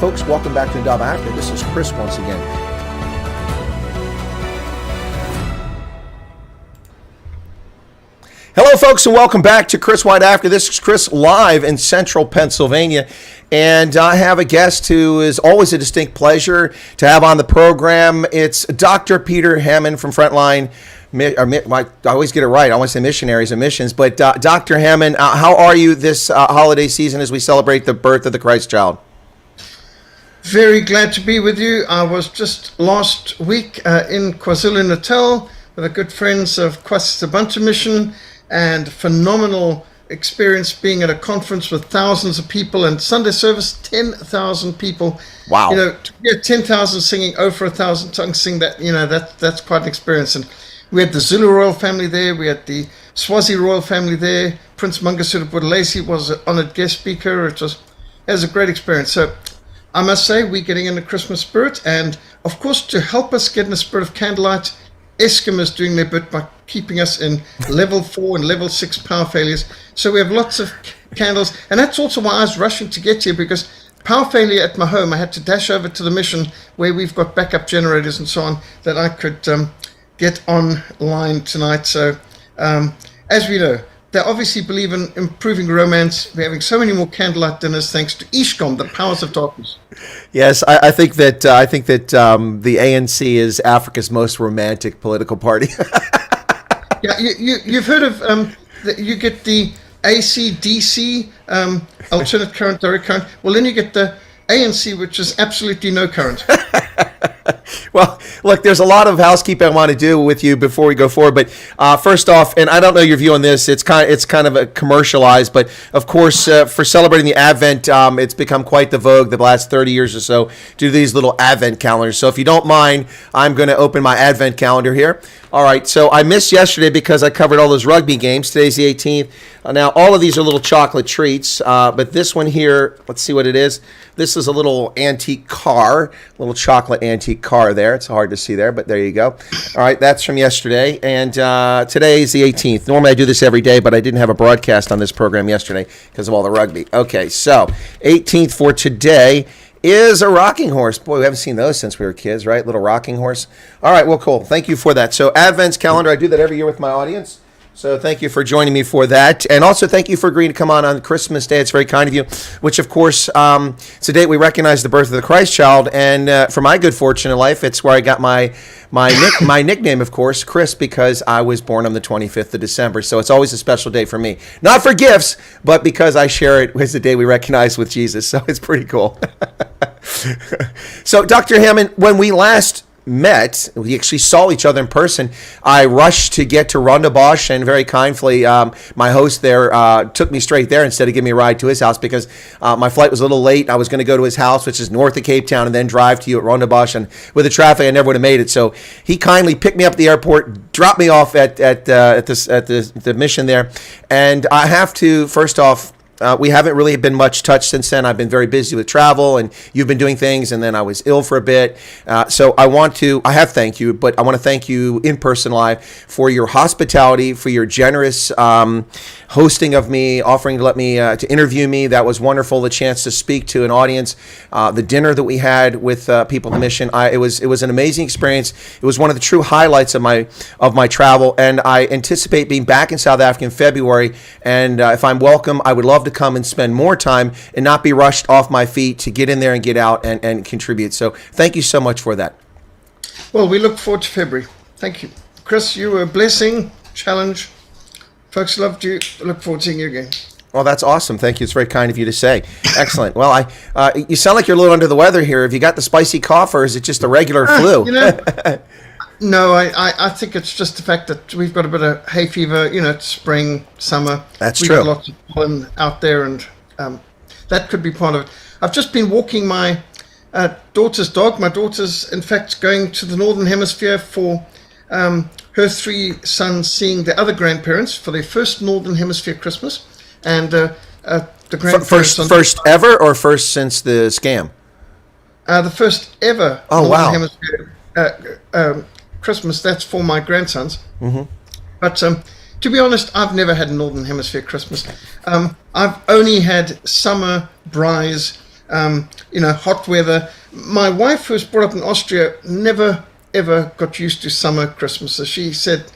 folks, welcome back to Nonwhite Africa. This is Chris once again. Hello, folks, and welcome back to Chris Wyatt Africa. This is Chris live in central Pennsylvania, and I have a guest who is always a distinct pleasure to have on the program. It's Dr. Peter Hammond from Frontline. I always get it right. I want to say missionaries and missions, but Dr. Hammond, how are you this holiday season as we celebrate the birth of the Christ child? Very glad to be with you. I was just last week in KwaZulu-Natal with the good friends of KwaZulu Mission, and phenomenal experience being at a conference with thousands of people, and Sunday service 10,000 people. Wow! You know, to get 10,000 singing over 1,000 tongues sing that, you know, that's quite an experience. And we had the Zulu royal family there. We had the Swazi royal family there. Prince Mangosuthu Buthelezi was an honored guest speaker. It was a great experience. So I must say, we're getting in the Christmas spirit, and of course, to help us get in the spirit of candlelight, Eskom is doing their bit by keeping us in level 4 and level 6 power failures. So we have lots of candles, and that's also why I was rushing to get here, because power failure at my home, I had to dash over to the mission where we've got backup generators and so on that I could get online tonight. So as we know, they obviously believe in improving romance. We're having so many more candlelight dinners thanks to Ishkom, the powers of darkness. Yes, I think that the ANC is Africa's most romantic political party. Yeah, you've heard of you get the AC/DC, alternate current, direct current. Well, then you get the ANC, which is absolutely no current. Well, look, there's a lot of housekeeping I want to do with you before we go forward. But first off, and I don't know your view on this, it's kind of a commercialized, but of course, for celebrating the Advent, it's become quite the vogue the last 30 years or so to do these little Advent calendars. So if you don't mind, I'm going to open my Advent calendar here. All right, so I missed yesterday because I covered all those rugby games. Today's the 18th. Now, all of these are little chocolate treats, but this one here, let's see what it is. This is a little antique car, little chocolate antique car there. It's hard to see there, but there you go. All right, that's from yesterday, and today is the 18th. Normally I do this every day, but I didn't have a broadcast on this program yesterday because of all the rugby. Okay, so 18th for today is a rocking horse. Boy, we haven't seen those since we were kids, right? Little rocking horse. All right, well, cool. Thank you for that. So Advent's calendar, I do that every year with my audience. So thank you for joining me for that. And also thank you for agreeing to come on Christmas Day. It's very kind of you, which, of course, it's a date we recognize the birth of the Christ child. And for my good fortune in life, it's where I got my nickname, of course, Chris, because I was born on the 25th of December. So it's always a special day for me. Not for gifts, but because I share it as the day we recognize with Jesus. So it's pretty cool. So, Dr. Hammond, when we last met, we actually saw each other in person. I rushed to get to Rondebosch, and very kindly, my host there took me straight there instead of giving me a ride to his house, because my flight was a little late. I was going to go to his house, which is north of Cape Town, and then drive to you at Rondebosch. And with the traffic, I never would have made it. So he kindly picked me up at the airport, dropped me off at the mission there. And I have to, first off, we haven't really been much touch since then. I've been very busy with travel, and you've been doing things, and then I was ill for a bit. So I have thanked you, but I want to thank you in person live for your hospitality, for your generous hosting of me, offering to let me to interview me. That was wonderful. The chance to speak to an audience, the dinner that we had with people in the mission. It was an amazing experience. It was one of the true highlights of my travel, and I anticipate being back in South Africa in February. And if I'm welcome, I would love to come and spend more time and not be rushed off my feet to get in there and get out and contribute. So thank you so much for that. Well, we look forward to February. Thank you. Chris, you were a blessing, challenge. Folks loved you. Look forward to seeing you again. Well, that's awesome. Thank you. It's very kind of you to say. Excellent. Well, you sound like you're a little under the weather here. Have you got the spicy cough, or is it just a regular flu? No, I think it's just the fact that we've got a bit of hay fever. You know, it's spring, summer. That's we've true. Got lots of pollen out there, and that could be part of it. I've just been walking my daughter's dog. My daughter's, in fact, going to the Northern Hemisphere for her 3 sons seeing their other grandparents for their first Northern Hemisphere Christmas. And the grandparents... First ever, or first since the scam? The first ever Northern Hemisphere Christmas. That's for my grandsons. Mm-hmm. But to be honest, I've never had a Northern Hemisphere Christmas. I've only had summer braais hot weather. My wife, who was brought up in Austria, never ever got used to summer Christmas. So she said,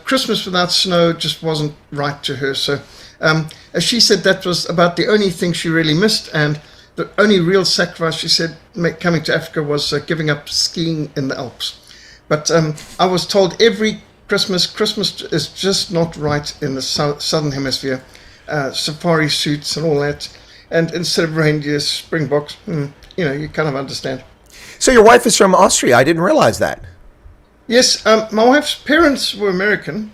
Christmas without snow just wasn't right to her. So as she said, that was about the only thing she really missed, and the only real sacrifice, she said, coming to Africa was giving up skiing in the Alps. But I was told every Christmas is just not right in the southern hemisphere. Safari suits and all that, and instead of reindeers, springboks. You kind of understand. So your wife is from Austria. I didn't realize that. Yes, my wife's parents were American.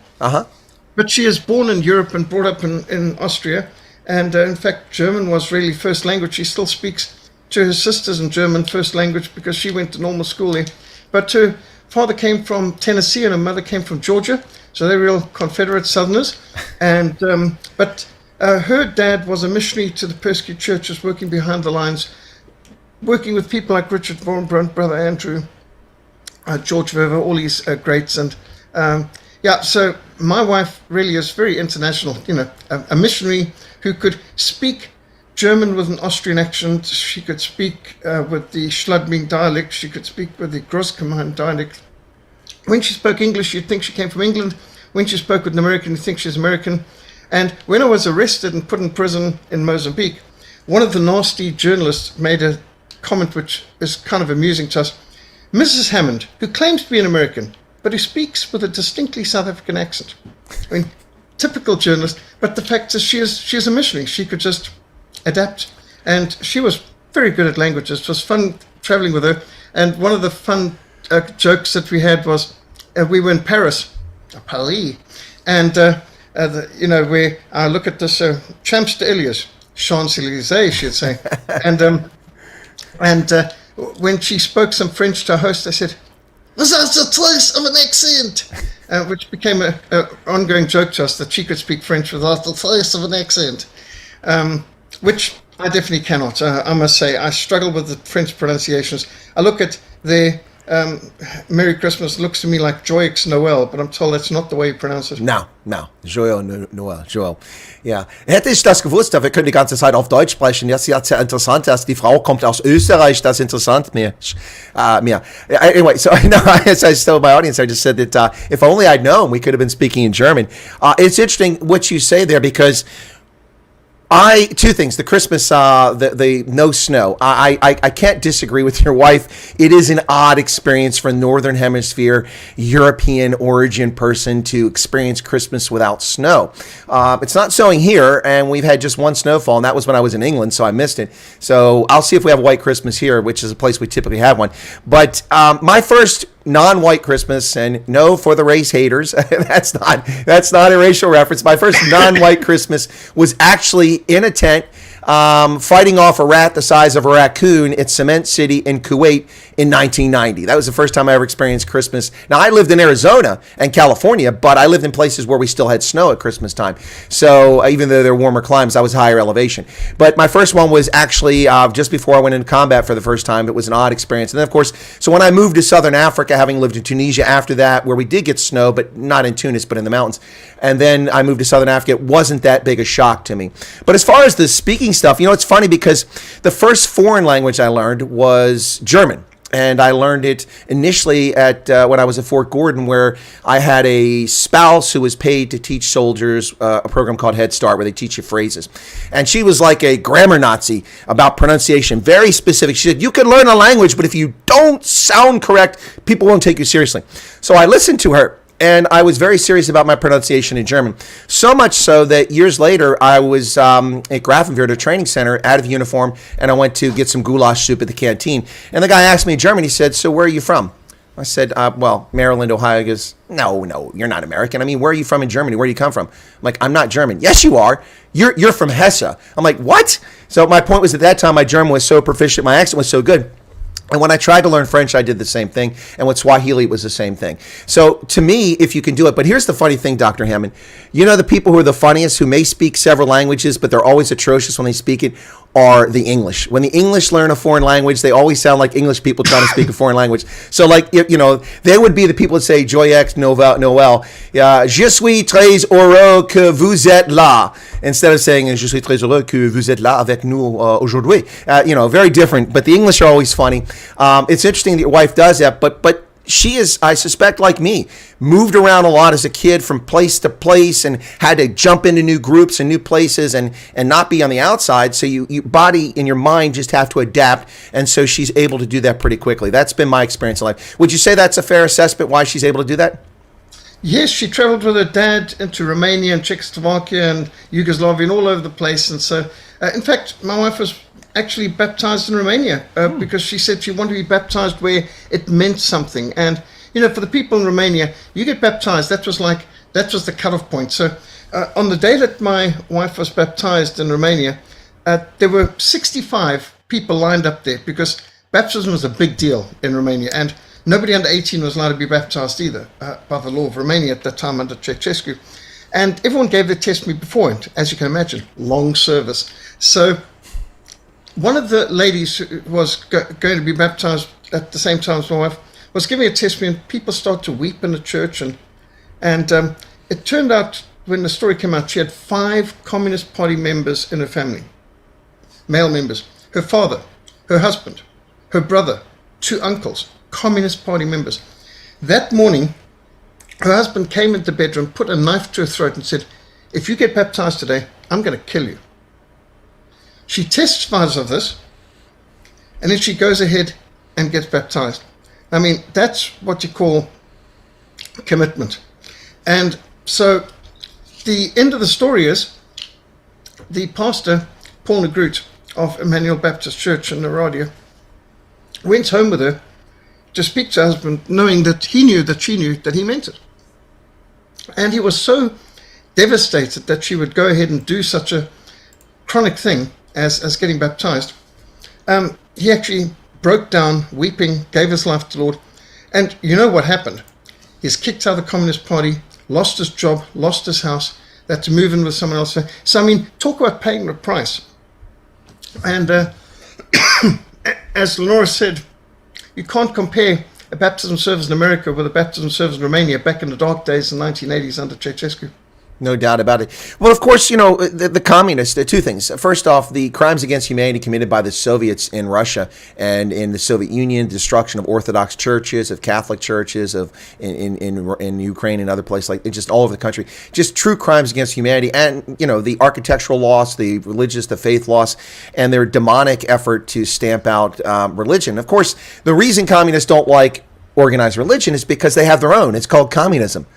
But she is born in Europe and brought up in Austria. And in fact, German was really first language. She still speaks to her sisters in German first language because she went to normal school there. But her father came from Tennessee and her mother came from Georgia. So they're real Confederate Southerners. And but her dad was a missionary to the persecuted churches, working behind the lines, working with people like Richard Vaughan, Brother Andrew, George Verver, all these greats. And so my wife really is very international, a missionary who could speak German with an Austrian accent. She could speak with the Schladming dialect. She could speak with the Großgemein dialect. When she spoke English, you'd think she came from England. When she spoke with an American, you'd think she's American. And when I was arrested and put in prison in Mozambique, one of the nasty journalists made a comment which is kind of amusing to us. Mrs. Hammond, who claims to be an American, but who speaks with a distinctly South African accent. I mean, typical journalist, but the fact is she is a missionary. She could just adapt, and she was very good at languages. It was fun traveling with her, and one of the fun jokes that we had was we were in Paris, and where I look at this Champs d'Elysees, Champs-Élysées, she'd say, and when she spoke some French to her host, I said, "Without the trace of an accent," which became an ongoing joke to us, that she could speak French without the trace of an accent, which I definitely cannot. I must say, I struggle with the French pronunciations. I look at the Merry Christmas, looks to me like Joyeux Noel, but I'm told that's not the way you pronounce it. No. Joyeux Noel, Joel. Ja. Hätte ich das gewusst, wir können die ganze Zeit auf Deutsch sprechen. Das ist ja sehr interessant, dass die Frau kommt aus Österreich. Das ist interessant mir. Anyway, so I know, as I told my audience, I just said that if only I'd known, we could have been speaking in German. It's interesting what you say there, because two things. The Christmas, the no snow. I can't disagree with your wife. It is an odd experience for a Northern Hemisphere, European origin person to experience Christmas without snow. It's not snowing here, and we've had just one snowfall, and that was when I was in England, so I missed it. So I'll see if we have a white Christmas here, which is a place we typically have one. But my first non-white Christmas, and no, for the race haters, that's not a racial reference. My first non-white Christmas was actually in a tent, fighting off a rat the size of a raccoon at Cement City in Kuwait in 1990. That was the first time I ever experienced Christmas. Now, I lived in Arizona and California, but I lived in places where we still had snow at Christmas time. So even though they're warmer climes, I was higher elevation. But my first one was actually just before I went into combat for the first time. It was an odd experience. And then, of course, so when I moved to Southern Africa, having lived in Tunisia after that, where we did get snow, but not in Tunis, but in the mountains. And then I moved to Southern Africa. It wasn't that big a shock to me. But as far as the speaking stuff, it's funny because the first foreign language I learned was German. And I learned it initially at when I was at Fort Gordon, where I had a spouse who was paid to teach soldiers a program called Head Start, where they teach you phrases. And she was like a grammar Nazi about pronunciation, very specific. She said, you can learn a language, but if you don't sound correct, people won't take you seriously. So I listened to her. And I was very serious about my pronunciation in German. So much so that years later, I was at Grafenwehr, a training center, out of uniform, and I went to get some goulash soup at the canteen. And the guy asked me in German, he said, so where are you from? I said, well, Maryland, Ohio. He goes, no, you're not American. I mean, where are you from in Germany? Where do you come from? I'm like, I'm not German. Yes, you are. You're from Hesse. I'm like, what? So my point was, at that time, my German was so proficient, my accent was so good. And when I tried to learn French, I did the same thing. And with Swahili, it was the same thing. So to me, if you can do it, but here's the funny thing, Dr. Hammond, the people who are the funniest, who may speak several languages, but they're always atrocious when they speak it, are the English. When the English learn a foreign language, they always sound like English people trying to speak a foreign language. So, like, you know, they would be the people that say, Joyex, Noël, je suis très heureux que vous êtes là, instead of saying, je suis très heureux que vous êtes là avec nous aujourd'hui. You know, very different, but the English are always funny. It's interesting that your wife does that, but she is, I suspect, like me, moved around a lot as a kid from place to place and had to jump into new groups and new places and not be on the outside. So your body and your mind just have to adapt. And so she's able to do that pretty quickly. That's been my experience in life. Would you say that's a fair assessment why she's able to do that? Yes, she traveled with her dad into Romania and Czechoslovakia and Yugoslavia and all over the place. And so, in fact, my wife was actually baptized in Romania because she said she wanted to be baptized where it meant something. And, you know, for the people in Romania, you get baptized, that was the cutoff point. So on the day that my wife was baptized in Romania, there were 65 people lined up there because baptism was a big deal in Romania. And nobody under 18 was allowed to be baptized either by the law of Romania at that time under Ceausescu. And everyone gave their testimony beforehand, as you can imagine, long service. So one of the ladies who was going to be baptized at the same time as my wife was giving a testimony, and people started to weep in the church. And it turned out, when the story came out, she had 5 Communist Party members in her family, male members. Her father, her husband, her brother, 2 uncles, Communist Party members. That morning, her husband came into the bedroom, put a knife to her throat and said, "If you get baptized today, I'm going to kill you." She testifies of this, and then she goes ahead and gets baptized. I mean, that's what you call commitment. And so the end of the story is the pastor, Paul Negroot of Emmanuel Baptist Church in Naradia, went home with her to speak to her husband, knowing that he knew that she knew that he meant it. And he was so devastated that she would go ahead and do such a chronic thing as getting baptized. He actually broke down weeping, gave his life to the Lord. And you know what happened? He's kicked out of the Communist Party, lost his job, lost his house, had to move in with someone else. So, I mean, talk about paying the price. And as Lenora said, you can't compare a baptism service in America with a baptism service in Romania back in the dark days in the 1980s under Ceausescu. No doubt about it. Well, of course, you know, the communists, 2 things. First off, the crimes against humanity committed by the Soviets in Russia and in the Soviet Union, destruction of Orthodox churches, of Catholic churches, of in Ukraine and other places, like just all over the country. Just true crimes against humanity. And, you know, the architectural loss, the religious, the faith loss, and their demonic effort to stamp out religion. Of course, the reason communists don't like organized religion is because they have their own. It's called communism.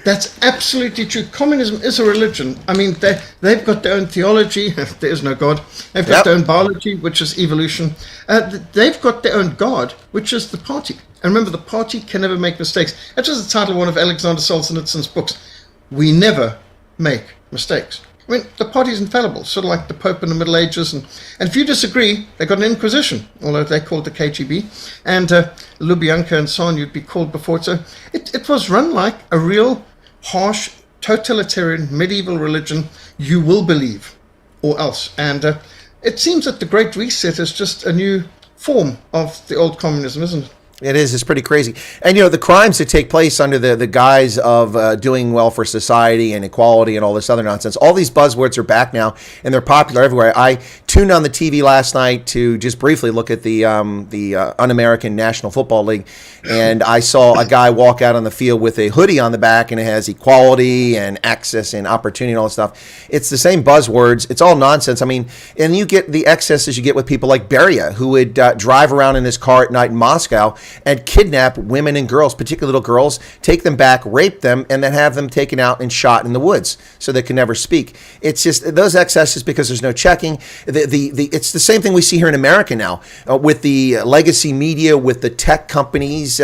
That's absolutely true. Communism is a religion. I mean, they've got their own theology. There is no God. They've got their own biology, which is evolution. They've got their own God, which is the party. And remember, the party can never make mistakes. That was the title of one of Alexander Solzhenitsyn's books. We never make mistakes. I mean, the party is infallible, sort of like the Pope in the Middle Ages. And if you disagree, they got an Inquisition, although they called it the KGB. And Lubyanka and so on, you'd be called before it. So it was run like a real harsh, totalitarian, medieval religion. You will believe, or else. And it seems that the Great Reset is just a new form of the old communism, isn't it? It is. It's pretty crazy. And, you know, the crimes that take place under the guise of doing well for society and equality and all this other nonsense, all these buzzwords are back now, and they're popular everywhere. I tuned on the TV last night to just briefly look at the Un-American National Football League, and I saw a guy walk out on the field with a hoodie on the back, and it has equality and access and opportunity and all this stuff. It's the same buzzwords. It's all nonsense. I mean, and you get the excesses you get with people like Beria, who would drive around in his car at night in Moscow and kidnap women and girls, particularly little girls, take them back, rape them, and then have them taken out and shot in the woods so they can never speak. It's just those excesses because there's no checking. It's the same thing we see here in America now with the legacy media, with the tech companies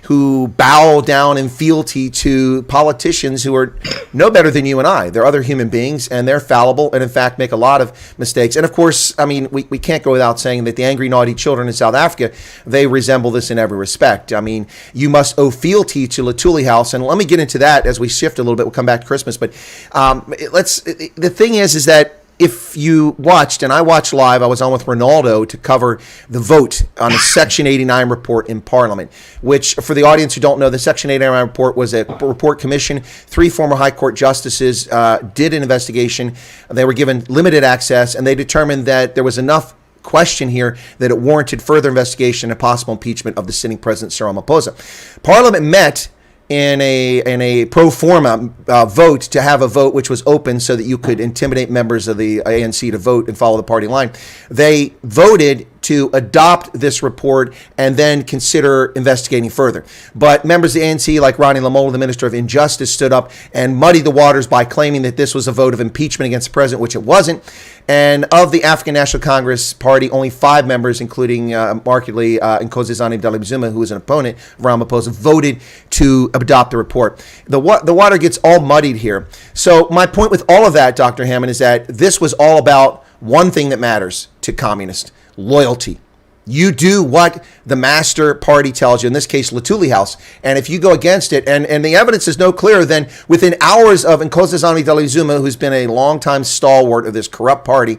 who bow down in fealty to politicians who are no better than you and I. They're other human beings, and they're fallible and, in fact, make a lot of mistakes. And, of course, I mean, we can't go without saying that the angry, naughty children in South Africa, they resemble this in every respect. I mean, you must owe fealty to Latuli House, and let me get into that as we shift a little bit. We'll come back to Christmas, but the thing is that if you watched, and I watched live, I was on with Ronaldo to cover the vote on a Section 89 report in Parliament, which, for the audience who don't know, the Section 89 report was a report commissioned. 3 former High Court justices did an investigation. They were given limited access, and they determined that there was enough question here that it warranted further investigation and possible impeachment of the sitting president, Cyril Ramaphosa. Parliament met in a pro forma vote to have a vote which was open so that you could intimidate members of the ANC to vote and follow the party line. They voted to adopt this report and then consider investigating further. But members of the ANC, like Ronnie Lamola, the Minister of Injustice, stood up and muddied the waters by claiming that this was a vote of impeachment against the president, which it wasn't. And of the African National Congress Party, only 5 members, including markedly Nkosazana Dlamini-Zuma, who was an opponent of Ramaphosa, voted to adopt the report. The water gets all muddied here. So my point with all of that, Dr. Hammond, is that this was all about one thing that matters to communists: loyalty. You do what the master party tells you, in this case, Latuli House. And if you go against it, and the evidence is no clearer than within hours of Nkosazana Dlamini-Zuma, who's been a longtime stalwart of this corrupt party,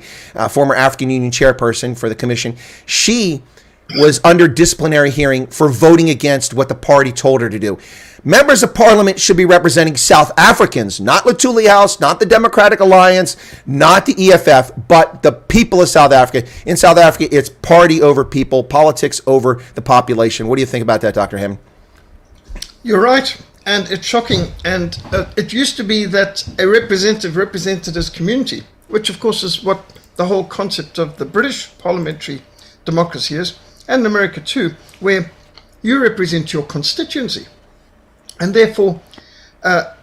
former African Union chairperson for the commission, she was under disciplinary hearing for voting against what the party told her to do. Members of Parliament should be representing South Africans, not Latuli House, not the Democratic Alliance, not the EFF, but the people of South Africa. In South Africa, it's party over people, politics over the population. What do you think about that, Dr. Hammond? You're right, and it's shocking. And it used to be that a representative represented his community, which of course is what the whole concept of the British parliamentary democracy is, and in America too, where you represent your constituency. And therefore, the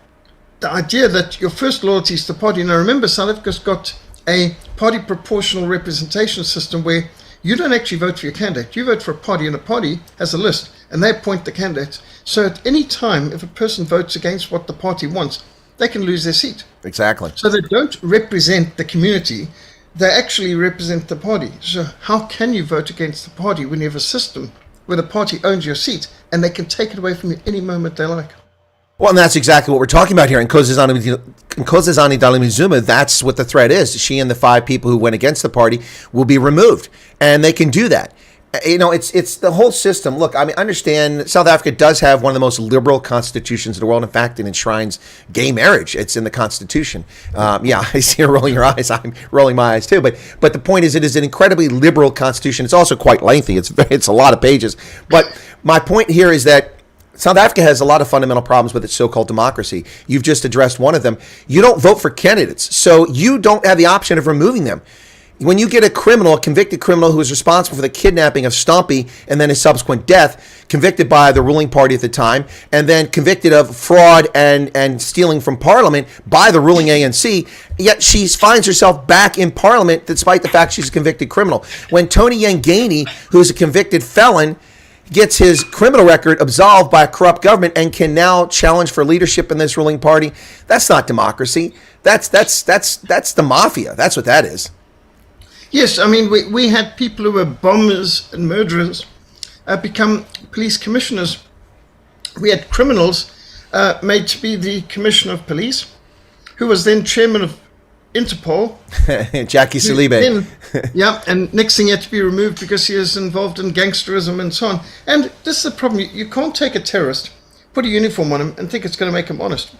idea that your first loyalty is the party. Now remember, South Africa's got a party proportional representation system where you don't actually vote for your candidate. You vote for a party, and a party has a list, and they appoint the candidates. So at any time, if a person votes against what the party wants, they can lose their seat. Exactly. So they don't represent the community. They actually represent the party. So how can you vote against the party when you have a system where the party owns your seat and they can take it away from you any moment they like? Well, and that's exactly what we're talking about here. In Nkosazana Dlamini-Zuma, that's what the threat is. She and the 5 people who went against the party will be removed, and they can do that. You know, it's the whole system. Look, I mean, understand South Africa does have one of the most liberal constitutions in the world. In fact, it enshrines gay marriage. It's in the Constitution. Yeah, I see you rolling your eyes. I'm rolling my eyes too. But the point is, it is an incredibly liberal constitution. It's also quite lengthy. It's a lot of pages. But my point here is that South Africa has a lot of fundamental problems with its so-called democracy. You've just addressed one of them. You don't vote for candidates, so you don't have the option of removing them. When you get a convicted criminal who is responsible for the kidnapping of Stompie and then his subsequent death, convicted by the ruling party at the time, and then convicted of fraud and stealing from Parliament by the ruling ANC, yet she finds herself back in Parliament despite the fact she's a convicted criminal. When Tony Yangeni, who is a convicted felon, gets his criminal record absolved by a corrupt government and can now challenge for leadership in this ruling party, that's not democracy. That's the mafia. That's what that is. Yes, I mean, we had people who were bombers and murderers become police commissioners. We had criminals made to be the commissioner of police, who was then chairman of Interpol. Jackie Salibe. Yeah, and next thing he had to be removed because he is involved in gangsterism and so on. And this is the problem. You can't take a terrorist, put a uniform on him, and think it's going to make him honest.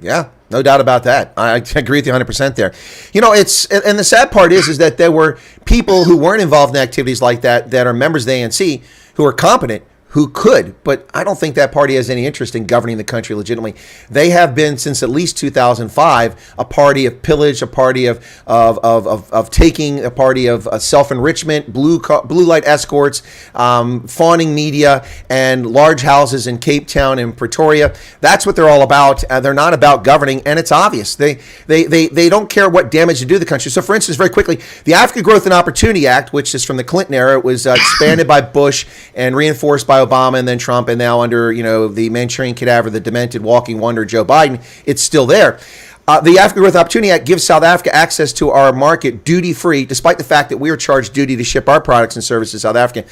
Yeah, no doubt about that. I agree with you 100% there. You know, and the sad part is that there were people who weren't involved in activities like that are members of the ANC who are competent, who could, but I don't think that party has any interest in governing the country legitimately. They have been, since at least 2005, a party of pillage, a party of taking, a party of self-enrichment, blue light escorts, fawning media, and large houses in Cape Town and Pretoria. That's what they're all about. They're not about governing, and it's obvious. They don't care what damage to do to the country. So, for instance, very quickly, the Africa Growth and Opportunity Act, which is from the Clinton era, it was expanded by Bush and reinforced by Obama and then Trump, and now under the Manchurian cadaver, the demented walking wonder Joe Biden, it's still there. The Africa Growth Opportunity Act gives South Africa access to our market duty-free, despite the fact that we are charged duty to ship our products and services to South Africa.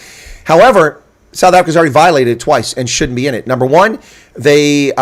However, South Africa's already violated it twice and shouldn't be in it. Number one, they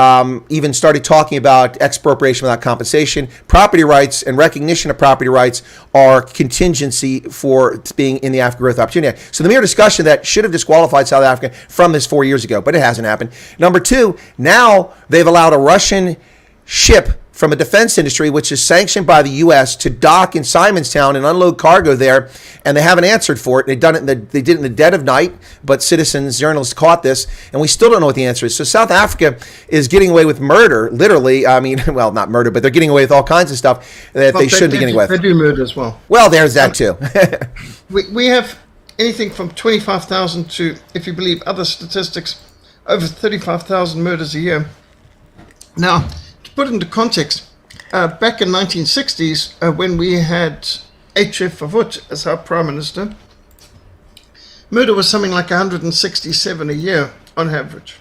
even started talking about expropriation without compensation. Property rights and recognition of property rights are contingency for being in the African Growth Opportunity Act. So the mere discussion that should have disqualified South Africa from this 4 years ago, but it hasn't happened. Number two, now they've allowed a Russian ship from a defense industry, which is sanctioned by the U.S., to dock in Simonstown and unload cargo there, and they haven't answered for it. They did it in the dead of night, but citizens, journalists caught this, and we still don't know what the answer is. So South Africa is getting away with murder, literally. I mean, well, not murder, but they're getting away with all kinds of stuff that they shouldn't be getting away with. They do murder as well. Well, there's that too. we have anything from 25,000 to, if you believe other statistics, over 35,000 murders a year. Now, put into context, back in 1960s, when we had H.F. Verwoerd as our Prime Minister, murder was something like 167 a year on average.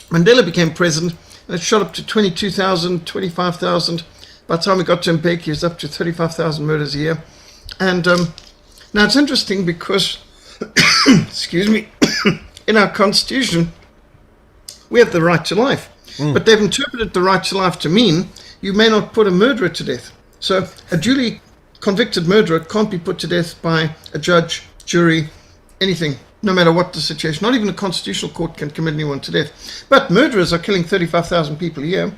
Mandela became president, and it shot up to 22,000, 25,000. By the time we got to Mbeki, he was up to 35,000 murders a year. And now it's interesting because, excuse me, in our Constitution, we have the right to life. But they've interpreted the right to life to mean you may not put a murderer to death. So a duly convicted murderer can't be put to death by a judge, jury, anything, no matter what the situation. Not even a constitutional court can commit anyone to death. But murderers are killing 35,000 people a year,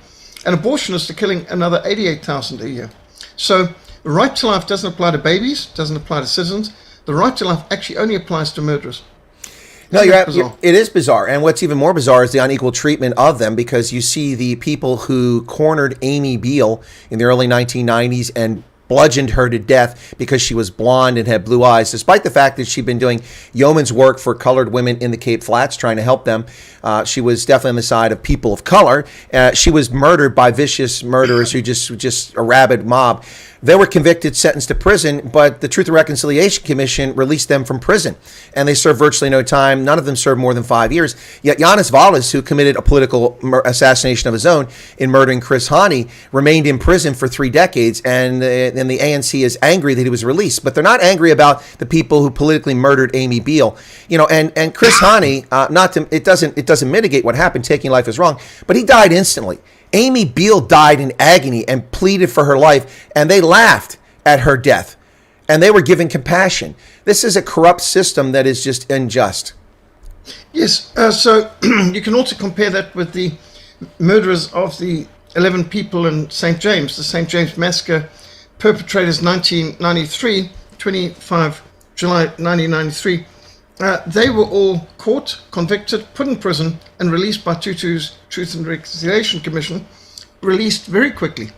and abortionists are killing another 88,000 a year. So the right to life doesn't apply to babies, doesn't apply to citizens. The right to life actually only applies to murderers. No, it is bizarre. And what's even more bizarre is the unequal treatment of them, because you see the people who cornered Amy Beale in the early 1990s and bludgeoned her to death because she was blonde and had blue eyes, despite the fact that she'd been doing yeoman's work for colored women in the Cape Flats, trying to help them. She was definitely on the side of people of color. She was murdered by vicious murderers who just a rabid mob. They were convicted, sentenced to prison, but the Truth and Reconciliation Commission released them from prison, and they served virtually no time. None of them served more than 5 years. Yet Yanis Wallace, who committed a political assassination of his own in murdering Chris Hani, remained in prison for 3 decades, and the ANC is angry that he was released. But they're not angry about the people who politically murdered Amy Beale. And Chris Hani, it doesn't mitigate what happened. Taking life is wrong, but he died instantly. Amy Beale died in agony and pleaded for her life, and they laughed at her death, and they were given compassion. This is a corrupt system that is just unjust. Yes, so you can also compare that with the murderers of the 11 people in St. James, the St. James Massacre perpetrators, 1993, 25 July 1993. They were all caught, convicted, put in prison, and released by Tutu's Truth and Reconciliation Commission, released very quickly,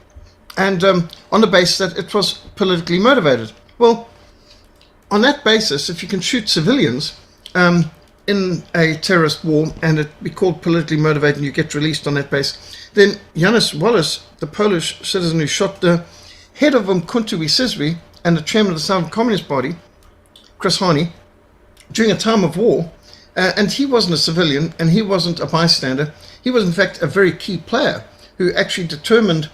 and on the basis that it was politically motivated. Well, on that basis, if you can shoot civilians in a terrorist war and it be called politically motivated and you get released on that basis, then Yanis Wallace, the Polish citizen who shot the head of Umkhonto we Sizwe and the chairman of the Southern Communist Party, Chris Hani, during a time of war, and he wasn't a civilian and he wasn't a bystander. He was in fact a very key player who actually determined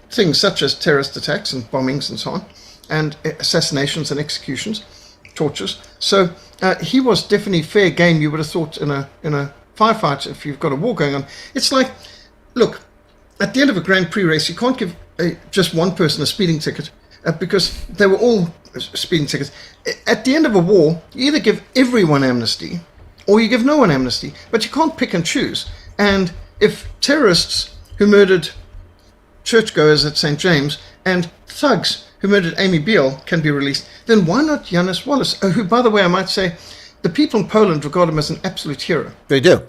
things such as terrorist attacks and bombings and so on, and assassinations and executions, tortures. So he was definitely fair game, you would have thought, in a firefight if you've got a war going on. It's like, look, at the end of a Grand Prix race, you can't give just one person a speeding ticket because they were all speeding tickets. At the end of a war, you either give everyone amnesty or you give no one amnesty, but you can't pick and choose. And if terrorists who murdered churchgoers at St. James and thugs who murdered Amy Beale can be released, then why not Yanis Wallace, who, by the way, I might say, the people in Poland regard him as an absolute hero. They do.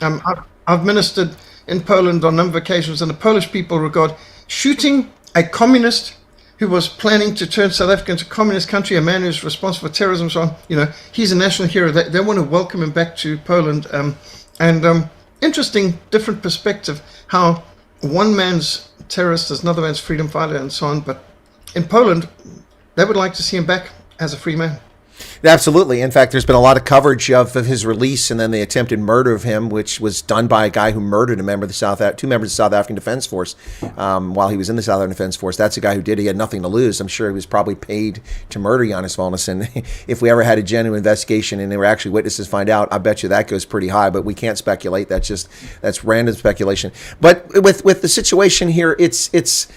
I've ministered in Poland on a number of occasions, and the Polish people regard shooting a communist who was planning to turn South Africa into a communist country, a man who's responsible for terrorism and so on, he's a national hero. They want to welcome him back to Poland. Interesting, different perspective, how one man's terrorist is another man's freedom fighter and so on. But in Poland, they would like to see him back as a free man. Absolutely. In fact, there's been a lot of coverage of his release and then the attempted murder of him, which was done by a guy who murdered a member of the two members of the South African Defense Force while he was in the South African Defense Force. That's a guy who did. He had nothing to lose. I'm sure he was probably paid to murder Jonas Valnes. And if we ever had a genuine investigation and there were actually witnesses find out, I bet you that goes pretty high. But we can't speculate. That's random speculation. But with the situation here, it's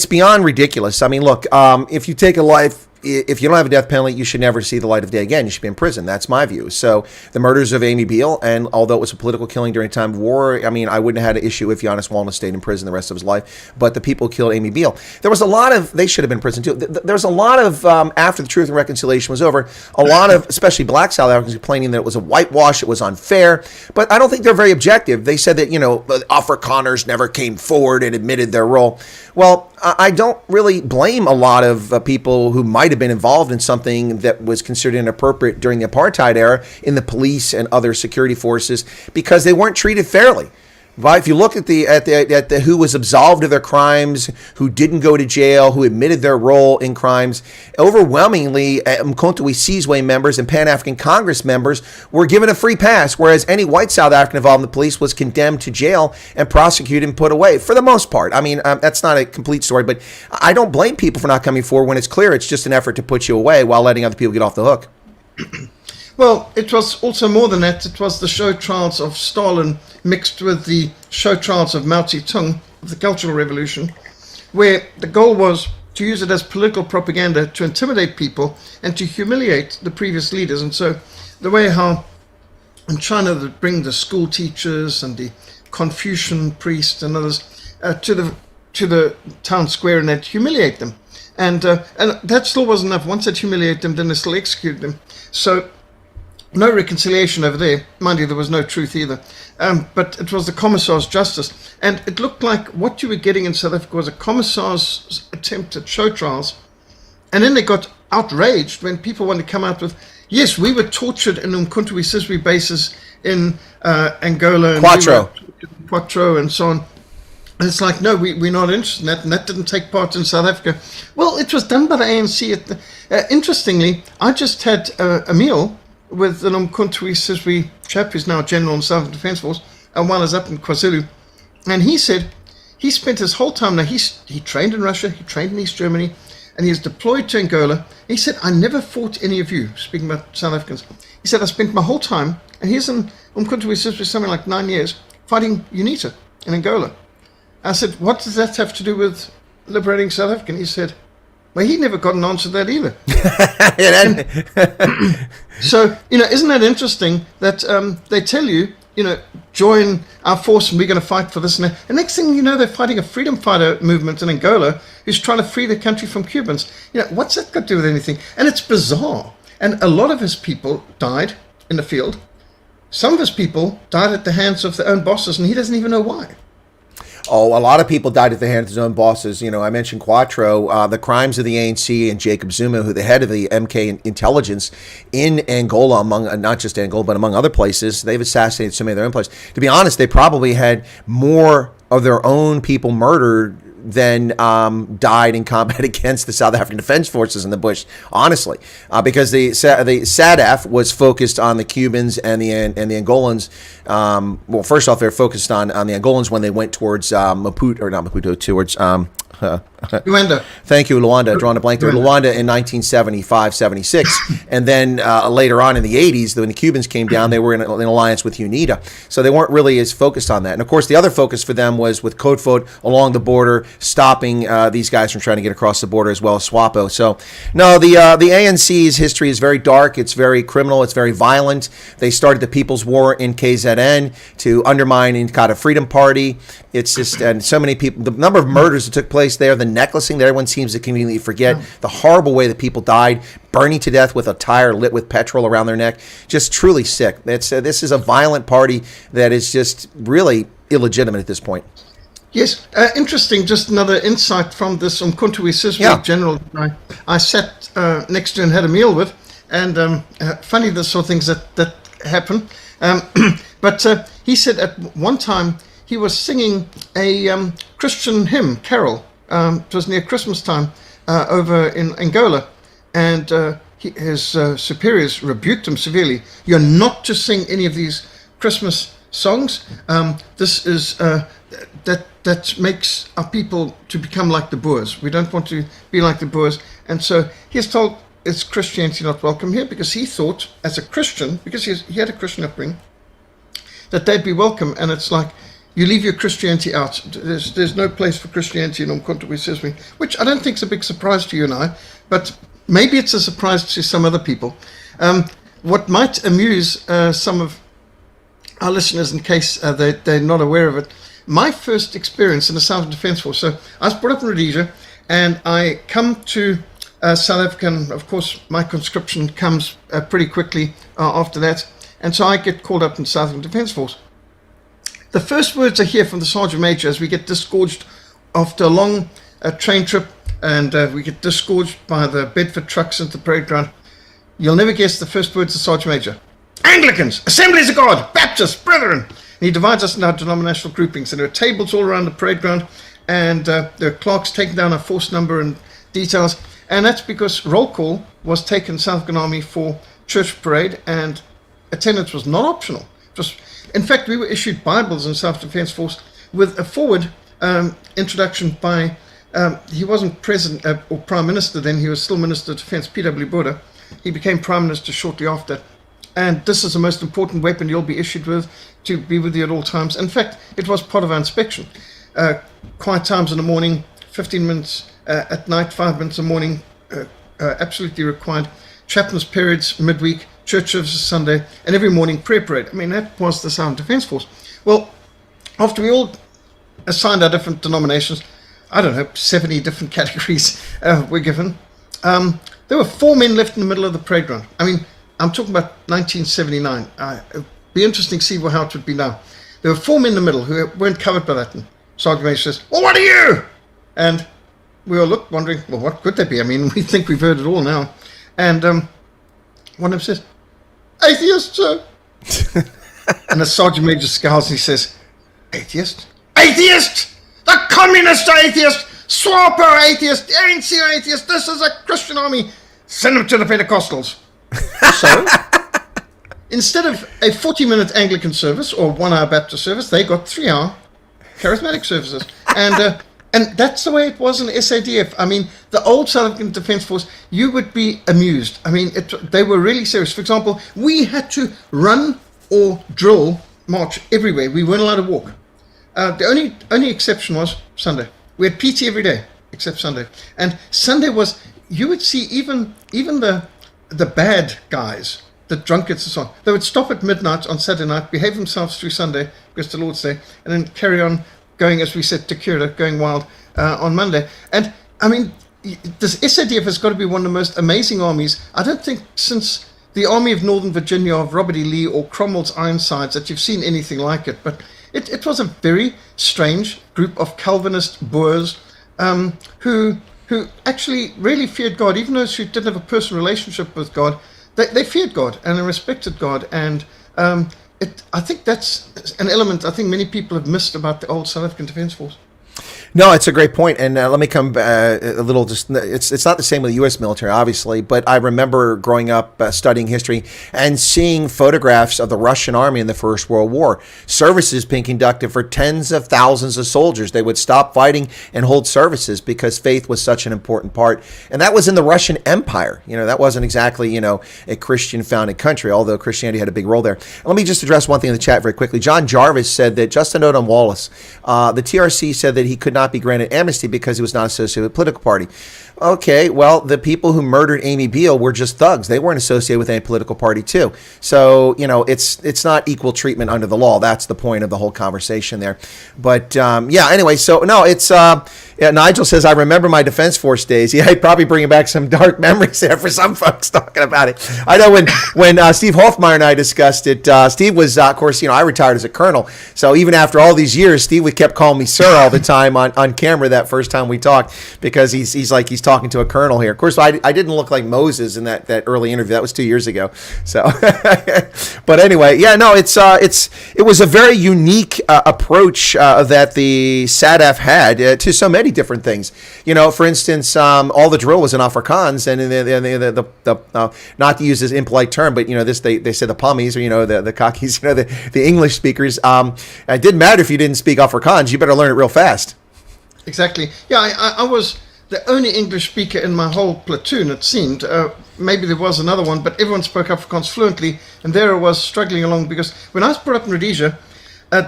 beyond ridiculous. I mean, look, if you take a life. If you don't have a death penalty, you should never see the light of day again. You should be in prison. That's my view. So the murders of Amy Beale, and although it was a political killing during a time of war, I mean, I wouldn't have had an issue if Jonas Valnes stayed in prison the rest of his life. But the people who killed Amy Beale, there was a lot of, they should have been in prison too. There was a lot of, after the Truth and Reconciliation was over, a lot of, especially black South Africans, complaining that it was a whitewash, it was unfair. But I don't think they're very objective. They said that, Afrikaners never came forward and admitted their role. Well, I don't really blame a lot of people who might have been involved in something that was considered inappropriate during the apartheid era in the police and other security forces because they weren't treated fairly. Right? If you look at the who was absolved of their crimes, who didn't go to jail, who admitted their role in crimes, overwhelmingly Umkhonto we Sizwe members and Pan-African Congress members were given a free pass, whereas any white South African involved in the police was condemned to jail and prosecuted and put away, for the most part. I mean, that's not a complete story, but I don't blame people for not coming forward when it's clear it's just an effort to put you away while letting other people get off the hook. Well, it was also more than that. It was the show trials of Stalin mixed with the show trials of Mao Zedong, of the Cultural Revolution, where the goal was to use it as political propaganda to intimidate people and to humiliate the previous leaders. And so the way how in China they bring the school teachers and the Confucian priests and others to the town square and they'd humiliate them. And that still wasn't enough. Once they'd humiliate them, then they still execute them. So no reconciliation over there. Mind you, there was no truth either. But it was the Commissar's justice. And it looked like what you were getting in South Africa was a Commissar's attempt at show trials. And then they got outraged when people wanted to come out with, yes, we were tortured in Umkhonto we Sizwe bases in Angola. And Quattro and so on. And it's like, no, we're not interested in that. And that didn't take part in South Africa. Well, it was done by the ANC. Interestingly, I just had a meal with an Umkhonto we Sizwe chap who's now general in the South African Defence Force, and while I was up in KwaZulu, and he said he spent his whole time, now he trained in Russia, he trained in East Germany, and he was deployed to Angola. He said, I never fought any of you, speaking about South Africans. He said, I spent my whole time, and he's in Umkhonto we Sizwe something like 9 years, fighting UNITA in Angola. I said, what does that have to do with liberating South Africa? And he said, well, he never got an answer to that either. So, isn't that interesting that they tell you, join our force and we're going to fight for this and that. And next thing you know, they're fighting a freedom fighter movement in Angola who's trying to free the country from Cubans. What's that got to do with anything? And it's bizarre. And a lot of his people died in the field. Some of his people died at the hands of their own bosses, and he doesn't even know why. Oh, a lot of people died at the hands of his own bosses. I mentioned Quattro, the crimes of the ANC and Jacob Zuma, who the head of the MK intelligence in Angola, among not just Angola, but among other places. They've assassinated so many of their own places. To be honest, they probably had more of their own people murdered than died in combat against the South African Defense Forces in the bush, honestly, because the SADF was focused on the Cubans and the Angolans. Well, first off, they're focused on the Angolans when they went towards Maputo, towards Luanda. Thank you, Luanda. Drawing a blank there. Luanda in 1975, 76. And then later on in the 80s, when the Cubans came down, they were in alliance with UNITA. So they weren't really as focused on that. And of course, the other focus for them was with Codefort along the border, stopping these guys from trying to get across the border, as well as SWAPO. So, no, the ANC's history is very dark. It's very criminal. It's very violent. They started the People's War in KZN to undermine Inkatha Freedom Party. It's just, and so many people, the number of murders that took place there, the necklacing that everyone seems to conveniently forget, the horrible way that people died, burning to death with a tire lit with petrol around their neck, just truly sick. This is a violent party that is just really illegitimate at this point. Yes, interesting. Just another insight from this Umkhonto we Sizwe general I sat next to and had a meal with, and funny the sort of things that happen. But he said at one time he was singing a Christian hymn, carol. It was near Christmas time over in Angola, and his superiors rebuked him severely. You're not to sing any of these Christmas songs. This is that makes our people to become like the Boers. We don't want to be like the Boers. And so he's told, is Christianity not welcome here? Because he thought, as a Christian, because he had a Christian upbringing, that they'd be welcome. And it's like, you leave your Christianity out. There's no place for Christianity in Umkhonto we Sesame, which I don't think is a big surprise to you and I, but maybe it's a surprise to some other people. What might amuse some of our listeners, in case they're not aware of it, my first experience in the Southern Defence Force. So I was brought up in Rhodesia, and I come to South Africa, and of course my conscription comes pretty quickly after that, and so I get called up in Southern Defence Force. The first words I hear from the Sergeant Major as we get disgorged after a long train trip, and we get disgorged by the Bedford trucks into the parade ground. You'll never guess the first words of the Sergeant Major. Anglicans, Assemblies of God, Baptists, Brethren. And he divides us into our denominational groupings, and there are tables all around the parade ground, and there are clerks taking down our force number and details, and that's because roll call was taken in South African Army for church parade, and attendance was not optional. It was, in fact, we were issued Bibles in South Defence Force with a forward introduction by, he wasn't President or Prime Minister then, he was still Minister of Defence, P.W. Botha. He became Prime Minister shortly after. And this is the most important weapon you'll be issued with, to be with you at all times. In fact, it was part of our inspection. Quiet times in the morning, 15 minutes at night, 5 minutes in the morning, absolutely required. Chaplain's periods midweek, church services Sunday, and every morning prayer parade. I mean, that was the Southern Defence Force. Well, after we all assigned our different denominations, I don't know, 70 different categories were given. There were 4 men left in the middle of the parade ground. I mean, I'm talking about 1979. It'd be interesting to see how it would be now. There were 4 men in the middle who weren't covered by that. And Sergeant Major says, well, what are you? And we all looked, wondering, well, what could they be? I mean, we think we've heard it all now. And one of them says, atheist, sir. And the Sergeant Major scowls and he says, atheist? Atheist! The communists are atheist! SWAPO are atheist! The ANC are atheist! This is a Christian army! Send them to the Pentecostals! So, instead of a 40-minute Anglican service or 1-hour Baptist service, they got 3-hour charismatic services. And that's the way it was in SADF. I mean, the old South African Defence Force, you would be amused. I mean, they were really serious. For example, we had to run or drill march everywhere. We weren't allowed to walk. The only exception was Sunday. We had PT every day except Sunday. And Sunday was, you would see even the bad guys, the drunkards and so on, they would stop at midnight on Saturday night, behave themselves through Sunday, because the Lord's Day, and then carry on going, as we said, to Kira, going wild on Monday. And, I mean, this SADF has got to be one of the most amazing armies, I don't think, since the Army of Northern Virginia of Robert E. Lee or Cromwell's Ironsides, that you've seen anything like it. But it was a very strange group of Calvinist Boers who actually really feared God, even those who didn't have a personal relationship with God. They feared God and they respected God, and I think that's an element I think many people have missed about the old South African Defence Force. No, it's a great point, and let me come a little. Just it's not the same with the U.S. military, obviously, but I remember growing up studying history and seeing photographs of the Russian army in the First World War. Services being conducted for tens of thousands of soldiers. They would stop fighting and hold services because faith was such an important part, and that was in the Russian Empire. You know, that wasn't exactly a Christian-founded country, although Christianity had a big role there. Let me just address one thing in the chat very quickly. John Jarvis said that, just a note on Wallace, the TRC said that he could not be granted amnesty because he was not associated with a political party. Okay, well, the people who murdered Amy Beale were just thugs. They weren't associated with any political party too. So, it's not equal treatment under the law. That's the point of the whole conversation there. But anyway, so no, it's Nigel says, I remember my Defense Force days. Yeah, he'd probably bringing back some dark memories there for some folks talking about it. I know when Steve Hofmeyer and I discussed it, Steve was, of course, I retired as a colonel. So even after all these years, Steve kept calling me sir all the time on camera that first time we talked, because he's like he's talking to a colonel here. Of course, I didn't look like Moses in that early interview. That was 2 years ago. So, but anyway, yeah, no, it was a very unique approach that the SADF had to so many many different things. For instance, all the drill was in Afrikaans, and the not to use this impolite term, but they said the pommies, or the cockies, the English speakers. It didn't matter if you didn't speak Afrikaans; you better learn it real fast. Exactly. Yeah, I was the only English speaker in my whole platoon, it seemed. Maybe there was another one, but everyone spoke Afrikaans fluently, and there I was struggling along, because when I was brought up in Rhodesia,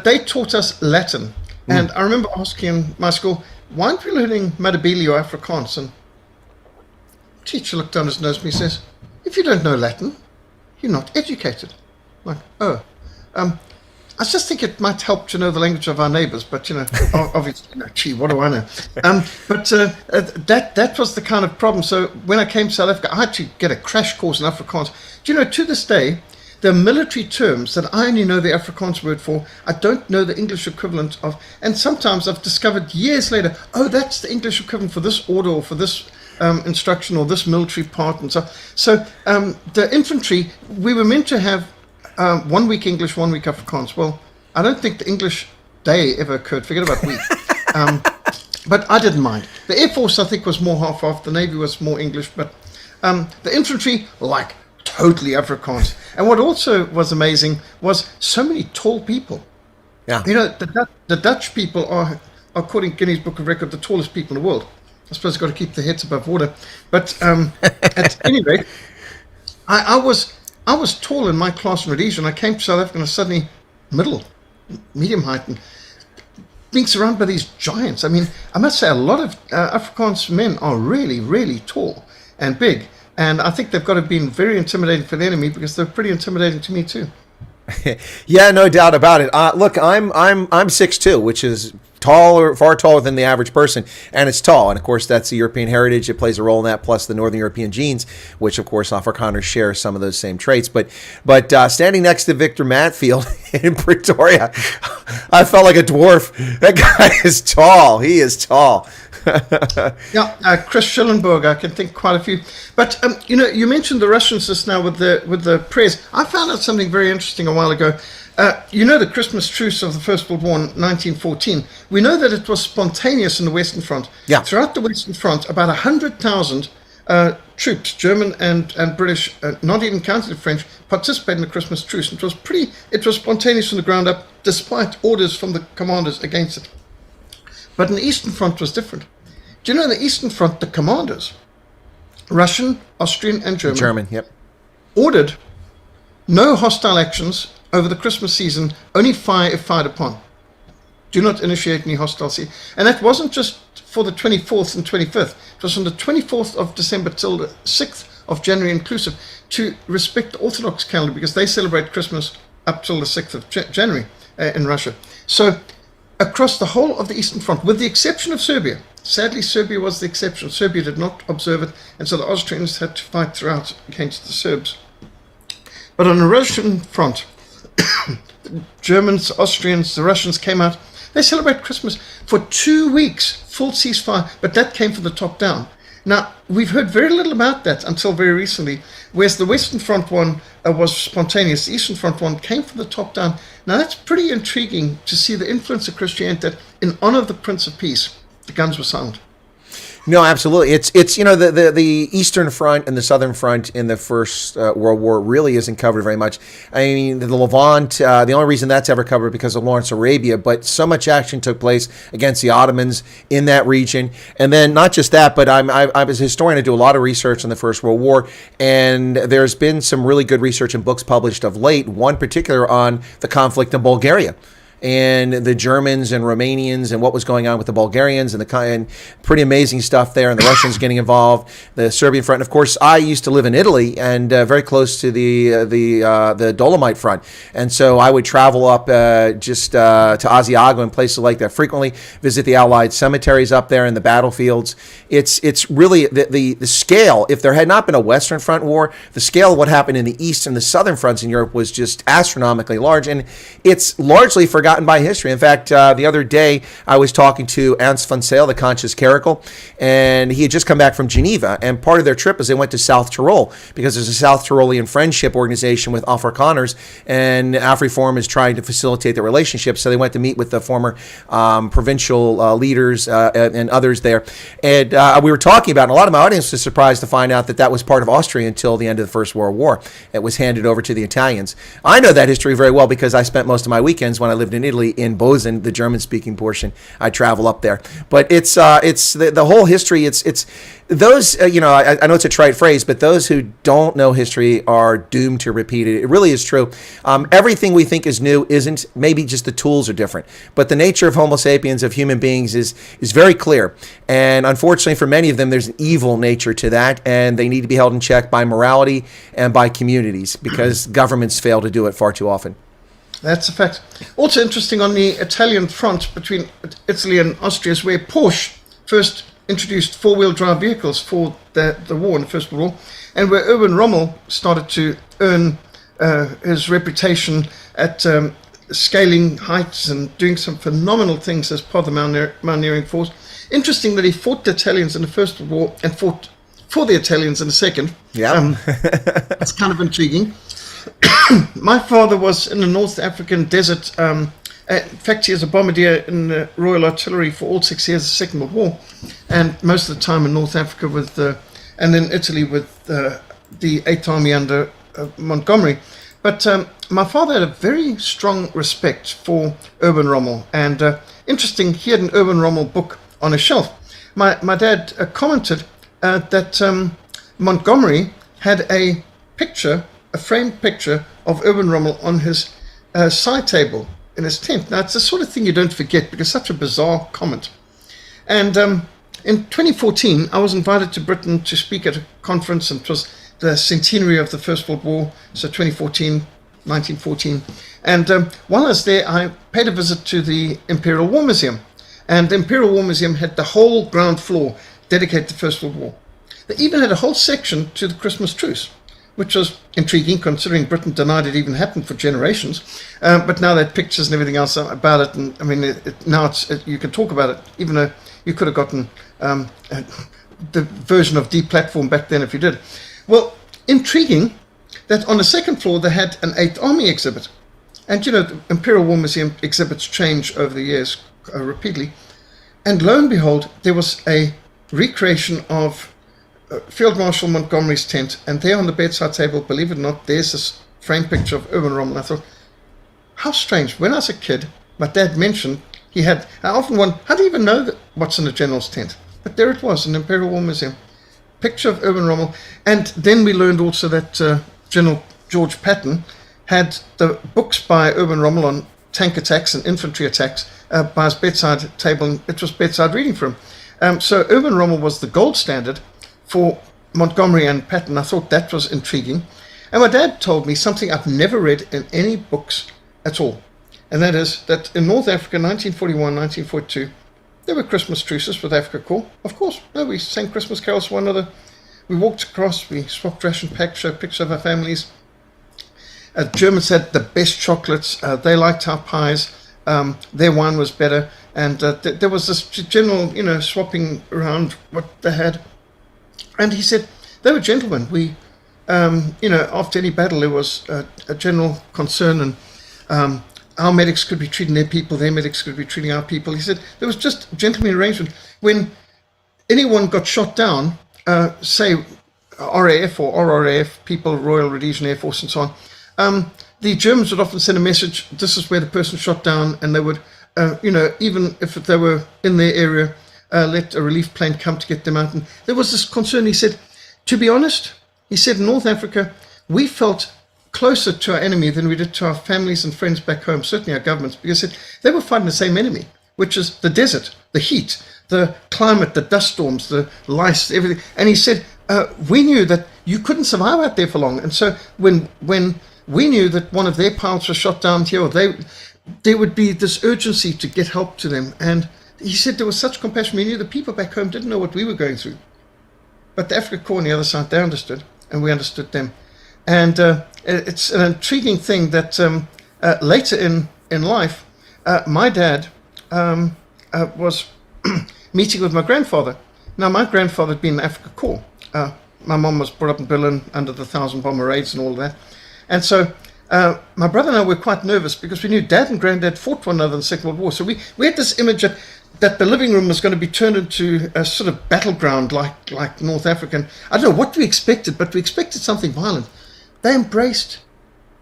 they taught us Latin. And I remember asking in my school, why aren't we learning Madabili or Afrikaans? And the teacher looked down his nose at me and says, if you don't know Latin, you're not educated. I'm like, oh. I just think it might help to know the language of our neighbors, but obviously, gee, what do I know? But that was the kind of problem. So when I came to South Africa, I had to get a crash course in Afrikaans. Do you know, to this day, the military terms that I only know the Afrikaans word for, I don't know the English equivalent of, and sometimes I've discovered years later, oh, that's the English equivalent for this order or for this instruction or this military part and so. So the infantry, we were meant to have 1 week English, 1 week Afrikaans. Well, I don't think the English day ever occurred. Forget about week. But I didn't mind. The Air Force, I think, was more half-half. The Navy was more English. But the infantry, totally Afrikaans. And what also was amazing was so many tall people. Yeah. The Dutch people are, according to Guinness Book of Record, the tallest people in the world. I suppose you've got to keep their heads above water. But at any rate, I was tall in my class in Rhodesia, and I came to South Africa and I was suddenly medium height, and being surrounded by these giants. I mean, I must say a lot of Afrikaans men are really, really tall and big. And I think they've got to have been very intimidating for the enemy, because they're pretty intimidating to me too. Yeah, no doubt about it. Look, I'm 6'2", which is far taller than the average person, and it's tall. And of course, that's the European heritage. It plays a role in that, plus the Northern European genes, which of course Afrikaners share some of those same traits. But standing next to Victor Matfield in Pretoria, I felt like a dwarf. That guy is tall. He is tall. Yeah, Chris Schillenberg, I can think quite a few. But you mentioned the Russians just now with the prayers. I found out something very interesting a while ago. The Christmas Truce of the First World War in 1914. We know that it was spontaneous in the Western Front. Yeah. Throughout the Western Front, about 100,000 troops, German and British, not even counting the French, participated in the Christmas Truce. It was spontaneous from the ground up, despite orders from the commanders against it. But in the Eastern Front it was different. Do you know, in the Eastern Front, the commanders, Russian, Austrian, and German, yep, ordered no hostile actions over the Christmas season, only fire if fired upon. Do not initiate any hostile season. And that wasn't just for the 24th and 25th. It was from the 24th of December till the 6th of January inclusive, to respect the Orthodox calendar, because they celebrate Christmas up till the 6th of January in Russia. So across the whole of the Eastern Front, with the exception of Serbia. Sadly, Serbia was the exception. Serbia did not observe it, and so the Austrians had to fight throughout against the Serbs. But on the Russian front, the Germans, Austrians, the Russians came out. They celebrate Christmas for 2 weeks, full ceasefire, but that came from the top down. Now, we've heard very little about that until very recently, whereas the Western Front one was spontaneous. The Eastern Front one came from the top down. Now, that's pretty intriguing to see the influence of Christianity, that in honor of the Prince of Peace, the guns were silent. No, absolutely. It's the Eastern Front and the Southern Front in the First World War really isn't covered very much. I mean, the Levant, the only reason that's ever covered because of Lawrence Arabia, but so much action took place against the Ottomans in that region. And then not just that, but I was a historian. I do a lot of research on the First World War, and there's been some really good research and books published of late, one particular on the conflict in Bulgaria, and the Germans and Romanians and what was going on with the Bulgarians and pretty amazing stuff there, and the Russians getting involved, the Serbian front. And of course, I used to live in Italy and very close to the Dolomite front, and so I would travel up to Asiago and places like that frequently, visit the Allied cemeteries up there and the battlefields. It's really the scale. If there had not been a Western Front war, the scale of what happened in the East and the Southern fronts in Europe was just astronomically large, and it's largely forgotten forgotten by history. In fact, the other day I was talking to Ernst von Sale, the Conscious Caracal, and he had just come back from Geneva. And part of their trip is they went to South Tyrol because there's a South Tyrolean friendship organization with Afrikaners, and AfriForum is trying to facilitate the relationship. So they went to meet with the former provincial leaders and others there. And we were talking about, and a lot of my audience was surprised to find out that that was part of Austria until the end of the First World War. It was handed over to the Italians. I know that history very well because I spent most of my weekends when I lived in Italy in Bozen, the German-speaking portion. I travel up there. But it's the whole history. It's those, I know it's a trite phrase, but those who don't know history are doomed to repeat it. It really is true. Everything we think is new isn't. Maybe just the tools are different. But the nature of Homo sapiens, of human beings, is very clear. And unfortunately for many of them, there's an evil nature to that, and they need to be held in check by morality and by communities because governments fail to do it far too often. That's a fact. Also interesting on the Italian front between Italy and Austria is where Porsche first introduced four-wheel drive vehicles for the war, in the First World War, and where Irwin Rommel started to earn his reputation at scaling heights and doing some phenomenal things as part of the mountaineering force. Interesting that he fought the Italians in the First World War and fought for the Italians in the Second. Yeah. It's kind of intriguing. My father was in the North African desert. In fact, he was a bombardier in the Royal Artillery for all 6 years of the Second World War, and most of the time in North Africa and in Italy with the 8th Army under Montgomery. But my father had a very strong respect for Irwin Rommel, and interesting, he had an Irwin Rommel book on a shelf. My dad commented that Montgomery had a framed picture of Irwin Rommel on his side table in his tent. Now, it's the sort of thing you don't forget because it's such a bizarre comment. And in 2014, I was invited to Britain to speak at a conference, and it was the centenary of the First World War, so 1914. And while I was there, I paid a visit to the Imperial War Museum. And the Imperial War Museum had the whole ground floor dedicated to the First World War. They even had a whole section to the Christmas Truce, which was intriguing considering Britain denied it even happened for generations. But now they had pictures and everything else about it. And I mean, now you can talk about it, even though you could have gotten the version of deplatform back then if you did. Well, intriguing that on the second floor they had an 8th Army exhibit. And the Imperial War Museum exhibits change over the years repeatedly. And lo and behold, there was a recreation of Field Marshal Montgomery's tent, and there on the bedside table, believe it or not, there's this framed picture of Irwin Rommel. I thought, how strange. When I was a kid, my dad mentioned I often wonder, how do you even know what's in the general's tent? But there it was in the Imperial War Museum. Picture of Irwin Rommel. And then we learned also that General George Patton had the books by Irwin Rommel on tank attacks and infantry attacks by his bedside table, and it was bedside reading for him. So Irwin Rommel was the gold standard for Montgomery and Patton. I thought that was intriguing. And my dad told me something I've never read in any books at all. And that is that in North Africa, 1941, 1942, there were Christmas truces with Africa Corps. Of course, no, we sang Christmas carols for one another. We walked across, we swapped ration packs, showed pictures of our families. Germans had the best chocolates. They liked our pies. Their wine was better. And there was this general, swapping around what they had. And he said, they were gentlemen. We, after any battle, there was a general concern, and our medics could be treating their people, their medics could be treating our people. He said, there was just gentlemanly arrangement. When anyone got shot down, say RAF or RRAF, people, Royal Rhodesian Air Force and so on, the Germans would often send a message, this is where the person shot down, and they would, even if they were in their area, let a relief plane come to get them out. And there was this concern. He said, to be honest, he said, in North Africa, we felt closer to our enemy than we did to our families and friends back home, certainly our governments, because he said they were fighting the same enemy, which is the desert, the heat, the climate, the dust storms, the lice, everything. And he said, we knew that you couldn't survive out there for long. And so when we knew that one of their pilots was shot down here, there would be this urgency to get help to them. And he said there was such compassion. We knew the people back home didn't know what we were going through. But the Africa Corps on the other side, they understood, and we understood them. And it's an intriguing thing that later in life, my dad was meeting with my grandfather. Now, my grandfather had been in the Africa Corps. My mom was brought up in Berlin under the 1,000 bomber raids and all of that. And so my brother and I were quite nervous because we knew Dad and Granddad fought one another in the Second World War. So we had this image that the living room was going to be turned into a sort of battleground like North Africa. And I don't know what we expected, but we expected something violent. They embraced,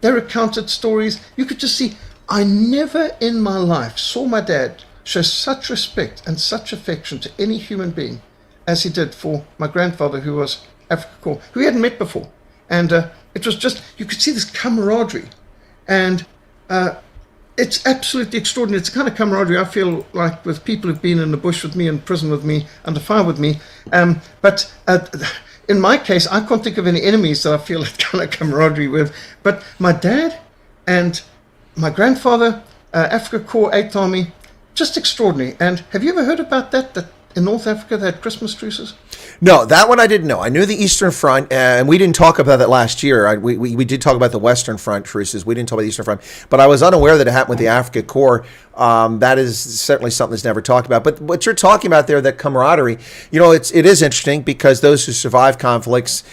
they recounted stories. You could just see, I never in my life saw my dad show such respect and such affection to any human being as he did for my grandfather, who was Africa Corps, who he hadn't met before. And it was just, you could see this camaraderie. And it's absolutely extraordinary. It's the kind of camaraderie I feel like with people who've been in the bush with me, in prison with me, under fire with me. But in my case, I can't think of any enemies that I feel that kind of camaraderie with. But my dad and my grandfather, Africa Corps, 8th Army, just extraordinary. And have you ever heard about that in North Africa they had Christmas truces? No, that one I didn't know. I knew the Eastern Front, and we didn't talk about that last year. We did talk about the Western Front truces. We didn't talk about the Eastern Front. But I was unaware that it happened with the Africa Corps. That is certainly something that's never talked about. But what you're talking about there, that camaraderie, it is interesting because those who survive conflicts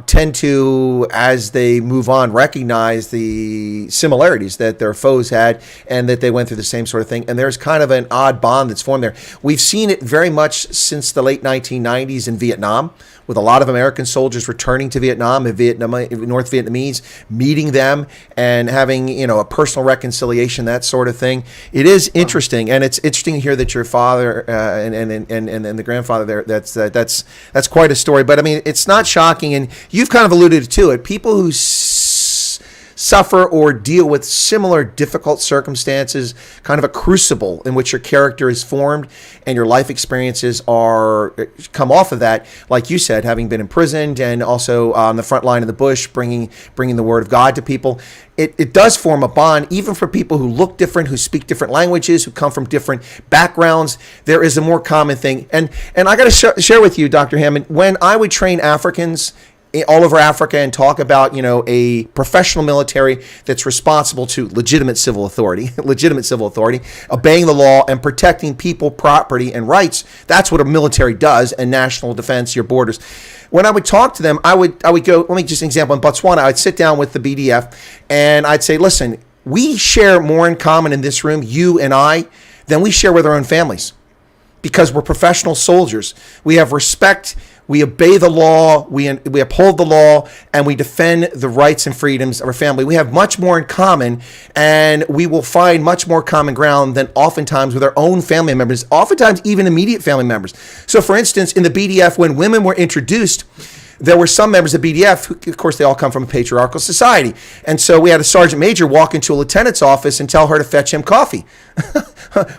tend to, as they move on, recognize the similarities that their foes had and that they went through the same sort of thing. And there's kind of an odd bond that's formed there. We've seen it very much since the late 1990s in Vietnam, with a lot of American soldiers returning to Vietnam and North Vietnamese, meeting them and having, a personal reconciliation, that sort of thing. It is interesting, and it's interesting to hear that your father and the grandfather there, that's quite a story. But I mean, it's not shocking, and you've kind of alluded to it. People who suffer or deal with similar difficult circumstances, kind of a crucible in which your character is formed and your life experiences come off of that, like you said, having been imprisoned and also on the front line of the bush, bringing the word of God to people. It does form a bond, even for people who look different, who speak different languages, who come from different backgrounds. There is a more common thing. And I got to share with you, Dr. Hammond, when I would train Africans all over Africa and talk about, a professional military that's responsible to legitimate civil authority, obeying the law and protecting people, property, and rights. That's what a military does, and national defense, your borders. When I would talk to them, I would go, let me just an example, in Botswana, I'd sit down with the BDF and I'd say, listen, we share more in common in this room, you and I, than we share with our own families, because we're professional soldiers. We have respect. We obey the law, we uphold the law, and we defend the rights and freedoms of our family. We have much more in common, and we will find much more common ground than oftentimes with our own family members, oftentimes even immediate family members. So, for instance, in the BDF, when women were introduced, there were some members of BDF who, of course, they all come from a patriarchal society. And so we had a sergeant major walk into a lieutenant's office and tell her to fetch him coffee.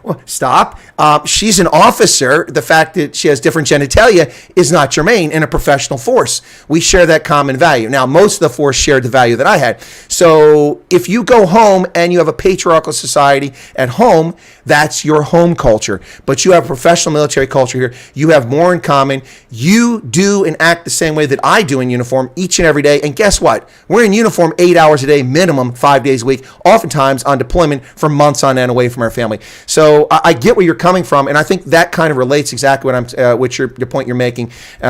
Well, stop. She's an officer. The fact that she has different genitalia is not germane in a professional force. We share that common value. Now, most of the force shared the value that I had. So if you go home and you have a patriarchal society at home, that's your home culture. But you have a professional military culture here. You have more in common. You do and act the same way that I do in uniform each and every day. And guess what? We're in uniform 8 hours a day, minimum 5 days a week, oftentimes on deployment for months on end away from our family. So I get where you're coming from, and I think that kind of relates exactly what your point you're making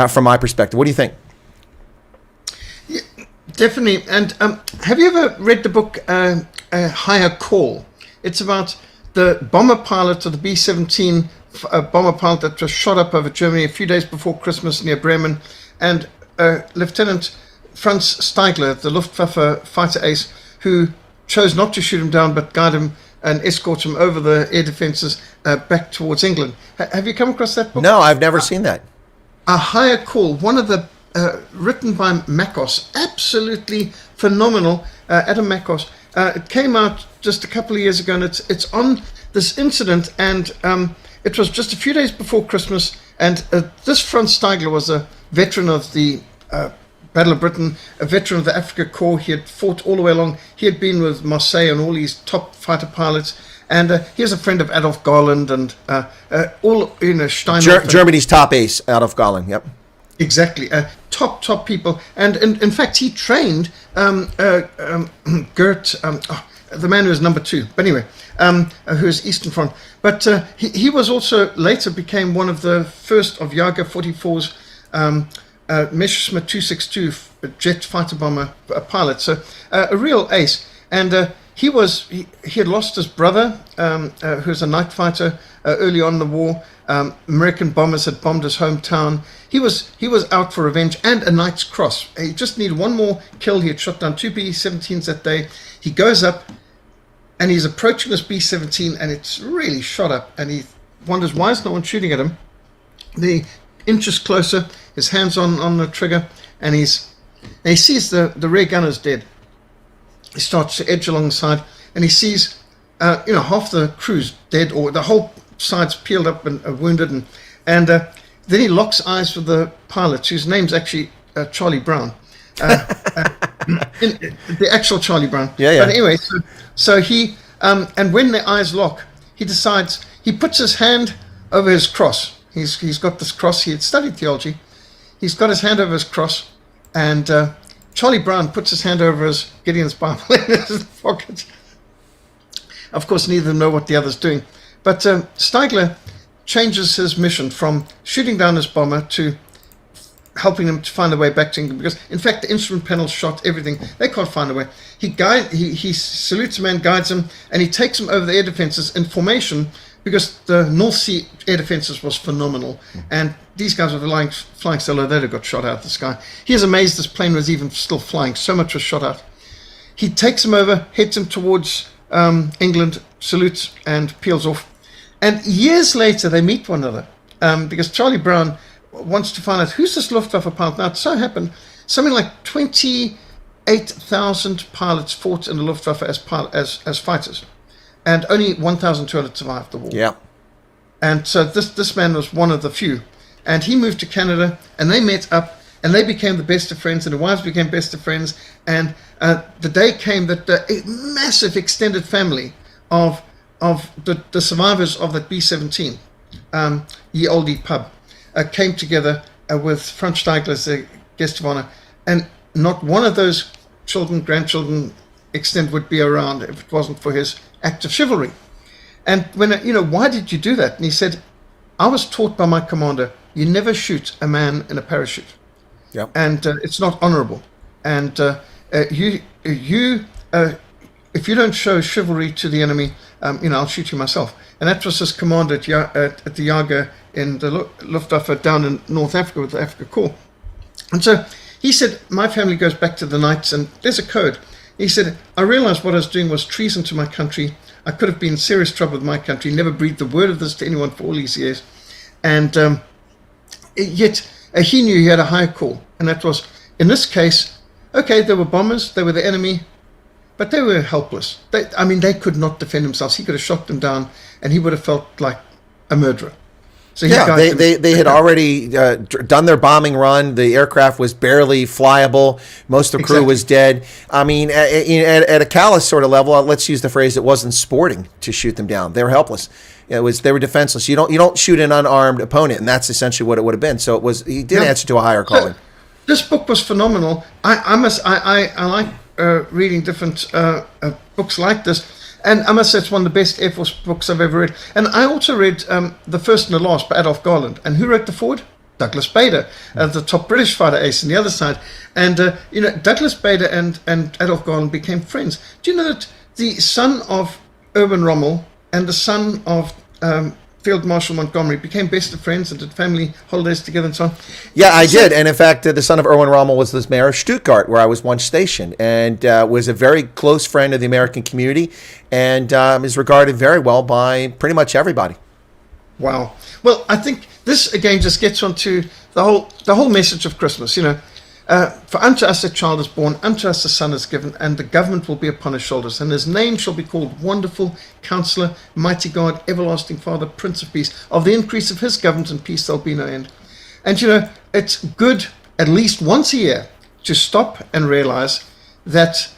from my perspective. What do you think? Yeah, definitely. And have you ever read the book Higher Call? It's about the bomber pilot of the B-17 bomber pilot that was shot up over Germany a few days before Christmas near Bremen, and Lieutenant Franz Steiger, the Luftwaffe fighter ace, who chose not to shoot him down but guide him and escort him over the air defenses back towards England. Have you come across that book? No, I've never seen that. A Higher Call, one of the written by Makos, absolutely phenomenal. Adam Makos. It came out just a couple of years ago, and it's on this incident, and it was just a few days before Christmas, and this Franz Steiger was a veteran of the Battle of Britain, a veteran of the Africa Corps. He had fought all the way along. He had been with Marseille and all these top fighter pilots, and he was a friend of Adolf Garland and Steinhoff. Germany's top ace, Adolf Garland. Yep. Exactly, top people, and in fact he trained Gert. the man who was number 2. But anyway, who is Eastern Front. But he was also later became one of the first of Jager 44's Messerschmitt 262 jet fighter bomber pilot. So a real ace. And he had lost his brother, who was a night fighter early on in the war. American bombers had bombed his hometown. He was out for revenge and a Knight's Cross. He just needed one more kill. He had shot down 2 B-17s that day. He goes up and he's approaching this B-17 and it's really shot up. And he wonders, why is no one shooting at him? The inches closer, his hands on the trigger, and he sees the rear gunner's dead. He starts to edge alongside and he sees half the crew's dead, or the whole side's peeled up and wounded, and then he locks eyes with the pilot, whose name's actually Charlie Brown, the actual Charlie Brown. Yeah. But anyway, so he and when their eyes lock, he decides, he puts his hand over his cross. He's got this cross. He had studied theology. He's got his hand over his cross, and Charlie Brown puts his hand over his Gideon's Bible in his pocket. Of course, neither of them know what the other's doing. But Steiger changes his mission from shooting down this bomber to helping them to find a way back to England, because, in fact, the instrument panel shot everything. They can't find a way. He salutes a man, guides him, and he takes him over the air defenses in formation, because the North Sea air defenses was phenomenal. And these guys were flying so low, they'd have got shot out of the sky. He is amazed this plane was even still flying. So much was shot out. He takes him over, heads him towards England, salutes, and peels off. And years later, they meet one another, because Charlie Brown wants to find out who's this Luftwaffe pilot. Now, it so happened, something like 28,000 pilots fought in the Luftwaffe as fighters, and only 1,200 survived the war. Yeah. And so this man was one of the few. And he moved to Canada, and they met up, and they became the best of friends, and the wives became best of friends. And the day came that a massive extended family of the survivors of that B-17, Ye Olde pub, came together with Franz Steiger as their guest of honor. And not one of those children, grandchildren, extent would be around if it wasn't for his act of chivalry. And when, why did you do that? And he said, I was taught by my commander, you never shoot a man in a parachute. Yep. And it's not honorable. And if you don't show chivalry to the enemy, I'll shoot you myself. And that was his command at the Jager in the Luftwaffe down in North Africa with the Africa Corps. And so he said, my family goes back to the Knights, and there's a code. He said, I realized what I was doing was treason to my country. I could have been in serious trouble with my country, never breathed a word of this to anyone for all these years. And yet he knew he had a higher call. And that was, in this case, okay, they were bombers, they were the enemy, but they were helpless. They could not defend themselves. He could have shot them down, and he would have felt like a murderer. So they had already done their bombing run. The aircraft was barely flyable. Most of the crew was dead. I mean, at a callous sort of level, let's use the phrase, it wasn't sporting to shoot them down. They were helpless. They were defenseless. You don't shoot an unarmed opponent, and that's essentially what it would have been. So he did answer to a higher calling. This book was phenomenal. I like reading different books like this. And I must say, it's one of the best Air Force books I've ever read. And I also read The First and the Last by Adolf Garland. And who wrote the foreword? Douglas Bader, the top British fighter ace on the other side. And, Douglas Bader and Adolf Garland became friends. Do you know that the son of Irwin Rommel and the son of Field Marshal Montgomery became best of friends and did family holidays together and so on? Yeah, I did. And in fact, the son of Irwin Rommel was the mayor of Stuttgart, where I was once stationed, and was a very close friend of the American community, and is regarded very well by pretty much everybody. Wow. Well, I think this, again, just gets onto the whole message of Christmas. For unto us a child is born, unto us a son is given, and the government will be upon his shoulders. And his name shall be called Wonderful Counselor, Mighty God, Everlasting Father, Prince of Peace. Of the increase of his government and peace there'll be no end. And, it's good at least once a year to stop and realize that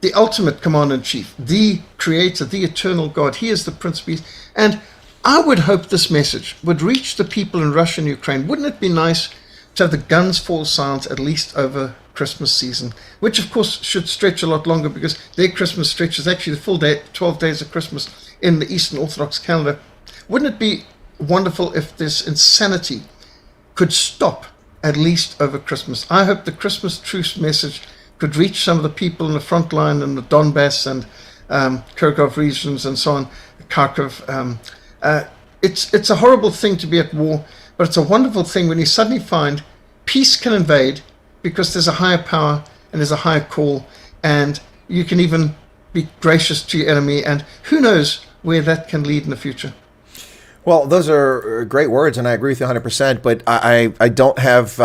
the ultimate commander-in-chief, the creator, the eternal God, he is the Prince of Peace. And I would hope this message would reach the people in Russia and Ukraine. Wouldn't it be nice to have the guns fall silent, at least over Christmas season, which of course should stretch a lot longer because their Christmas stretches actually the full day, 12 days of Christmas in the Eastern Orthodox calendar. Wouldn't it be wonderful if this insanity could stop at least over Christmas? I hope the Christmas truce message could reach some of the people in the front line in the Donbass and Kharkov regions and so on, Kharkov. It's a horrible thing to be at war, but it's a wonderful thing when you suddenly find peace can invade because there's a higher power and there's a higher call, and you can even be gracious to your enemy, and who knows where that can lead in the future. Well, those are great words, and I agree with you 100%, but I don't have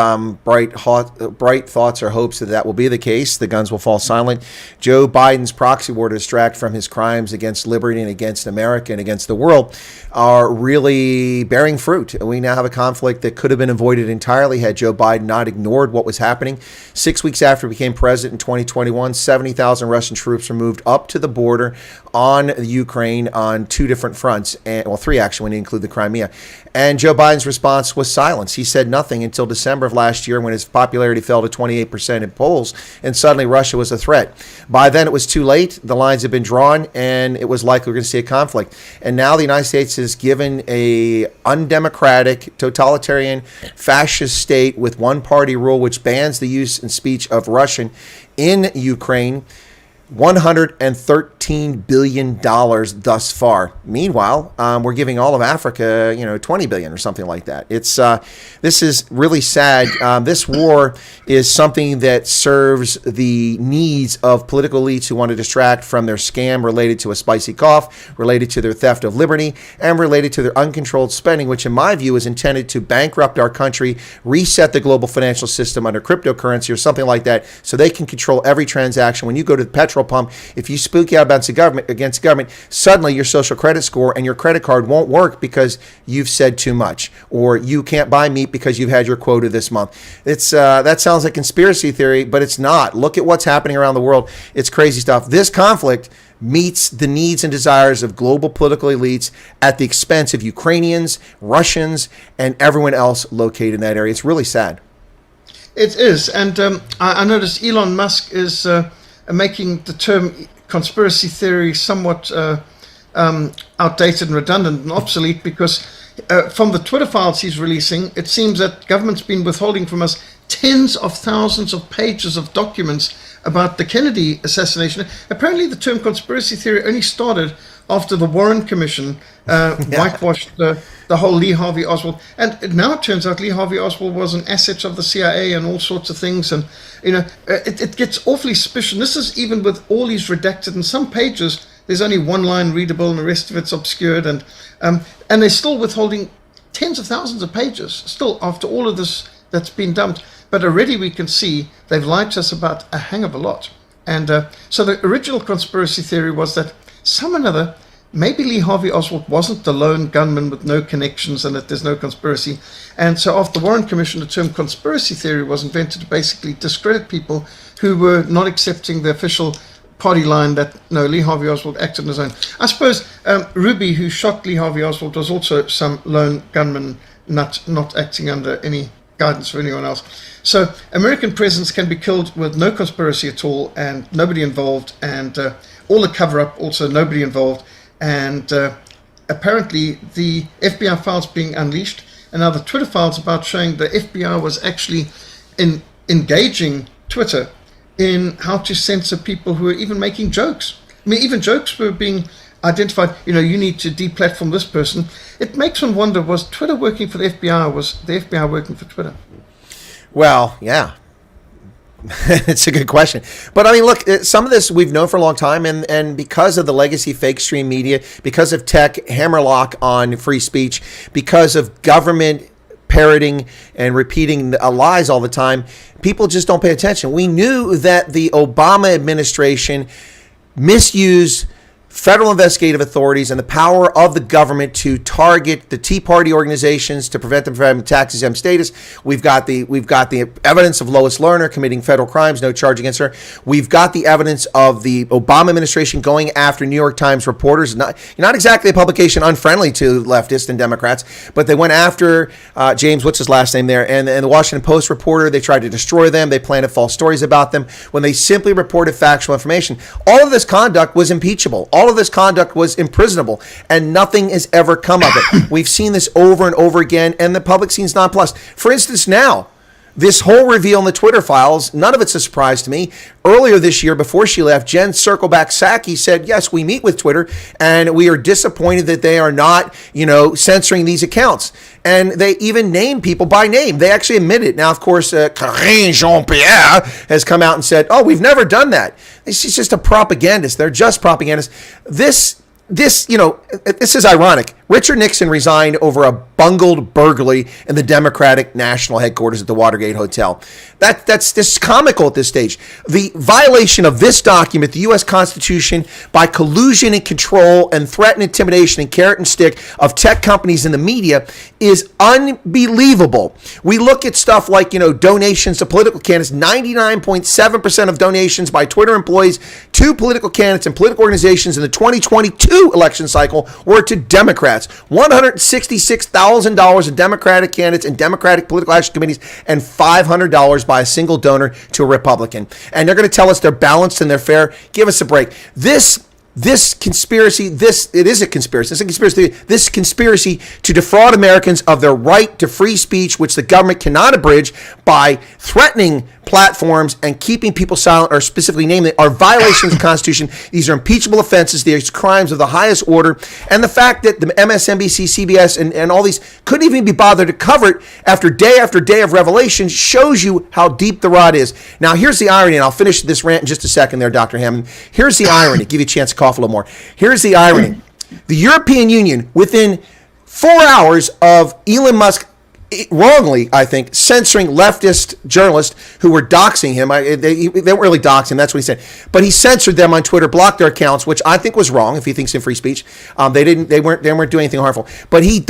bright thoughts or hopes that will be the case. The guns will fall silent. Joe Biden's proxy war to distract from his crimes against liberty and against America and against the world are really bearing fruit. We now have a conflict that could have been avoided entirely had Joe Biden not ignored what was happening. 6 weeks after he became president in 2021, 70,000 Russian troops were moved up to the border on Ukraine on two different fronts, three actually when you include the Crimea. And Joe Biden's response was silence. He said nothing until December of last year when his popularity fell to 28% in polls, and suddenly Russia was a threat. By then it was too late. The lines had been drawn, and it was likely we're going to see a conflict. And now the United States is given a undemocratic, totalitarian, fascist state with one-party rule which bans the use and speech of Russian in Ukraine. $113 billion thus far. Meanwhile, we're giving all of Africa, $20 billion or something like that. This is really sad. This war is something that serves the needs of political elites who want to distract from their scam related to a spicy cough, related to their theft of liberty, and related to their uncontrolled spending, which in my view is intended to bankrupt our country, reset the global financial system under cryptocurrency or something like that, so they can control every transaction. When you go to the petrol pump, if you speak out against government, suddenly your social credit score and your credit card won't work because you've said too much, or you can't buy meat because you've had your quota this month. That sounds like conspiracy theory, but it's not. Look at what's happening around the world. It's crazy stuff. This conflict meets the needs and desires of global political elites at the expense of Ukrainians, Russians, and everyone else located in that area. It's really sad. It is, and I noticed Elon Musk is making the term conspiracy theory somewhat outdated and redundant and obsolete because from the Twitter files he's releasing, it seems that government's been withholding from us tens of thousands of pages of documents about the Kennedy assassination. Apparently the term conspiracy theory only started after the Warren Commission whitewashed the whole Lee Harvey Oswald. And now it turns out Lee Harvey Oswald was an asset of the CIA and all sorts of things. And, it gets awfully suspicious. This is even with all these redacted. In some pages, there's only one line readable and the rest of it's obscured. And they're still withholding tens of thousands of pages, still after all of this that's been dumped. But already we can see they've lied to us about a hang of a lot. And so the original conspiracy theory was that some another, maybe Lee Harvey Oswald wasn't the lone gunman with no connections and that there's no conspiracy. And so after the Warren Commission, the term conspiracy theory was invented to basically discredit people who were not accepting the official party line that, no, Lee Harvey Oswald acted on his own. I suppose Ruby, who shot Lee Harvey Oswald, was also some lone gunman not acting under any guidance for anyone else. So American presidents can be killed with no conspiracy at all and nobody involved, and all the cover-up, also nobody involved. And apparently the FBI files being unleashed, and now the Twitter files about showing the FBI was actually engaging Twitter in how to censor people who are even making jokes. I mean, even jokes were being identified, you need to deplatform this person. It makes one wonder, was Twitter working for the FBI, or was the FBI working for Twitter? Well, yeah. It's a good question. But I mean, look, some of this we've known for a long time, and because of the legacy fake stream media, because of tech hammerlock on free speech, because of government parroting and repeating lies all the time, people just don't pay attention. We knew that the Obama administration misused federal investigative authorities and the power of the government to target the Tea Party organizations to prevent them from having tax-exempt status. We've got the evidence of Lois Lerner committing federal crimes, no charge against her. We've got the evidence of the Obama administration going after New York Times reporters. Not exactly a publication unfriendly to leftists and Democrats, but they went after James, what's his last name there, and the Washington Post reporter. They tried to destroy them. They planted false stories about them when they simply reported factual information. All of this conduct was impeachable. All of this conduct was imprisonable, and nothing has ever come of it. We've seen this over and over again, and the public seems nonplussed. For instance, now, this whole reveal in the Twitter files, none of it's a surprise to me. Earlier this year, before she left, Jen Circleback Psaki said, yes, we meet with Twitter, and we are disappointed that they are not, censoring these accounts. And they even name people by name. They actually admit it. Now, of course, Karine Jean-Pierre has come out and said, oh, we've never done that. She's just a propagandist. They're just propagandists. This is ironic. Richard Nixon resigned over a bungled burglary in the Democratic National Headquarters at the Watergate Hotel. That's just comical at this stage. The violation of this document, the U.S. Constitution, by collusion and control and threat and intimidation and carrot and stick of tech companies and the media is unbelievable. We look at stuff like, donations to political candidates. 99.7% of donations by Twitter employees to political candidates and political organizations in the 2022 election cycle were to Democrats. $166,000 of Democratic candidates and Democratic political action committees, and $500 by a single donor to a Republican. And they're going to tell us they're balanced and they're fair. Give us a break. This conspiracy, it is a conspiracy. It's a conspiracy. This conspiracy to defraud Americans of their right to free speech, which the government cannot abridge by threatening platforms and keeping people silent, or specifically naming it, are violations of the Constitution. These are impeachable offenses. These are crimes of the highest order. And the fact that the MSNBC, CBS, and all these couldn't even be bothered to cover it after day of revelation shows you how deep the rot is. Now, here's the irony, and I'll finish this rant in just a second there, Dr. Hammond. Here's the irony. Give you a chance to cough a little more. Here's the irony. The European Union, within 4 hours of Elon Musk wrongly, I think, censoring leftist journalists who were doxing him. They weren't really doxing him, that's what he said. But he censored them on Twitter, blocked their accounts, which I think was wrong if he thinks in free speech. They weren't doing anything harmful. But he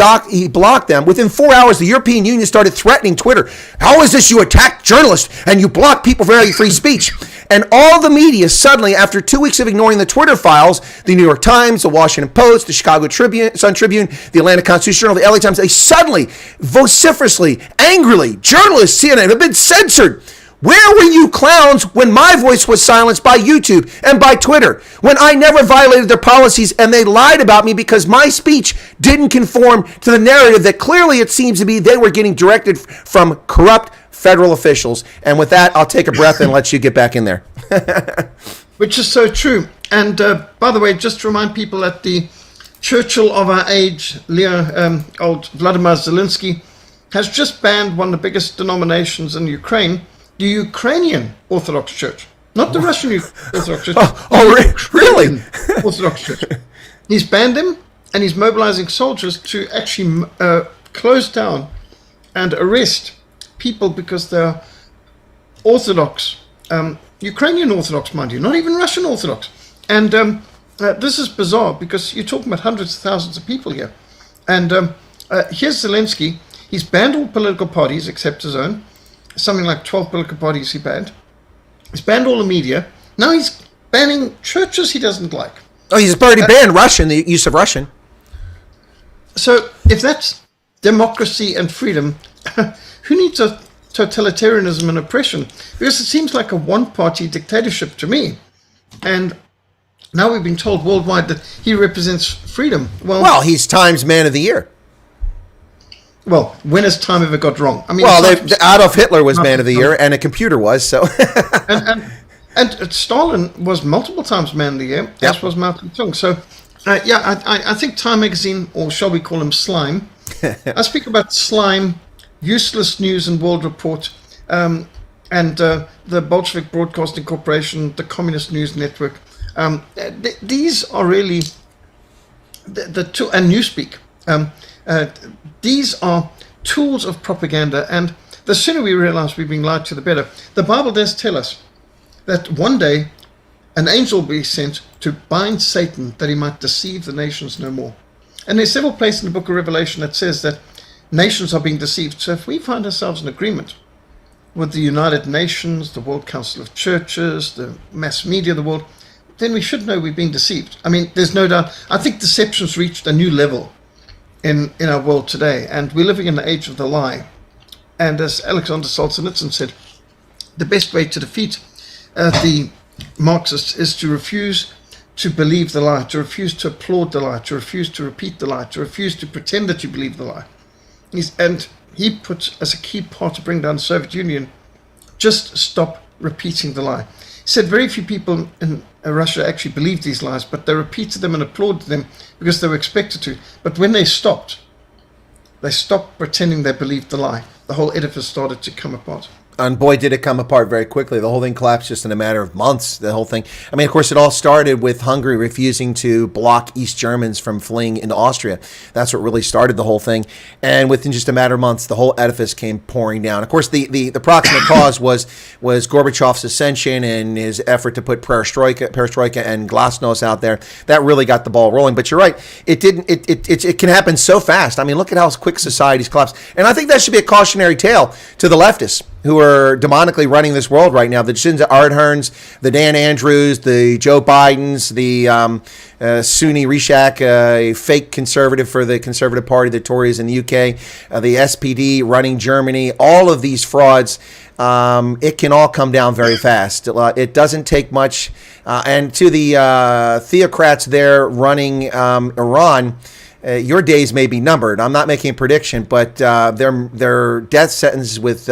blocked them. Within 4 hours, the European Union started threatening Twitter. How is this you attack journalists and you block people for free speech? And all the media suddenly, after 2 weeks of ignoring the Twitter files, the New York Times, the Washington Post, the Chicago Sun Tribune, the Atlanta Constitution Journal, the LA Times, they suddenly, vociferously, angrily, journalists, CNN, have been censored. Where were you clowns when my voice was silenced by YouTube and by Twitter? When I never violated their policies and they lied about me because my speech didn't conform to the narrative that clearly it seems to be they were getting directed from corrupt federal officials. And with that, I'll take a breath and let you get back in there. Which is so true. And by the way, just to remind people that the Churchill of our age, old Vladimir Zelensky, has just banned one of the biggest denominations in Ukraine, the Ukrainian Orthodox Church. Not the Russian Orthodox Church. Really? Orthodox Church. He's banned him, and he's mobilizing soldiers to actually close down and arrest people because they're Orthodox, Ukrainian Orthodox, mind you, not even Russian Orthodox. And this is bizarre because you're talking about hundreds of thousands of people here. And here's Zelensky. He's banned all political parties except his own. Something like 12 political parties he banned. He's banned all the media. Now he's banning churches he doesn't like. Oh, he's already banned Russian, the use of Russian. So if that's democracy and freedom, who needs a totalitarianism and oppression? Because it seems like a one-party dictatorship to me. And now we've been told worldwide that he represents freedom. Well, he's Times Man of the Year. Well, when has time ever got wrong? I mean, Adolf Hitler was Man of the Year, and a computer was, so. and Stalin was multiple times Man of the Year, as was Mao Zedong. So, I think Time Magazine, or shall we call him Slime, I speak about Slime, Useless News and World Report, and the Bolshevik Broadcasting Corporation, the Communist News Network. These are really the two, and Newspeak. These are tools of propaganda, and the sooner we realize we're being lied to, the better. The Bible does tell us that one day an angel will be sent to bind Satan that he might deceive the nations no more. And there's several places in the book of Revelation that says that nations are being deceived. So if we find ourselves in agreement with the United Nations, the World Council of Churches, the mass media of the world, then we should know we've been deceived. I mean, there's no doubt. I think deception's reached a new level in our world today, and we're living in the age of the lie. And as Alexander Solzhenitsyn said, the best way to defeat the Marxists is to refuse to believe the lie, to refuse to applaud the lie, to refuse to repeat the lie, to refuse to pretend that you believe the lie. And he puts as a key part to bring down the Soviet Union, just stop repeating the lie. He said very few people in Russia actually believed these lies, but they repeated them and applauded them because they were expected to. But when they stopped pretending they believed the lie. The whole edifice started to come apart. And boy, did it come apart very quickly. The whole thing collapsed just in a matter of months, the whole thing. I mean, of course, it all started with Hungary refusing to block East Germans from fleeing into Austria. That's what really started the whole thing. And within just a matter of months, the whole edifice came pouring down. Of course, the proximate cause was Gorbachev's ascension and his effort to put perestroika and glasnost out there. That really got the ball rolling. But you're right. It can happen so fast. I mean, look at how quick societies collapse. And I think that should be a cautionary tale to the leftists who are demonically running this world right now. The Jacinda Ardherns, the Dan Andrews, the Joe Bidens, the Sunni Rishak, a fake conservative for the Conservative Party, the Tories in the UK, the SPD running Germany, all of these frauds, it can all come down very fast. It doesn't take much. And to the theocrats there running Iran, your days may be numbered. I'm not making a prediction, but their death sentences with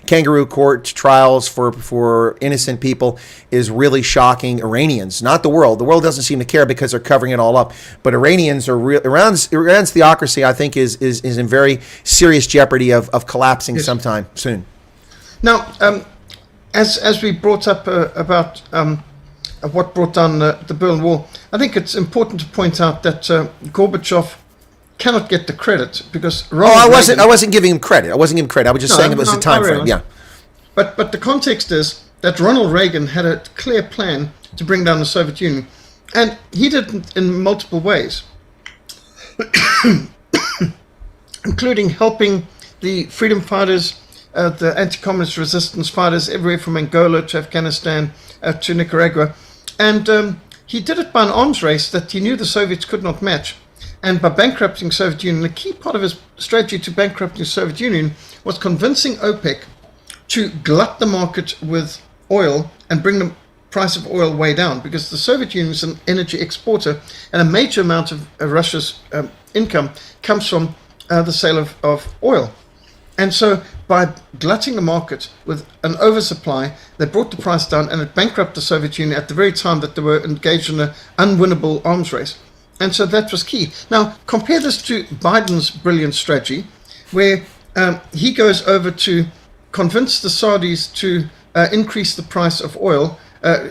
kangaroo court trials for innocent people is really shocking. Iranians, not the world. The world doesn't seem to care because they're covering it all up. But Iranians are Iran's theocracy, I think, is in very serious jeopardy of collapsing sometime soon. Now, as we brought up about what brought down the Berlin Wall, I think it's important to point out that Gorbachev cannot get the credit because I wasn't giving him credit. I was just saying it was the time frame. Yeah. But the context is that Ronald Reagan had a clear plan to bring down the Soviet Union, and he did it in multiple ways, including helping the freedom fighters, the anti-communist resistance fighters everywhere from Angola to Afghanistan to Nicaragua. And he did it by an arms race that he knew the Soviets could not match. And by bankrupting the Soviet Union, the key part of his strategy to bankrupting the Soviet Union was convincing OPEC to glut the market with oil and bring the price of oil way down, because the Soviet Union is an energy exporter, and a major amount of Russia's income comes from the sale of oil. And so by glutting the market with an oversupply, they brought the price down, and it bankrupted the Soviet Union at the very time that they were engaged in an unwinnable arms race. And so that was key. Now, compare this to Biden's brilliant strategy, where he goes over to convince the Saudis to increase the price of oil,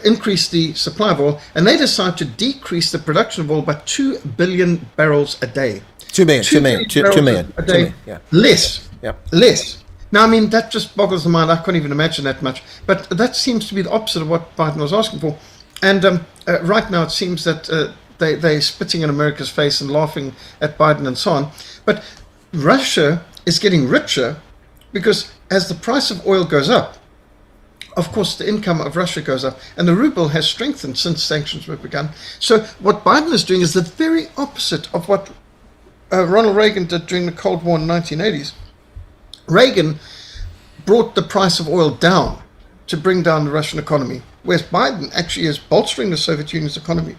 increase the supply of oil, and they decide to decrease the production of oil by 2 billion barrels a day. 2 million a day. Yeah. Less. Yep. Less. Now, I mean, that just boggles the mind. I can't even imagine that much. But that seems to be the opposite of what Biden was asking for. And right now it seems that they're spitting in America's face and laughing at Biden and so on. But Russia is getting richer because as the price of oil goes up, of course, the income of Russia goes up. And the ruble has strengthened since sanctions were begun. So what Biden is doing is the very opposite of what Ronald Reagan did during the Cold War in the 1980s. Reagan brought the price of oil down to bring down the Russian economy, whereas Biden actually is bolstering the Soviet Union's economy,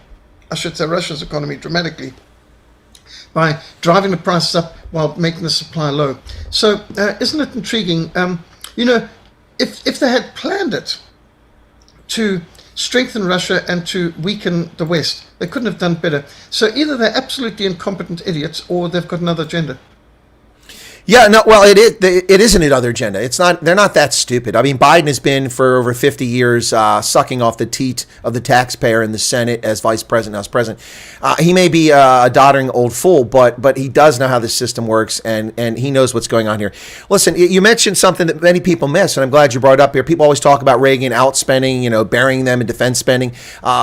I should say Russia's economy, dramatically, by driving the prices up while making the supply low. So isn't it intriguing? If they had planned it to strengthen Russia and to weaken the West, they couldn't have done better. So either they're absolutely incompetent idiots or they've got another agenda. Yeah, no, well, it is an other agenda. It's not. They're not that stupid. I mean, Biden has been for over 50 years sucking off the teat of the taxpayer in the Senate as vice president, House president. He may be a doddering old fool, but he does know how the system works, and he knows what's going on here. Listen, you mentioned something that many people miss, and I'm glad you brought it up here. People always talk about Reagan outspending, burying them in defense spending.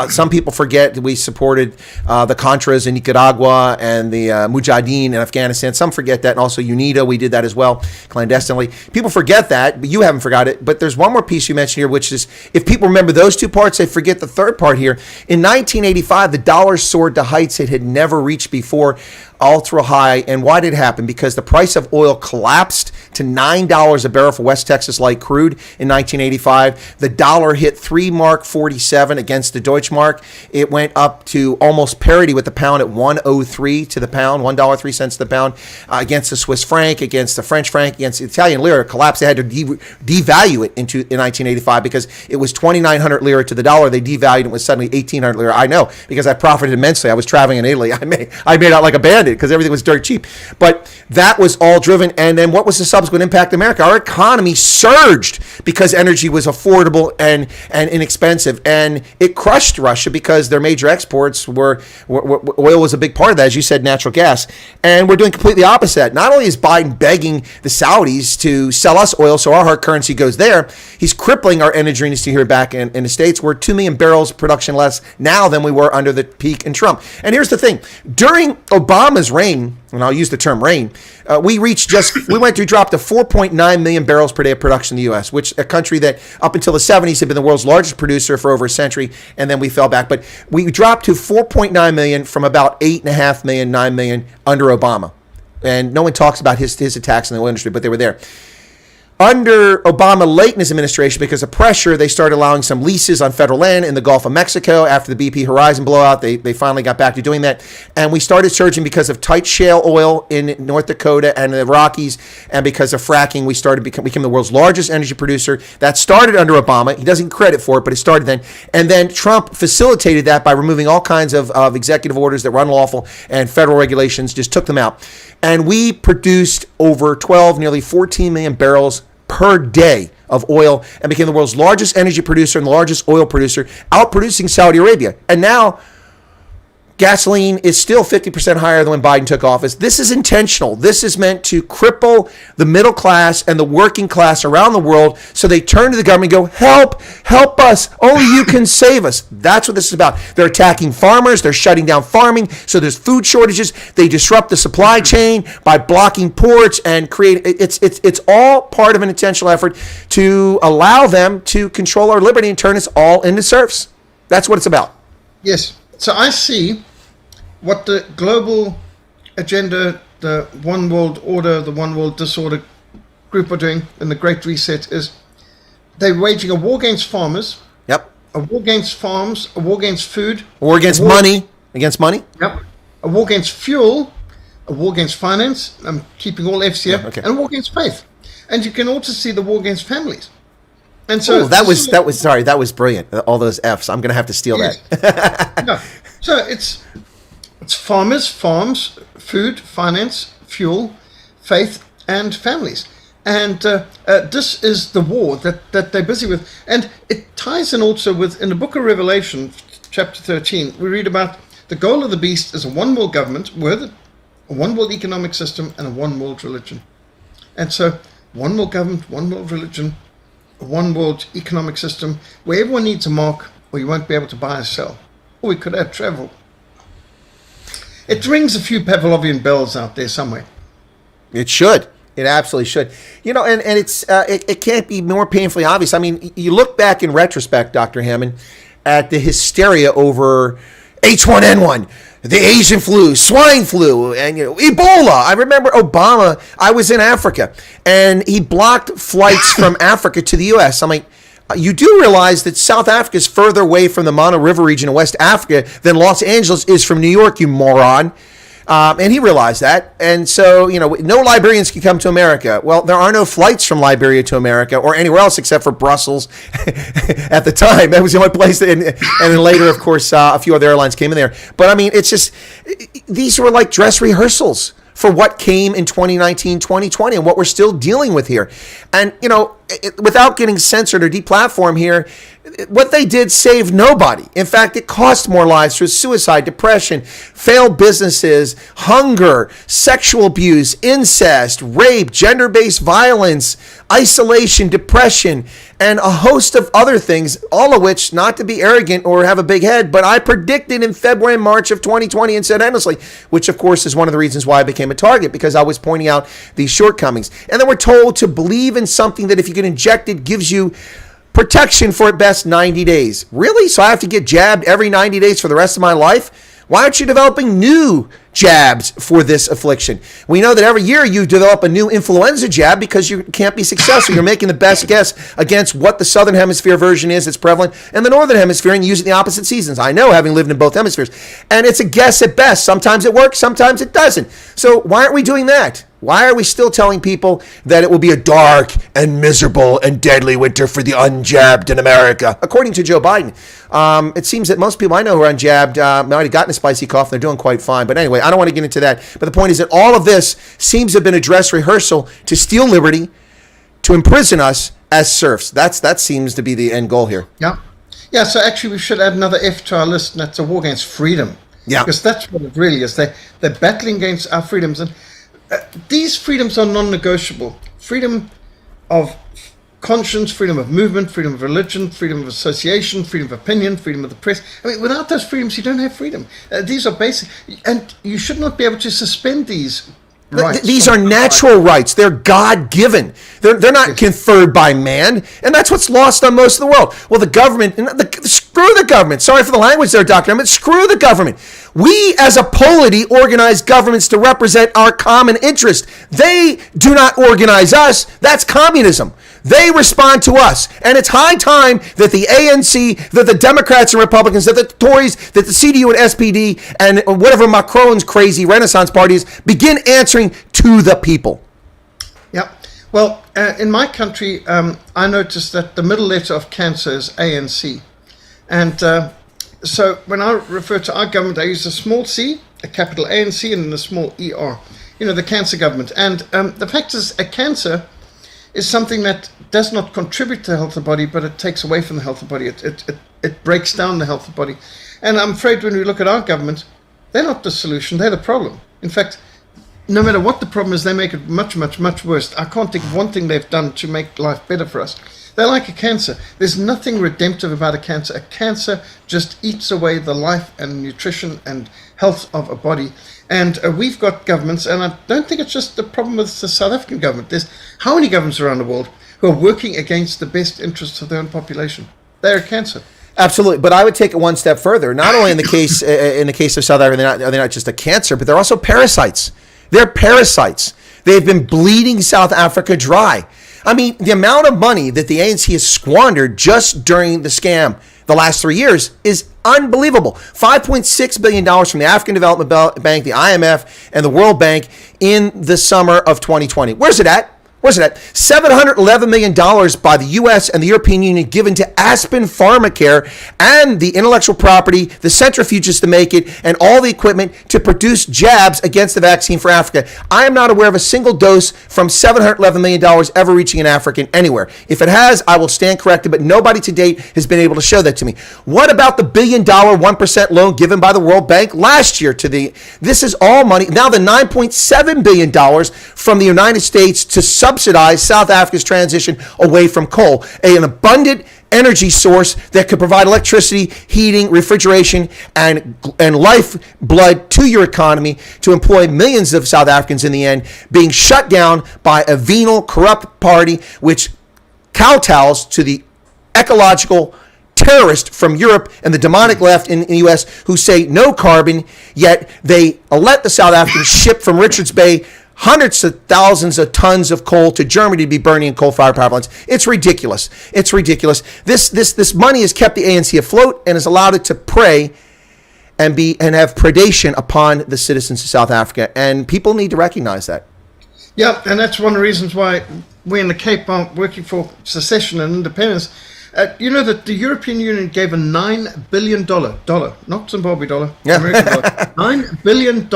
Some people forget that we supported the Contras in Nicaragua and the Mujahideen in Afghanistan. Some forget that, and also UNITA. We did that as well, clandestinely. People forget that, but you haven't forgot it. But there's one more piece you mentioned here, which is, if people remember those two parts, they forget the third part here. In 1985, the dollar soared to heights it had never reached before, ultra high. And why did it happen? Because the price of oil collapsed to $9 a barrel for West Texas light crude in 1985. The dollar hit 3 Mark 47 against the Deutschmark. It went up to almost parity with the pound at 103 to the pound, $1.03 to the pound, against the Swiss franc, against the French franc, against the Italian lira. It collapsed. They had to devalue it in 1985 because it was 2,900 lira to the dollar. They devalued it. It was suddenly 1,800 lira. I know, because I profited immensely. I was traveling in Italy. I made out like a bandit because everything was dirt cheap. But that was all driven. And then what was the subsequent impact on America? Our economy surged because energy was affordable and inexpensive. And it crushed Russia because their major exports were oil was a big part of that, as you said, natural gas. And we're doing completely opposite. Not only is Biden begging the Saudis to sell us oil so our hard currency goes there, he's crippling our energy industry here back in the States. We're 2 million barrels production less now than we were under the peak in Trump. And here's the thing. During Obama's reign, and I'll use the term reign, we dropped to 4.9 million barrels per day of production in the U.S., which a country that up until the 70s had been the world's largest producer for over a century, and then we fell back. But we dropped to 4.9 million from about 8.5 million, 9 million under Obama. And no one talks about his attacks in the oil industry, but they were there. Under Obama, late in his administration, because of pressure, they started allowing some leases on federal land in the Gulf of Mexico. After the BP Horizon blowout, they finally got back to doing that. And we started surging because of tight shale oil in North Dakota and the Rockies. And because of fracking, we became the world's largest energy producer. That started under Obama. He doesn't get credit for it, but it started then. And then Trump facilitated that by removing all kinds of executive orders that were unlawful, and federal regulations just took them out. And we produced over 12, nearly 14 million barrels per day of oil and became the world's largest energy producer and the largest oil producer, outproducing Saudi Arabia. And now gasoline is still 50% higher than when Biden took office. This is intentional. This is meant to cripple the middle class and the working class around the world, so they turn to the government and go, help us. Only you can save us. That's what this is about. They're attacking farmers. They're shutting down farming. So there's food shortages. They disrupt the supply chain by blocking ports and it's all part of an intentional effort to allow them to control our liberty and turn us all into serfs. That's what it's about. Yes. So I see what the global agenda, the one world order, the one world disorder group are doing in the Great Reset is they're waging a war against farmers. Yep. A war against farms, a war against food. A war against money. Against money? Yep. A war against fuel, a war against finance. I'm keeping all F's here. Yeah, okay. And a war against faith. And you can also see the war against families. And so that was brilliant. All those F's. I'm going to have to steal that. No. So it's farmers, farms, food, finance, fuel, faith, and families. And this is the war that they're busy with. And it ties in also with, in the book of Revelation, chapter 13, we read about the goal of the beast is a one world government with a one world economic system and a one world religion. And so one world government, one world religion, a one world economic system where everyone needs a mark or you won't be able to buy or sell. Or we could have travel. It rings a few Pavlovian bells out there somewhere. It should. It absolutely should. And it's it can't be more painfully obvious. I mean, you look back in retrospect, Dr. Hammond, at the hysteria over H1N1, the Asian flu, swine flu, and Ebola. I remember Obama. I was in Africa, and he blocked flights from Africa to the U.S. I'm like, you do realize that South Africa is further away from the Mono River region of West Africa than Los Angeles is from New York, you moron. And he realized that. And so, no Liberians can come to America. Well, there are no flights from Liberia to America or anywhere else except for Brussels at the time. That was the only place. And then later, of course, a few other airlines came in there. But I mean, it's just, these were like dress rehearsals for what came in 2019, 2020, and what we're still dealing with here. And, you know, without getting censored or deplatformed here, what they did saved nobody. In fact, it cost more lives through suicide, depression, failed businesses, hunger, sexual abuse, incest, rape, gender-based violence, isolation, depression, and a host of other things, all of which, not to be arrogant or have a big head, but I predicted in February and March of 2020 and said endlessly, which of course is one of the reasons why I became a target, because I was pointing out these shortcomings. And then we're told to believe in something that if you get injected gives you protection for at best 90 days. Really? So I have to get jabbed every 90 days for the rest of my life? Why aren't you developing new jabs for this affliction? We know that every year you develop a new influenza jab because you can't be successful. You're making the best guess against what the Southern Hemisphere version is that's prevalent and the Northern Hemisphere, and using the opposite seasons. I know, having lived in both hemispheres. And it's a guess at best. Sometimes it works, sometimes it doesn't. So why aren't we doing that? Why are we still telling people that it will be a dark and miserable and deadly winter for the unjabbed in America? According to Joe Biden, it seems that most people I know who are unjabbed might have gotten a spicy cough and they're doing quite fine. But anyway, I don't want to get into that. But the point is that all of this seems to have been a dress rehearsal to steal liberty, to imprison us as serfs. That seems to be the end goal here. Yeah. Yeah, so actually we should add another F to our list, and that's a war against freedom. Yeah. Because that's what it really is. They're battling against our freedoms. And these freedoms are non-negotiable. Freedom of conscience, freedom of movement, freedom of religion, freedom of association, freedom of opinion, freedom of the press. I mean, without those freedoms, you don't have freedom. These are basic, and you should not be able to suspend these rights. These are natural rights. They're God-given. They're not conferred by man, and that's what's lost on most of the world. Well, the government, screw the government. Sorry for the language there, Dr. Hammond. Screw the government. We, as a polity, organize governments to represent our common interest. They do not organize us. That's communism. They respond to us. And it's high time that the ANC, that the Democrats and Republicans, that the Tories, that the CDU and SPD, and whatever Macron's crazy Renaissance party is, begin answering to the people. Yeah. Well, in my country, I noticed that the middle letter of cancer is ANC. And so when I refer to our government, I use a small c, a capital A and C, and a small ER. You know, the cancer government. And the fact is, a cancer is something that does not contribute to the health of the body, but it takes away from the health of the body. It breaks down the health of the body. And I'm afraid when we look at our government, they're not the solution, they're the problem. In fact, no matter what the problem is, they make it much, much, much worse. I can't think of one thing they've done to make life better for us. They're like a cancer. There's nothing redemptive about a cancer. A cancer just eats away the life and nutrition and health of a body. And we've got governments, and I don't think it's just the problem with the South African government. There's how many governments around the world who are working against the best interests of their own population? They're a cancer. Absolutely, but I would take it one step further. Not only in the case of South Africa, they're not just a cancer, but they're also parasites. They're parasites. They've been bleeding South Africa dry. I mean, the amount of money that the ANC has squandered just during the scam the last 3 years is unbelievable. $5.6 billion from the African Development Bank, the IMF, and the World Bank in the summer of 2020. Where's it at? $711 million by the U.S. and the European Union given to Aspen Pharmacare and the intellectual property, the centrifuges to make it, and all the equipment to produce jabs against the vaccine for Africa. I am not aware of a single dose from $711 million ever reaching an African anywhere. If it has, I will stand corrected, but nobody to date has been able to show that to me. What about the $1 billion 1% loan given by the World Bank last year to the, this is all money, now the $9.7 billion from the United States to subsidize South Africa's transition away from coal, an abundant energy source that could provide electricity, heating, refrigeration, and lifeblood to your economy to employ millions of South Africans in the end, being shut down by a venal, corrupt party which kowtows to the ecological terrorist from Europe and the demonic left in the U.S. who say no carbon, yet they let the South Africans ship from Richards Bay hundreds of thousands of tons of coal to Germany to be burning in coal-fired power plants. It's ridiculous. It's ridiculous. This money has kept the ANC afloat and has allowed it to prey and have predation upon the citizens of South Africa. And people need to recognize that. Yeah, and that's one of the reasons why we in the Cape are working for secession and independence. You know that the European Union gave a $9 billion, not Zimbabwe dollar, American dollar, $9 billion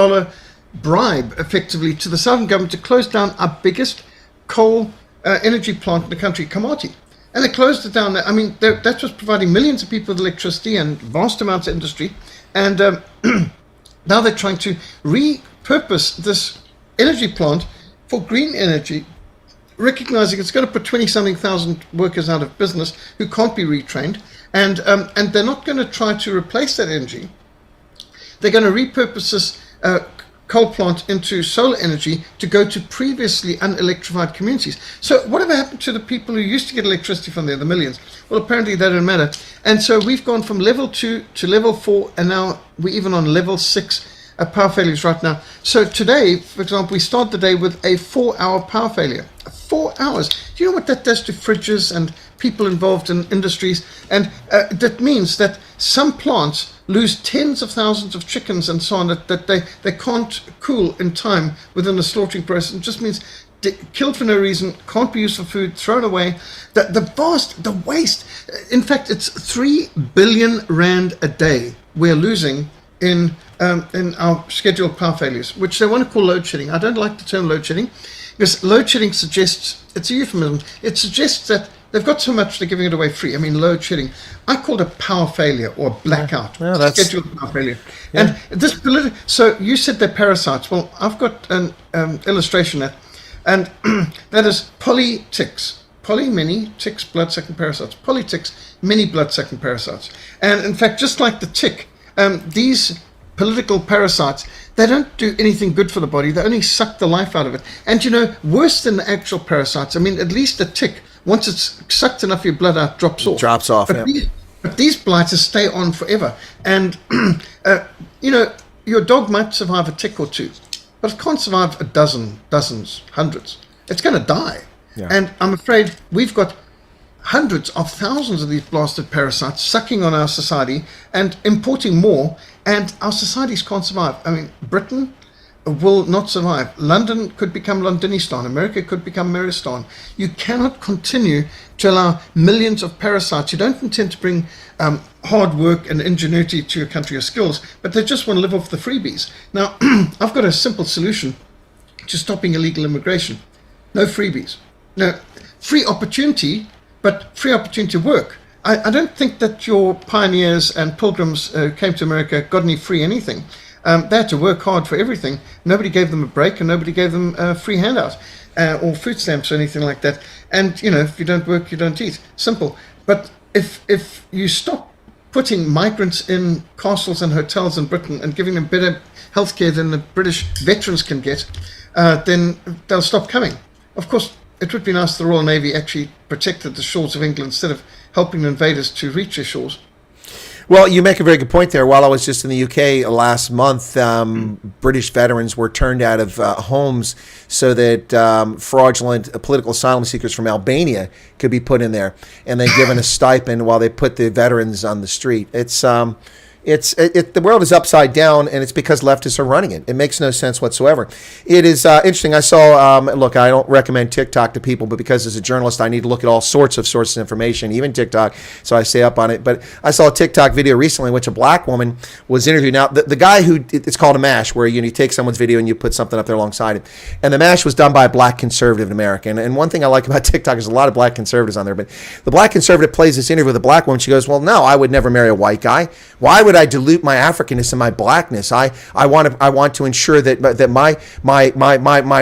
bribe, effectively, to the Southern government to close down our biggest coal energy plant in the country, Kamati. And they closed it down. I mean, that was providing millions of people with electricity and vast amounts of industry. And now they're trying to repurpose this energy plant for green energy, recognizing it's going to put 20-something thousand workers out of business who can't be retrained. And they're not going to try to replace that energy. They're going to repurpose this coal plant into solar energy to go to previously unelectrified communities. So whatever happened to the people who used to get electricity from there, the millions? Well, apparently that didn't matter. And so we've gone from level 2 to level 4, and now we're even on level 6 power failures right now. So today, for example, we start the day with a 4-hour power failure. 4 hours. Do you know what that does to fridges and people involved in industries? And that means that some plants lose tens of thousands of chickens and so on that they can't cool in time within the slaughtering process. It just means killed for no reason, can't be used for food, thrown away. The waste. In fact, it's 3 billion rand a day we're losing in our scheduled power failures, which they want to call load shedding. I don't like the term load shedding, because load shedding suggests, it's a euphemism, it suggests that they've got so much they're giving it away free. I mean, load shedding. I call it a power failure or a blackout. Yeah, that's scheduled power failure. Yeah. And this so you said they're parasites. Well, I've got an illustration there, and that is polyticks. Poly, many, ticks, blood-sucking parasites. Polyticks, many blood-sucking parasites. And in fact, just like the tick, these political parasites, they don't do anything good for the body. They only suck the life out of it. And you know, worse than the actual parasites, I mean, at least a tick, once it's sucked enough of your blood out, drops off. Drops off, But, yeah. these blighters stay on forever. And, you know, your dog might survive a tick or two, but it can't survive a dozen, dozens, hundreds. It's going to die. Yeah. And I'm afraid we've got hundreds of thousands of these blasted parasites sucking on our society and importing more, and our societies can't survive. I mean, Britain will not survive. London could become Londonistan. America could become Meristan. You cannot continue to allow millions of parasites who don't intend to bring hard work and ingenuity to your country or skills, but they just want to live off the freebies. Now, I've got a simple solution to stopping illegal immigration. No freebies. No, free opportunity, but free opportunity to work. I don't think that your pioneers and pilgrims came to America got any free anything. They had to work hard for everything. Nobody gave them a break, and nobody gave them a free handout or food stamps or anything like that. And, you know, if you don't work, you don't eat. Simple. But if you stop putting migrants in castles and hotels in Britain and giving them better healthcare than the British veterans can get, then they'll stop coming. Of course, it would be nice if the Royal Navy actually protected the shores of England instead of helping the invaders to reach their shores. Well, you make a very good point there. While I was just in the UK last month, British veterans were turned out of homes so that fraudulent political asylum seekers from Albania could be put in there, and then given a stipend while they put the veterans on the street. The world is upside down, and it's because leftists are running it. It makes no sense whatsoever. It is interesting. I saw, look, I don't recommend TikTok to people, but because as a journalist, I need to look at all sorts of sources of information, even TikTok, so I stay up on it. But I saw a TikTok video recently in which a black woman was interviewed. Now, the guy who, it's called a mash, where you take someone's video and you put something up there alongside it. And the mash was done by a black conservative in America. And one thing I like about TikTok is a lot of black conservatives on there. But the black conservative plays this interview with a black woman. She goes, well, no, I would never marry a white guy. Why would I dilute my Africanness and my blackness? I want to ensure that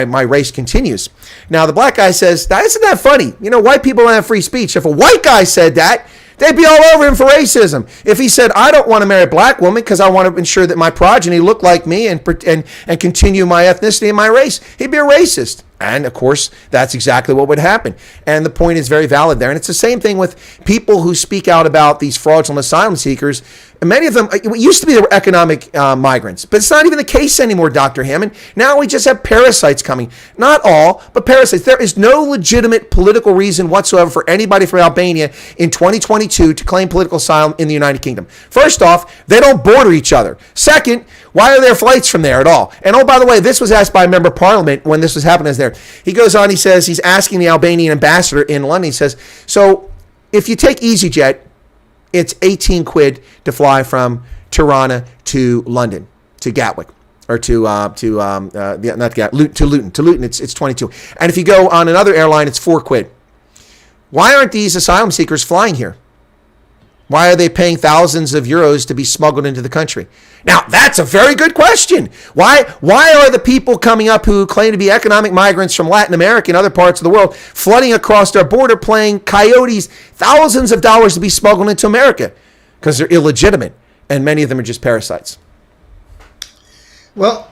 my race continues. Now the black guy says, isn't that funny? You know, white people don't have free speech. If a white guy said that, they'd be all over him for racism. If he said, I don't want to marry a black woman because I want to ensure that my progeny look like me and continue my ethnicity and my race, he'd be a racist. And, of course, that's exactly what would happen. And the point is very valid there. And it's the same thing with people who speak out about these fraudulent asylum seekers. And many of them, it used to be they were economic migrants, but it's not even the case anymore, Dr. Hammond. Now we just have parasites coming. Not all, but parasites. There is no legitimate political reason whatsoever for anybody from Albania in 2022 to claim political asylum in the United Kingdom. First off, they don't border each other. Second, why are there flights from there at all? And oh, by the way, this was asked by a member of parliament when this was happening there. He goes on, he says, he's asking the Albanian ambassador in London, he says, so if you take EasyJet, it's 18 quid to fly from Tirana to London, to Gatwick. or to Luton. It's 22. And if you go on another airline, it's £4. Why aren't these asylum seekers flying here? Why are they paying thousands of euros to be smuggled into the country? Now, that's a very good question. Why are the people coming up who claim to be economic migrants from Latin America and other parts of the world flooding across our border paying coyotes thousands of dollars to be smuggled into America? Because they're illegitimate, and many of them are just parasites. Well,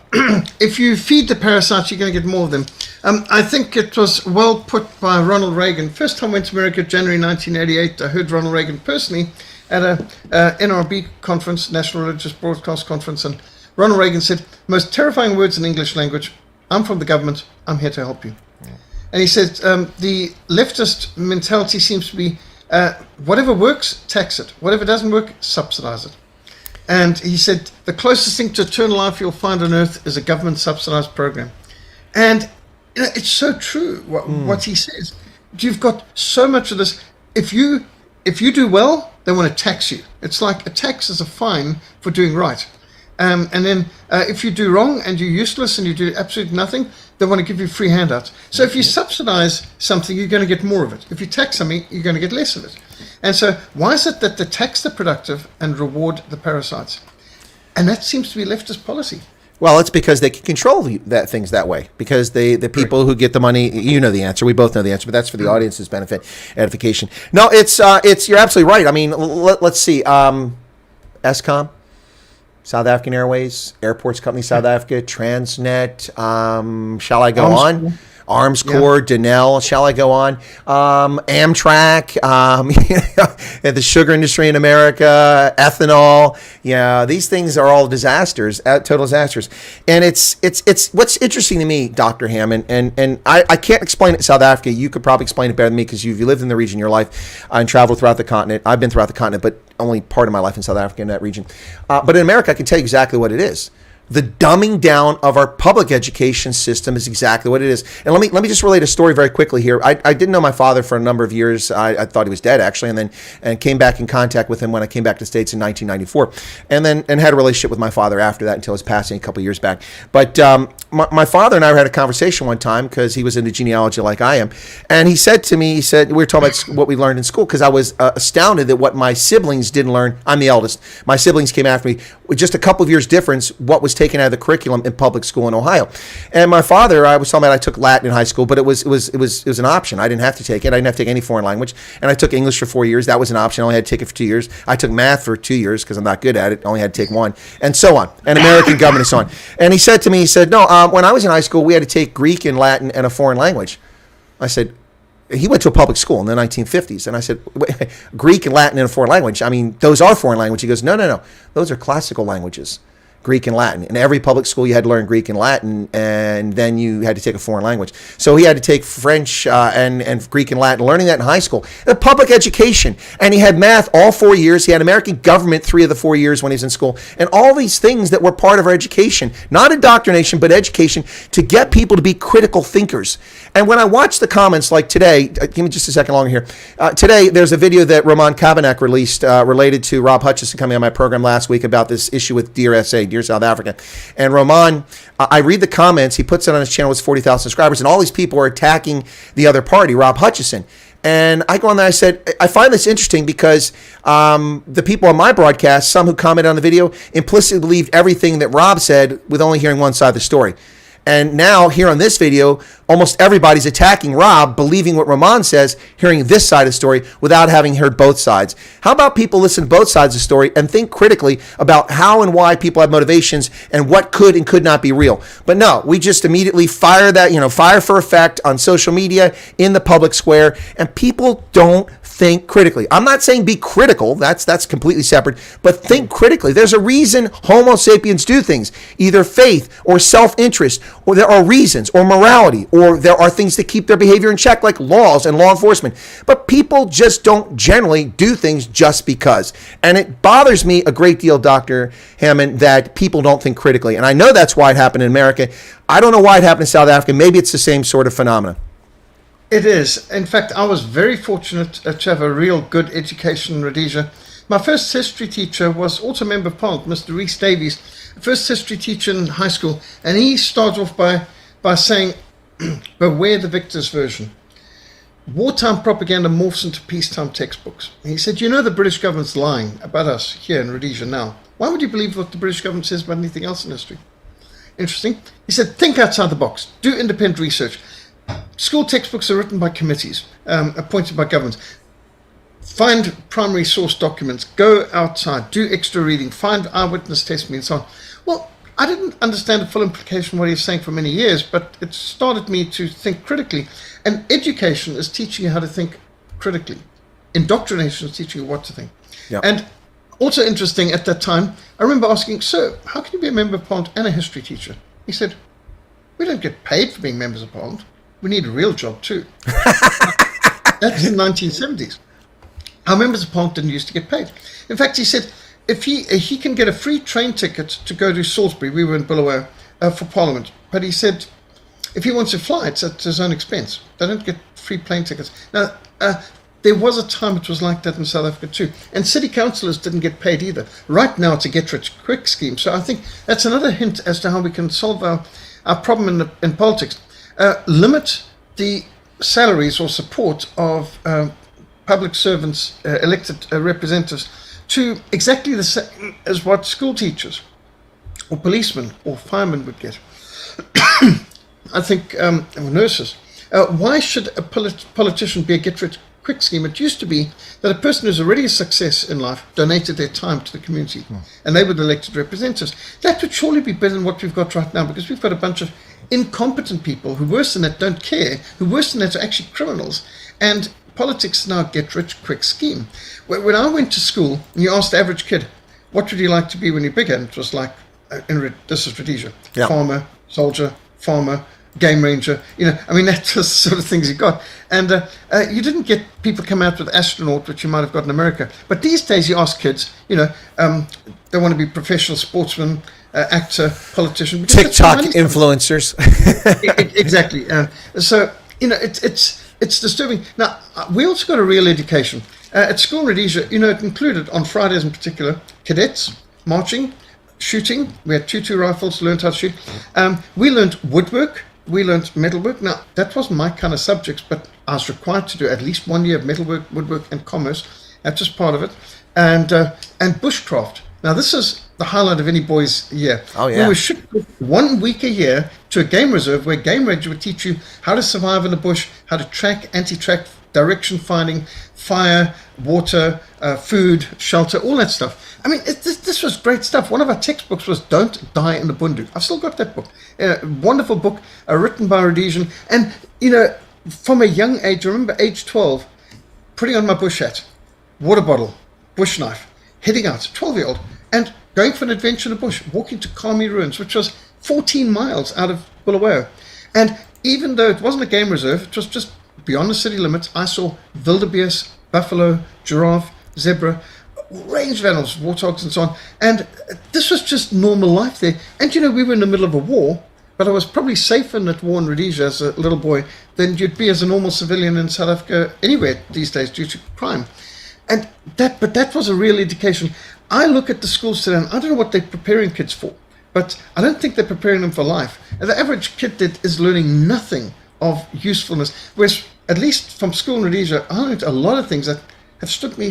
if you feed the parasites, you're going to get more of them. I think it was well put by Ronald Reagan. First time I went to America, January 1988, I heard Ronald Reagan personally at a NRB conference, National Religious Broadcast Conference, and Ronald Reagan said, most terrifying words in English language, I'm from the government, I'm here to help you. Yeah. And he said, the leftist mentality seems to be, whatever works, tax it. Whatever doesn't work, subsidize it. And he said, the closest thing to eternal life you'll find on earth is a government-subsidized program. And it's so true what he says. You've got so much of this. If you do well, they want to tax you. It's like a tax is a fine for doing right. And then if you do wrong and you're useless and you do absolutely nothing, they want to give you free handouts. So if you subsidize something, you're going to get more of it. If you tax something, you're going to get less of it. And so why is it that they tax the productive and reward the parasites? And that seems to be leftist policy. Well, it's because they can control things that way. Because the people who get the money, you know the answer. We both know the answer, but that's for the audience's benefit, edification. No, it's you're absolutely right. I mean, let's see. Eskom, South African Airways, Airports Company South Africa, Transnet. Shall I go on? Arms Corps, Denel, shall I go on? Amtrak, the sugar industry in America, ethanol. Yeah, these things are all disasters, total disasters. And it's what's interesting to me, Dr. Hammond, and I can't explain it in South Africa. You could probably explain it better than me because you've lived in the region your life and traveled throughout the continent. I've been throughout the continent, but only part of my life in South Africa in that region. But in America, I can tell you exactly what it is. The dumbing down of our public education system is exactly what it is. And let me just relate a story very quickly here. I didn't know my father for a number of years. I thought he was dead, actually, and came back in contact with him when I came back to the States in 1994, and had a relationship with my father after that until his passing a couple of years back. But my father and I had a conversation one time because he was into genealogy like I am, and he said to me, we were talking about what we learned in school because I was astounded that what my siblings didn't learn. I'm the eldest. My siblings came after me with just a couple of years difference. What was taken out of the curriculum in public school in Ohio. And my father, I was talking about, I took Latin in high school, but it was an option. I didn't have to take it. I didn't have to take any foreign language. And I took English for 4 years. That was an option. I only had to take it for 2 years. I took math for 2 years because I'm not good at it. I only had to take one, and so on. And American government and so on. And he said to me, no, when I was in high school, we had to take Greek and Latin and a foreign language. I said, he went to a public school in the 1950s. And I said, Greek and Latin and a foreign language. I mean, those are foreign language. He goes, no. Those are classical languages. Greek and Latin. In every public school, you had to learn Greek and Latin, and then you had to take a foreign language. So he had to take French and Greek and Latin, learning that in high school. Public education. And he had math all 4 years. He had American government 3 of the 4 years when he was in school. And all these things that were part of our education, not indoctrination, but education, to get people to be critical thinkers. And when I watch the comments like today, give me just a second longer here. Today, there's a video that Roman Kabanak released related to Rob Hutchison coming on my program last week about this issue with Dear SA, Dear South Africa. And Roman, I read the comments. He puts it on his channel with 40,000 subscribers, and all these people are attacking the other party, Rob Hutchison. And I go on there, I said, I find this interesting because the people on my broadcast, some who comment on the video, implicitly believe everything that Rob said with only hearing one side of the story. And now here on this video, almost everybody's attacking Rob, believing what Roman says, hearing this side of the story without having heard both sides. How about people listen to both sides of the story and think critically about how and why people have motivations and what could and could not be real? But no, we just immediately fire that, fire for effect on social media, in the public square, and people don't think critically. I'm not saying be critical, that's completely separate, but think critically. There's a reason Homo sapiens do things, either faith or self-interest, or there are reasons, or morality, or there are things that keep their behavior in check, like laws and law enforcement. But people just don't generally do things just because. And it bothers me a great deal, Dr. Hammond, that people don't think critically. And I know that's why it happened in America. I don't know why it happened in South Africa. Maybe it's the same sort of phenomenon. It is. In fact, I was very fortunate to have a real good education in Rhodesia. My first history teacher was also a member of Parliament, Mr. Rhys Davies, first history teacher in high school, and he started off by saying, beware the victor's version. Wartime propaganda morphs into peacetime textbooks. He said, you know the British government's lying about us here in Rhodesia now. Why would you believe what the British government says about anything else in history? Interesting. He said, think outside the box. Do independent research. School textbooks are written by committees, appointed by governments. Find primary source documents. Go outside. Do extra reading. Find eyewitness testimony and so on. Well, I didn't understand the full implication of what he was saying for many years, but it started me to think critically. And education is teaching you how to think critically. Indoctrination is teaching you what to think. Yep. And also interesting, at that time, I remember asking, sir, how can you be a member of Parliament and a history teacher? He said, we don't get paid for being members of Parliament. We need a real job too. That's in the 1970s. Our members of Parliament didn't used to get paid. In fact, he said, if he can get a free train ticket to go to Salisbury, we were in Bulawayo, for Parliament. But he said, if he wants to fly, it's at his own expense. They don't get free plane tickets. Now, there was a time it was like that in South Africa too. And city councillors didn't get paid either. Right now, it's a get-rich-quick scheme. So I think that's another hint as to how we can solve our problem in politics. Limit the salaries or support of public servants, elected representatives, to exactly the same as what school teachers or policemen or firemen would get. I think, or nurses. Why should a politician be a get-rich-quick scheme? It used to be that a person who's already a success in life donated their time to the community, and they were the elected representatives. That would surely be better than what we've got right now, because we've got a bunch of incompetent people who, worse than that, don't care, who, worse than that, are actually criminals. And politics is now a get-rich-quick scheme. When I went to school, and you asked the average kid, what would you like to be when you're bigger? And it was like, this is Rhodesia, farmer, soldier, farmer, game ranger. I mean, that's the sort of things you got. And you didn't get people come out with astronaut, which you might have got in America. But these days you ask kids, they want to be professional sportsmen, actor, politician. TikTok influencers. Exactly. So, it's disturbing. Now, we also got a real education. At school in Rhodesia, it included, on Fridays in particular, cadets, marching, shooting. We had 2 rifles, learned how to shoot. We learned woodwork. We learned metalwork. Now, that wasn't my kind of subjects, but I was required to do at least 1 year of metalwork, woodwork, and commerce. That's just part of it. And bushcraft. Now, this is the highlight of any boy's year. Oh, yeah. We were shipped 1 week a year to a game reserve where game ranger would teach you how to survive in the bush, how to track, anti-track, direction finding, fire, water, food, shelter, all that stuff. I mean, this was great stuff. One of our textbooks was Don't Die in the Bundu. I've still got that book. Wonderful book, written by a Rhodesian. And, from a young age, I remember age 12, putting on my bush hat, water bottle, bush knife, heading out, 12-year-old, and going for an adventure in the bush, walking to Kami Ruins, which was 14 miles out of Bulawayo. And even though it wasn't a game reserve, it was just beyond the city limits, I saw wildebeest, buffalo, giraffe, zebra, range of animals, warthogs and so on. And this was just normal life there. And we were in the middle of a war, but I was probably safer in that war in Rhodesia as a little boy than you'd be as a normal civilian in South Africa anywhere these days due to crime. And that was a real education. I look at the schools today, and I don't know what they're preparing kids for, but I don't think they're preparing them for life. And the average kid that is learning nothing of usefulness, whereas at least from school in Rhodesia, I learned a lot of things that have stood me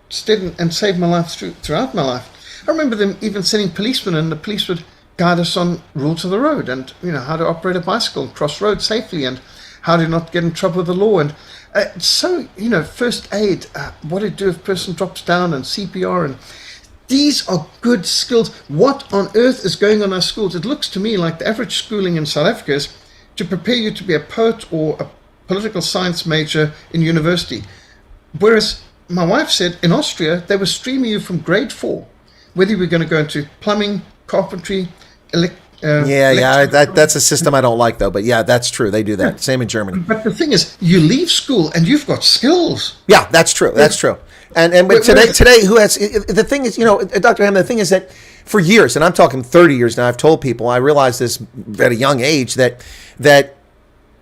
steady and saved my life throughout my life. I remember them even sending policemen, and the police would guide us on rules of the road, and how to operate a bicycle, cross roads safely, and how to not get in trouble with the law. And first aid, what to do if a person drops down, and CPR, and these are good skills. What on earth is going on in our schools? It looks to me like the average schooling in South Africa is to prepare you to be a poet or a political science major in university. Whereas my wife said in Austria, they were streaming you from grade 4, whether you were going to go into plumbing, carpentry, that's a system I don't like, though. But yeah, that's true. They do that. Yeah. Same in Germany. But the thing is, you leave school and you've got skills. Yeah, that's true. That's true. And but today, who has the thing is, Dr. Hammond, the thing is that for years, and I'm talking 30 years now, I've told people, I realized this at a young age that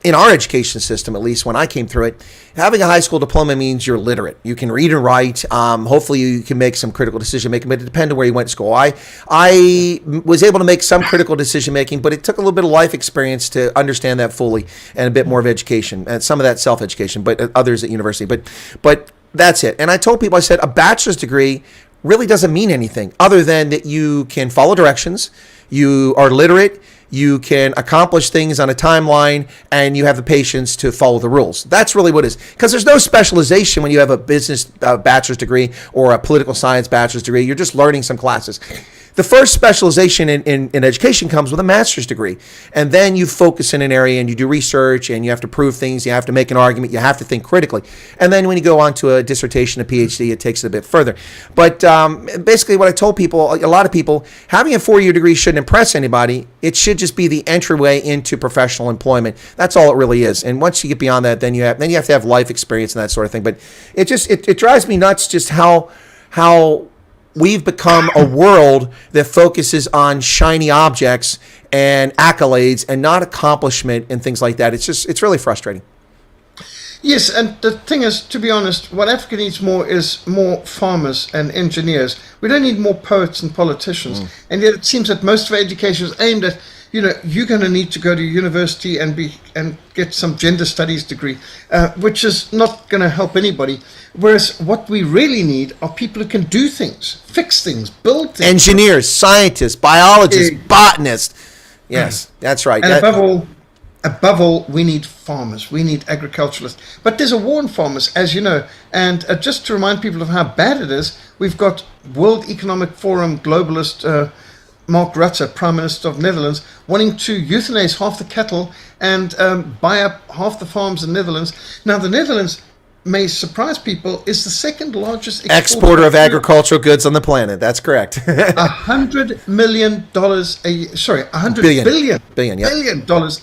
in our education system, at least when I came through it, having a high school diploma means you're literate. You can read and write. Hopefully you can make some critical decision making, but it depends on where you went to school. I was able to make some critical decision making, but it took a little bit of life experience to understand that fully, and a bit more of education and some of that self-education, but others at university. But that's it. And I told people, I said, a bachelor's degree really doesn't mean anything other than that you can follow directions, you are literate, you can accomplish things on a timeline, and you have the patience to follow the rules. That's really what it is. Because there's no specialization when you have a business bachelor's degree or a political science bachelor's degree. You're just learning some classes. The first specialization in education comes with a master's degree. And then you focus in an area and you do research and you have to prove things. You have to make an argument. You have to think critically. And then when you go on to a dissertation, a PhD, it takes it a bit further. But basically what I told people, a lot of people, having a 4-year degree shouldn't impress anybody. It should just be the entryway into professional employment. That's all it really is. And once you get beyond that, then you have to have life experience and that sort of thing. But it drives me nuts just how we've become a world that focuses on shiny objects and accolades and not accomplishment and things like that. It's really frustrating. Yes, and the thing is, to be honest, what Africa needs more is more farmers and engineers. We don't need more poets and politicians. And yet it seems that most of our education is aimed at, you're going to need to go to university and get some gender studies degree, which is not going to help anybody. Whereas what we really need are people who can do things, fix things, build things. Engineers, scientists, biologists, botanists. Yes, that's right. And above all, we need farmers. We need agriculturalists. But there's a war on farmers, as you know. And just to remind people of how bad it is, we've got World Economic Forum globalist Mark Rutte, Prime Minister of Netherlands, wanting to euthanize half the cattle and buy up half the farms in the Netherlands. Now, the Netherlands, may surprise people, is the second largest exporter of agricultural goods on the planet. That's correct. $100 million a year. Sorry, $100 billion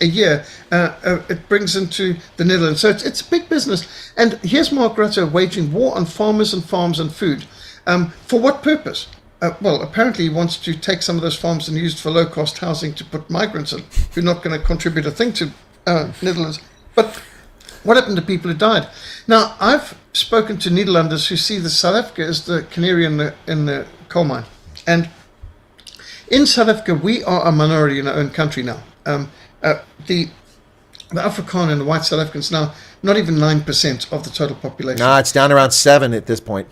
a year. It brings into the Netherlands. So it's a big business. And here's Mark Rutte waging war on farmers and farms and food. For what purpose? Well, apparently he wants to take some of those farms and use it for low-cost housing to put migrants in, who are not going to contribute a thing to Netherlands. But what happened to people who died? Now, I've spoken to Nederlanders who see that South Africa as the canary in the coal mine. And in South Africa, we are a minority in our own country now. The Afrikaner and the white South Africans now, not even 9% of the total population. No, it's down around 7 at this point.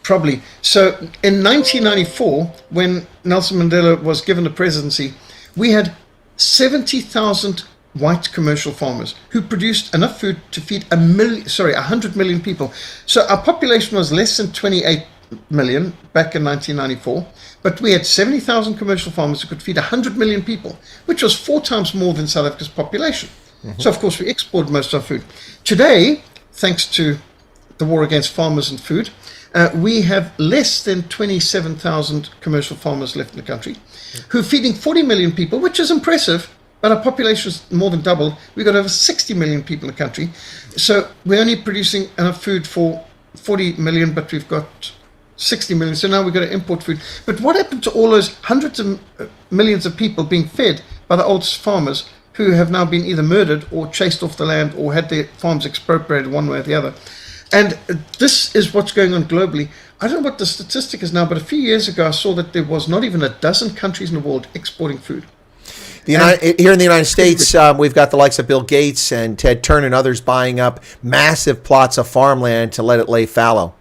Probably. So in 1994, when Nelson Mandela was given the presidency, we had 70,000 white commercial farmers who produced enough food to feed 100 million people. So our population was less than 28 million back in 1994, but we had 70,000 commercial farmers who could feed 100 million people, which was 4 times more than South Africa's population. So of course we exported most of our food. Today, thanks to the war against farmers and food, we have less than 27,000 commercial farmers left in the country who are feeding 40 million people, which is impressive, but our population is more than doubled. We've got over 60 million people in the country. So we're only producing enough food for 40 million, but we've got 60 million. So now we've got to import food. But what happened to all those hundreds of millions of people being fed by the old farmers who have now been either murdered or chased off the land or had their farms expropriated one way or the other? And this is what's going on globally. I don't know what the statistic is now, but a few years ago I saw that there was not even a dozen countries in the world exporting food. Here in the United States, we've got the likes of Bill Gates and Ted Turner and others buying up massive plots of farmland to let it lay fallow.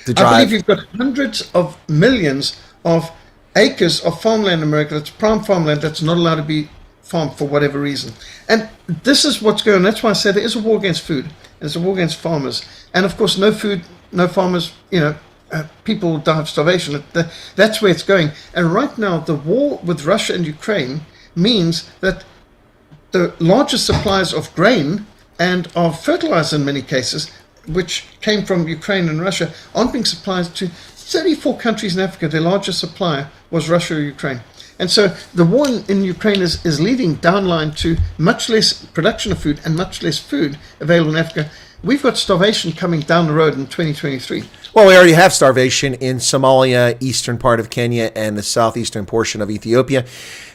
I believe you've got hundreds of millions of acres of farmland in America that's prime farmland that's not allowed to be farmed for whatever reason. And this is what's going on. That's why I say there is a war against food. There's a war against farmers. And of course, no food, no farmers, people will die of starvation. That's where it's going. And right now, the war with Russia and Ukraine means that the largest supplies of grain and of fertilizer in many cases, which came from Ukraine and Russia, aren't being supplied to 34 countries in Africa. Their largest supplier was Russia or Ukraine. And so the war in Ukraine is leading downline to much less production of food and much less food available in Africa. We've got starvation coming down the road in 2023. Well, we already have starvation in Somalia, eastern part of Kenya, and the southeastern portion of Ethiopia.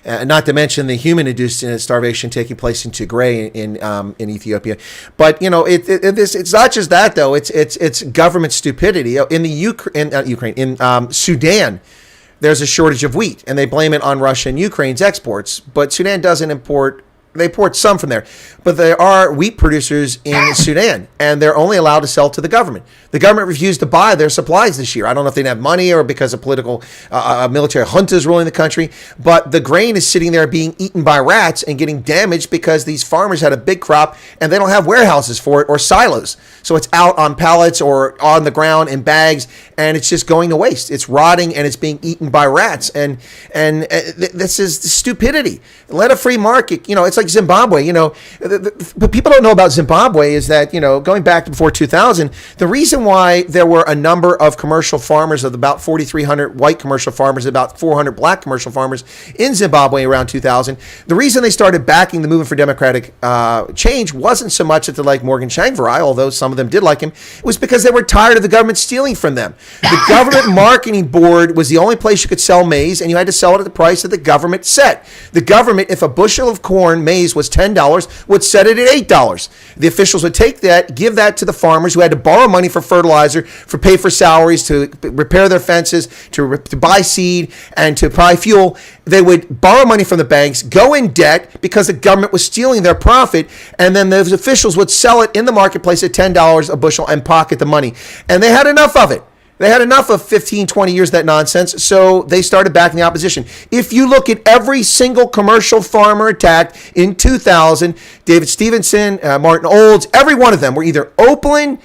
Not to mention the human-induced starvation taking place in Tigray in Ethiopia. But it's not just that though. It's government stupidity in the Sudan. There's a shortage of wheat, and they blame it on Russia and Ukraine's exports. But Sudan doesn't import. They import some from there, but there are wheat producers in Sudan, and they're only allowed to sell to the government. The government refused to buy their supplies this year. I don't know if they didn't have money or because of political military juntas ruling the country, but the grain is sitting there being eaten by rats and getting damaged because these farmers had a big crop and they don't have warehouses for it or silos. So it's out on pallets or on the ground in bags, and it's just going to waste. It's rotting and it's being eaten by rats, and this is stupidity. Let a free market. It's like Zimbabwe. What people don't know about Zimbabwe is that, going back to before 2000, the reason why there were a number of commercial farmers, of about 4,300 white commercial farmers, about 400 black commercial farmers in Zimbabwe around 2000, the reason they started backing the movement for democratic change wasn't so much that they like Morgan Tsvangirai, although some of them did like him. It was because they were tired of the government stealing from them. The government marketing board was the only place you could sell maize, and you had to sell it at the price that the government set. The government, if a bushel of corn, maize, was $10, would set it at $8. The officials would take that, give that to the farmers who had to borrow money for fertilizer, pay for salaries, to repair their fences, to buy seed, and to buy fuel. They would borrow money from the banks, go in debt because the government was stealing their profit, and then those officials would sell it in the marketplace at $10 a bushel and pocket the money. And they had enough of it. They had enough of 15, 20 years of that nonsense, so they started backing the opposition. If you look at every single commercial farmer attacked in 2000, David Stevenson, Martin Olds, every one of them were either open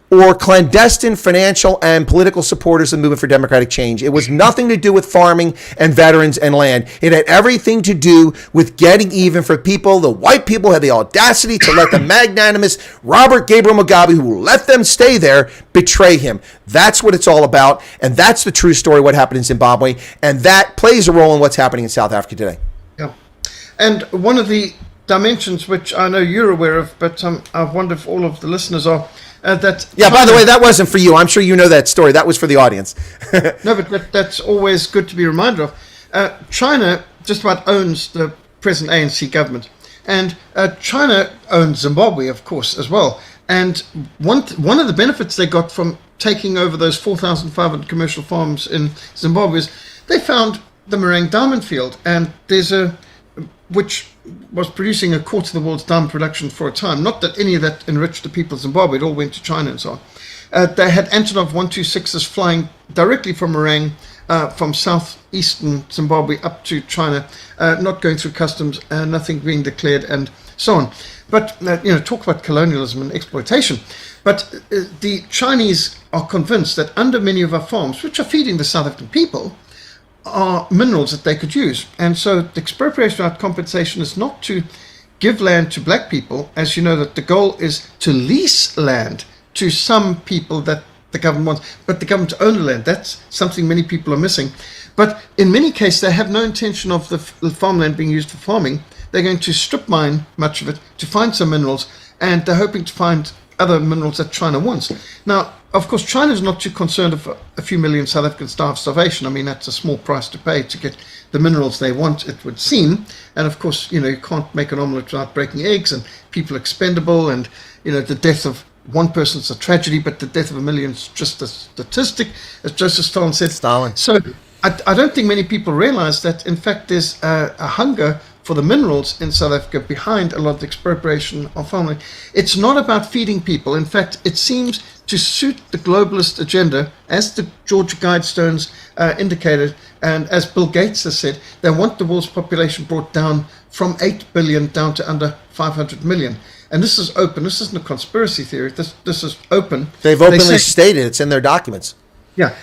or clandestine financial and political supporters of the movement for democratic change. It was nothing to do with farming and veterans and land. It had everything to do with getting even for people. The white people had the audacity to let the magnanimous Robert Gabriel Mugabe, who let them stay there, betray him. That's what it's all about, and that's the true story of what happened in Zimbabwe, and that plays a role in what's happening in South Africa today. Yeah. And one of the dimensions which I know you're aware of, but I wonder if all of the listeners are, by the way, that wasn't for you. I'm sure you know that story. That was for the audience. No, but that's always good to be reminded of. China just about owns the present ANC government. And China owns Zimbabwe, of course, as well. And one of the benefits they got from taking over those 4,500 commercial farms in Zimbabwe is they found the Morang diamond field. And there's which was producing a quarter of the world's diamond production for a time. Not that any of that enriched the people of Zimbabwe. It all went to China and so on. They had Antonov 126s flying directly from Morang, from southeastern Zimbabwe up to China, not going through customs, nothing being declared, and so on. But, talk about colonialism and exploitation. But the Chinese are convinced that under many of our farms, which are feeding the South African people, are minerals that they could use. And so the expropriation without compensation is not to give land to black people, as you know, that the goal is to lease land to some people that the government wants, but the government to own the land. That's something many people are missing. But in many cases, they have no intention of the farmland being used for farming. They're going to strip mine much of it to find some minerals, and they're hoping to find other minerals that China wants. Now, of course, China is not too concerned if a few million South Africans die of starvation. I mean, that's a small price to pay to get the minerals they want, it would seem. And of course, you can't make an omelette without breaking eggs, and people are expendable, and, the death of one person is a tragedy, but the death of a million is just a statistic, as Joseph Stalin said. So I don't think many people realize that, in fact, there's a hunger for the minerals in South Africa behind a lot of the expropriation of farmland. It's not about feeding people. In fact, it seems to suit the globalist agenda, as the Georgia Guidestones indicated, and as Bill Gates has said, they want the world's population brought down from 8 billion down to under 500 million. And this is open. This isn't a conspiracy theory. This is open. They've openly stated it's in their documents. Yeah.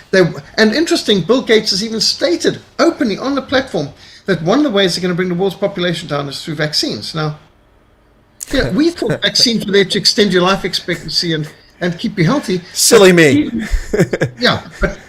And interesting, Bill Gates has even stated openly on the platform that one of the ways they're going to bring the world's population down is through vaccines. Now, we thought vaccines were there to extend your life expectancy and keep you healthy. Silly me. Yeah, but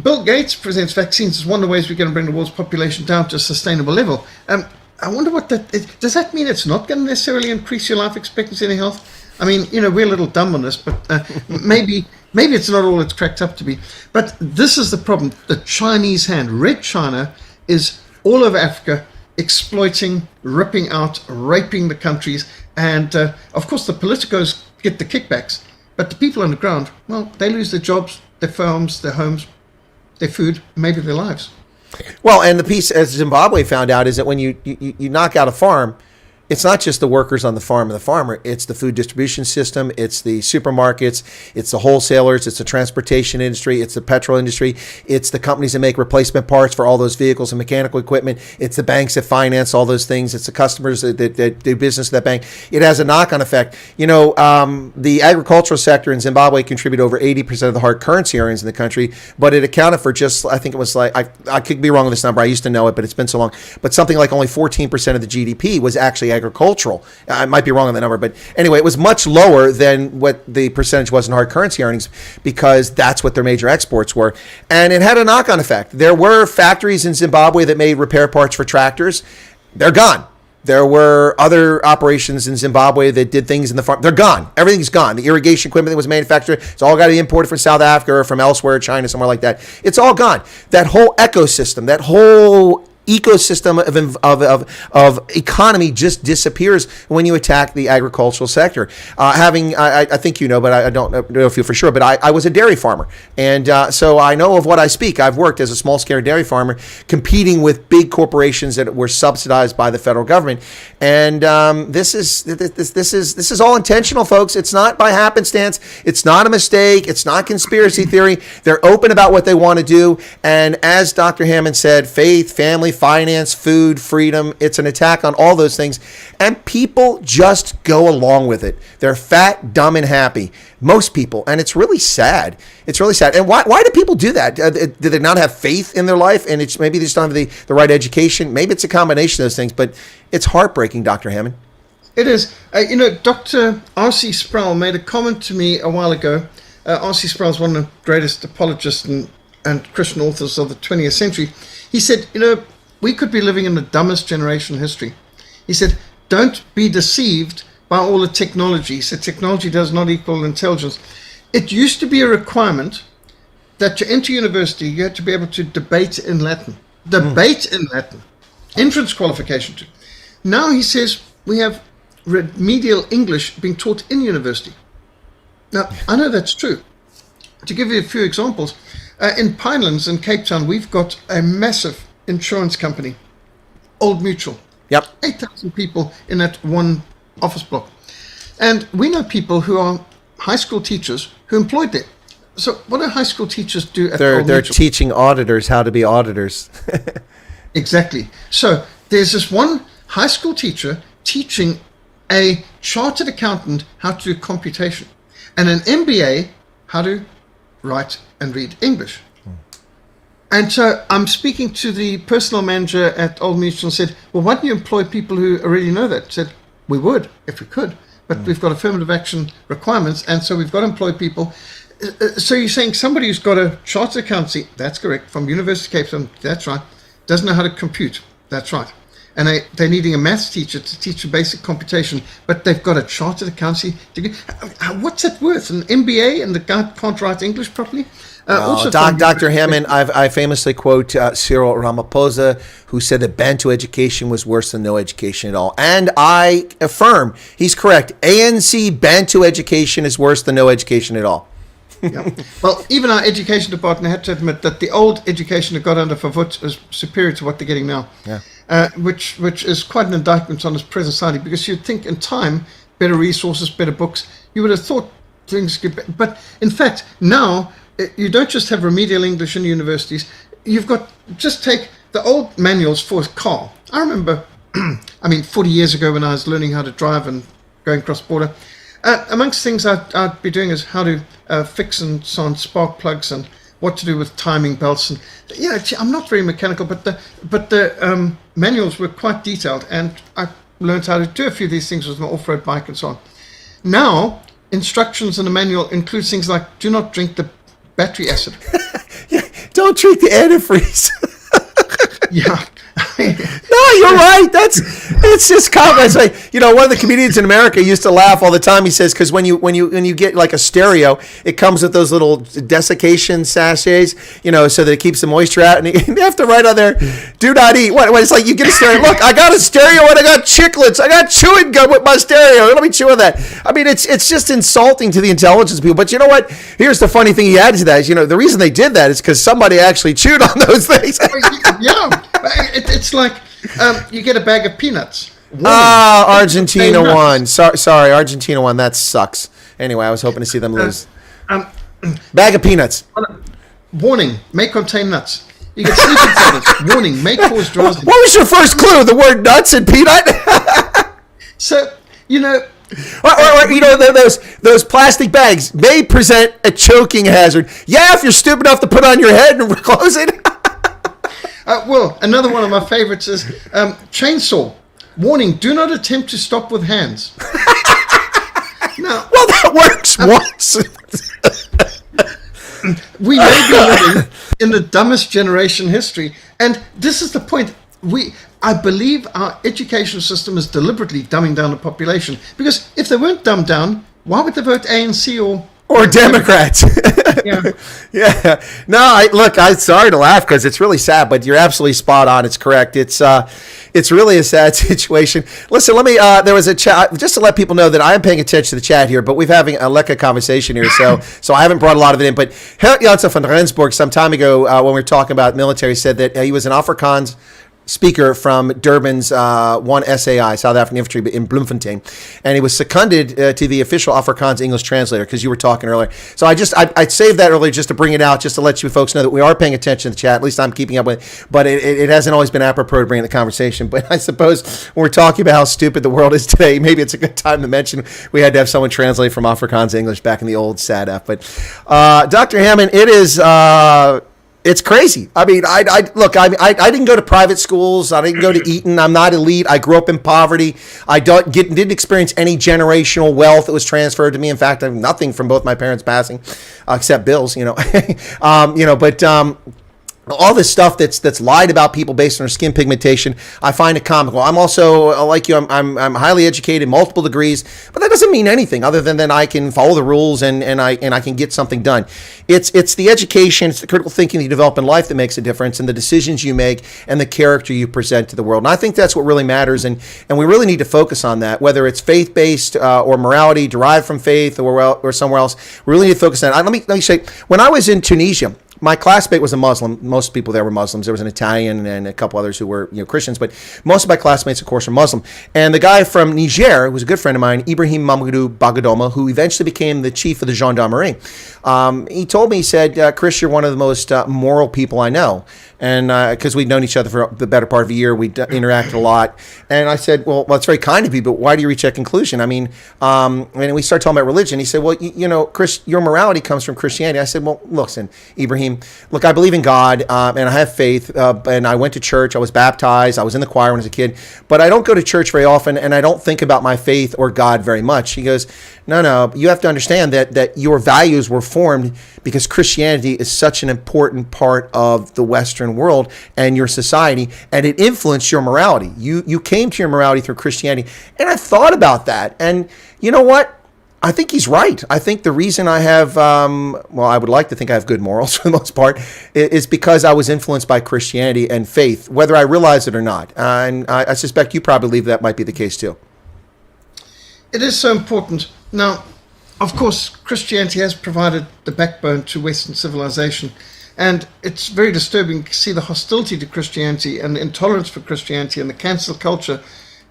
Bill Gates presents vaccines as one of the ways we're going to bring the world's population down to a sustainable level. I wonder what that is. Does that mean it's not going to necessarily increase your life expectancy and health? I mean, we're a little dumb on this, but maybe it's not all it's cracked up to be. But this is the problem. The Chinese hand, Red China, is all over Africa, exploiting, ripping out, raping the countries. And, of course, the politicos get the kickbacks. But the people on the ground, well, they lose their jobs, their farms, their homes, their food, maybe their lives. Well, and the piece, as Zimbabwe found out, is that when you knock out a farm, it's not just the workers on the farm and the farmer. It's the food distribution system. It's the supermarkets. It's the wholesalers. It's the transportation industry. It's the petrol industry. It's the companies that make replacement parts for all those vehicles and mechanical equipment. It's the banks that finance all those things. It's the customers that do business at that bank. It has a knock-on effect. The agricultural sector in Zimbabwe contributed over 80% of the hard currency earnings in the country, but it accounted for just, I think it was like, I could be wrong on this number. I used to know it, but it's been so long. But something like only 14% of the GDP was actually agricultural. I might be wrong on the number, but anyway, it was much lower than what the percentage was in hard currency earnings because that's what their major exports were. And it had a knock-on effect. There were factories in Zimbabwe that made repair parts for tractors. They're gone. There were other operations in Zimbabwe that did things in the farm. They're gone. Everything's gone. The irrigation equipment that was manufactured, it's all got to be imported from South Africa or from elsewhere, China, somewhere like that. It's all gone. That whole ecosystem, that whole ecosystem of economy just disappears when you attack the agricultural sector. I think but I don't know if you for sure, but I was a dairy farmer. And so I know of what I speak. I've worked as a small-scale dairy farmer competing with big corporations that were subsidized by the federal government. And this is all intentional, folks. It's not by happenstance. It's not a mistake. It's not conspiracy theory. They're open about what they want to do. And as Dr. Hammond said, faith, family, finance, food, freedom, it's an attack on all those things. And people just go along with it. They're fat, dumb, and happy. Most people. And it's really sad. It's really sad. And why do people do that? Do they not have faith in their life? And maybe they just don't have the right education. Maybe it's a combination of those things. But it's heartbreaking, Dr. Hammond. It is. Dr. R.C. Sproul made a comment to me a while ago. R.C. Sproul is one of the greatest apologists and Christian authors of the 20th century. He said, we could be living in the dumbest generation in history. He said, don't be deceived by all the technology. He said, technology does not equal intelligence. It used to be a requirement that to enter university, you had to be able to debate in Latin. Debate in Latin. Entrance qualification too. Now he says, we have remedial English being taught in university. Now, I know that's true. To give you a few examples, in Pinelands in Cape Town, we've got a massive insurance company, Old Mutual. Yep. 8,000 people in that one office block. And we know people who are high school teachers who employed there. So what do high school teachers do at Old Mutual? They're teaching auditors how to be auditors. Exactly. So there's this one high school teacher teaching a chartered accountant how to do computation and an MBA how to write and read English. And so I'm speaking to the personal manager at Old Mutual and said, well, why don't you employ people who already know that? I said, we would if we could, but we've got affirmative action requirements, and so we've got to employ people. So you're saying somebody who's got a chartered accountancy, that's correct, from University of Cape Town, that's right, doesn't know how to compute, that's right. And they're needing a maths teacher to teach a basic computation, but they've got a chartered accountancy degree. What's that worth? An MBA and the guy can't write English properly? Dr. Hammond, I famously quote Cyril Ramaphosa, who said that Bantu education was worse than no education at all. And I affirm he's correct. ANC Bantu education is worse than no education at all. Yeah. Well, even our education department had to admit that the old education that got under Favut is superior to what they're getting now. Yeah. Which is quite an indictment on this present society, because you'd think in time, better resources, better books, you would have thought things could be. But in fact, now you don't just have remedial English in universities. You've got, just take the old manuals for a car. I remember, 40 years ago when I was learning how to drive and going cross-border, amongst things I'd be doing is how to fix and so on spark plugs and what to do with timing belts. And I'm not very mechanical, but the manuals were quite detailed, and I learned how to do a few of these things with my off-road bike and so on. Now, instructions in the manual include things like do not drink the battery acid. Yeah, don't treat the antifreeze. Yeah. No, you're right. It's just common. It's like, one of the comedians in America used to laugh all the time. He says, because when you get like a stereo, it comes with those little desiccation sachets, so that it keeps the moisture out. And you have to write on there, do not eat. What? It's like you get a stereo. Look, I got a stereo and I got chiclets. I got chewing gum with my stereo. Let me chew on that. I mean, it's just insulting to the intelligence of people. But you know what? Here's the funny thing he added to that is, the reason they did that is because somebody actually chewed on those things. Yeah. It's like you get a bag of peanuts. Argentina won. Sorry, Argentina won. That sucks. Anyway, I was hoping to see them lose. Bag of peanuts. Warning, may contain nuts. You get sleeping tablets. Warning, may cause drowsiness. What was your first clue? The word nuts and peanut? So, those plastic bags may present a choking hazard. Yeah, if you're stupid enough to put on your head and close it. Well, another one of my favorites is chainsaw. Warning, do not attempt to stop with hands. Now, well, that works once. We may be living in the dumbest generation in history. And this is the point. I believe our education system is deliberately dumbing down the population. Because if they weren't dumbed down, why would they vote ANC or Democrats? Yeah. Yeah. No, I'm sorry to laugh because it's really sad, but you're absolutely spot on. It's correct. It's really a sad situation. Listen, there was a chat, just to let people know that I am paying attention to the chat here, but we're having a Lecca conversation here, so I haven't brought a lot of it in. But Herr Janssen van Rensburg, some time ago, when we were talking about military, said that he was an Afrikaans speaker from Durban's 1 SAI, South African Infantry in Bloemfontein, and he was seconded to the official Afrikaans English translator, because you were talking earlier. So I saved that earlier just to bring it out, just to let you folks know that we are paying attention to the chat. At least I'm keeping up with it, but it hasn't always been apropos to bring in the conversation. But I suppose when we're talking about how stupid the world is today, maybe it's a good time to mention we had to have someone translate from Afrikaans English back in the old SADF. But Dr. Hammond, it is... it's crazy. I mean, I didn't go to private schools. I didn't go to Eton. I'm not elite. I grew up in poverty. I didn't experience any generational wealth that was transferred to me. In fact, I have nothing from both my parents passing, except bills. But all this stuff that's lied about people based on their skin pigmentation, I find it comical. I'm also, like you, I'm highly educated, multiple degrees, but that doesn't mean anything other than that I can follow the rules and I can get something done. It's the education, it's the critical thinking you develop in life that makes a difference, and the decisions you make and the character you present to the world. And I think that's what really matters, and we really need to focus on that, whether it's faith-based or morality derived from faith or somewhere else. We really need to focus on that. Let me say, when I was in Tunisia, my classmate was a Muslim. Most people there were Muslims. There was an Italian and a couple others who were Christians, but most of my classmates, of course, were Muslim. And the guy from Niger, who was a good friend of mine, Ibrahim Mamadou Bagadoma, who eventually became the chief of the gendarmerie, he told me, he said, Chris, you're one of the most moral people I know. And because we'd known each other for the better part of a year, we'd interacted a lot. And I said, well, that's very kind of you, but why do you reach that conclusion? I mean, and we started talking about religion. He said, well, Chris, your morality comes from Christianity. I said, well, listen, Ibrahim, look, I believe in God, and I have faith, and I went to church. I was baptized. I was in the choir when I was a kid, but I don't go to church very often, and I don't think about my faith or God very much. He goes, no, you have to understand that your values were formed because Christianity is such an important part of the Western world and your society, and it influenced your morality. You came to your morality through Christianity. And I thought about that, and you know what? I think he's right. I think the reason I have, I would like to think I have good morals for the most part, is because I was influenced by Christianity and faith, whether I realize it or not. And I suspect you probably believe that might be the case too. It is so important. Now, of course, Christianity has provided the backbone to Western civilization. And it's very disturbing to see the hostility to Christianity and the intolerance for Christianity and the cancel culture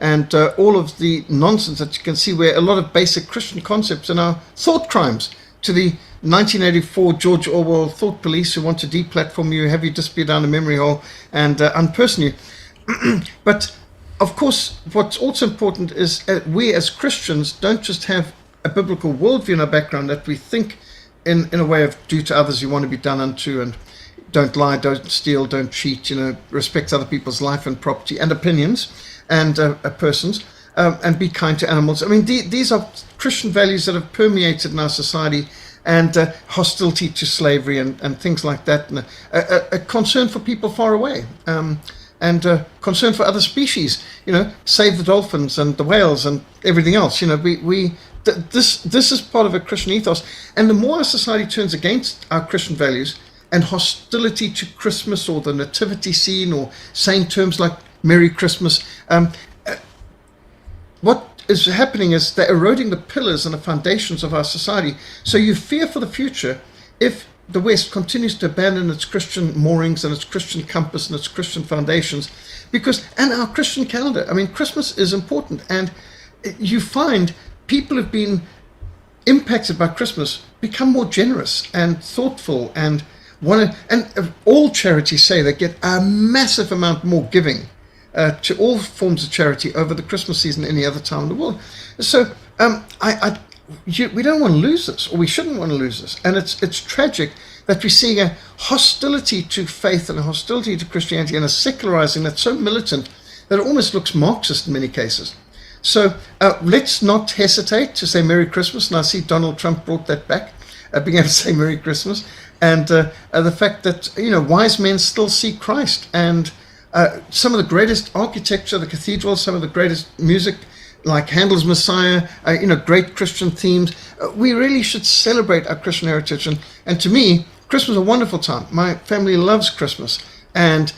and all of the nonsense that you can see, where a lot of basic Christian concepts are now thought crimes, to the 1984 George Orwell thought police who want to deplatform you, have you disappear down a memory hole, and unperson you. But, of course, what's also important is we as Christians don't just have a biblical worldview in our background, that we think in a way of do to others you want to be done unto, and don't lie, don't steal, don't cheat, respect other people's life and property and opinions and persons, and be kind to animals. I mean, these are Christian values that have permeated in our society, and hostility to slavery and things like that, and a concern for people far away, and concern for other species. Save the dolphins and the whales and everything else. This is part of a Christian ethos, and the more our society turns against our Christian values and hostility to Christmas or the nativity scene or saying terms like Merry Christmas, what is happening is they're eroding the pillars and the foundations of our society. So you fear for the future if the West continues to abandon its Christian moorings and its Christian compass and its Christian foundations, and our Christian calendar. I mean, Christmas is important, and you find people have been impacted by Christmas become more generous and thoughtful and all charities say they get a massive amount more giving to all forms of charity over the Christmas season than any other time in the world. So we don't want to lose this, or we shouldn't want to lose this. And it's tragic that we're seeing a hostility to faith and a hostility to Christianity and a secularizing that's so militant that it almost looks Marxist in many cases. So let's not hesitate to say Merry Christmas. And I see Donald Trump brought that back, being able to say Merry Christmas. And the fact that, wise men still see Christ. And some of the greatest architecture, the cathedrals, some of the greatest music, like Handel's Messiah, great Christian themes. We really should celebrate our Christian heritage. And to me, Christmas is a wonderful time. My family loves Christmas. And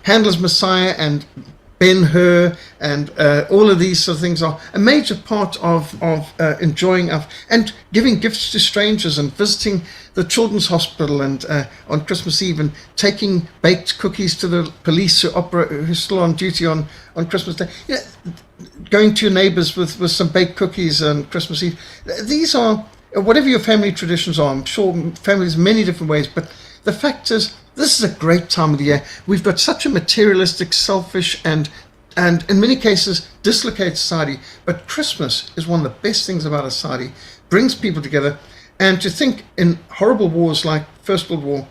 Handel's Messiah and Ben-Hur and all of these sort of things are a major part of enjoying and giving gifts to strangers and visiting the children's hospital and on Christmas Eve and taking baked cookies to the police who's still on duty on Christmas Day. Going to your neighbors with some baked cookies on Christmas Eve. These are, whatever your family traditions are, I'm sure families many different ways, but the fact is, this is a great time of the year. We've got such a materialistic, selfish, and in many cases, dislocated society. But Christmas is one of the best things about our society. Brings people together. And to think in horrible wars like First World War,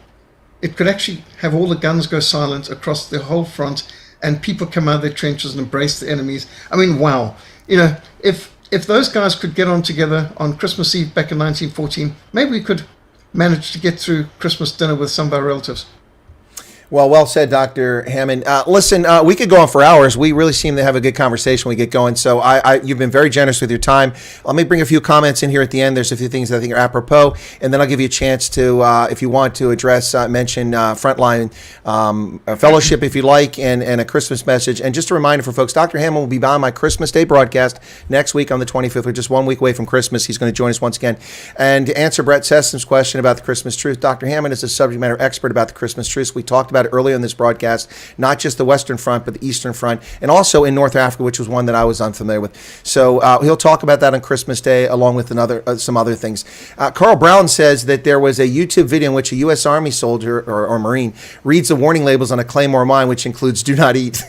it could actually have all the guns go silent across the whole front and people come out of their trenches and embrace the enemies. I mean, wow. If those guys could get on together on Christmas Eve back in 1914, maybe we could manage to get through Christmas dinner with some of our relatives. Well said, Dr. Hammond. Listen, we could go on for hours. We really seem to have a good conversation when we get going. So you've been very generous with your time. Let me bring a few comments in here at the end. There's a few things that I think are apropos, and then I'll give you a chance to, if you want to address, mention Frontline Fellowship if you like, and a Christmas message. And just a reminder for folks, Dr. Hammond will be on my Christmas Day broadcast next week on the 25th. We're just 1 week away from Christmas. He's going to join us once again. And to answer Brett Sessom's question about the Christmas Truce, Dr. Hammond is a subject matter expert about the Christmas Truce. We talked about it earlier in this broadcast, not just the Western Front, but the Eastern Front, and also in North Africa, which was one that I was unfamiliar with. So he'll talk about that on Christmas Day, along with some other things. Carl Brown says that there was a YouTube video in which a U.S. Army soldier or Marine reads the warning labels on a Claymore mine, which includes "Do not eat."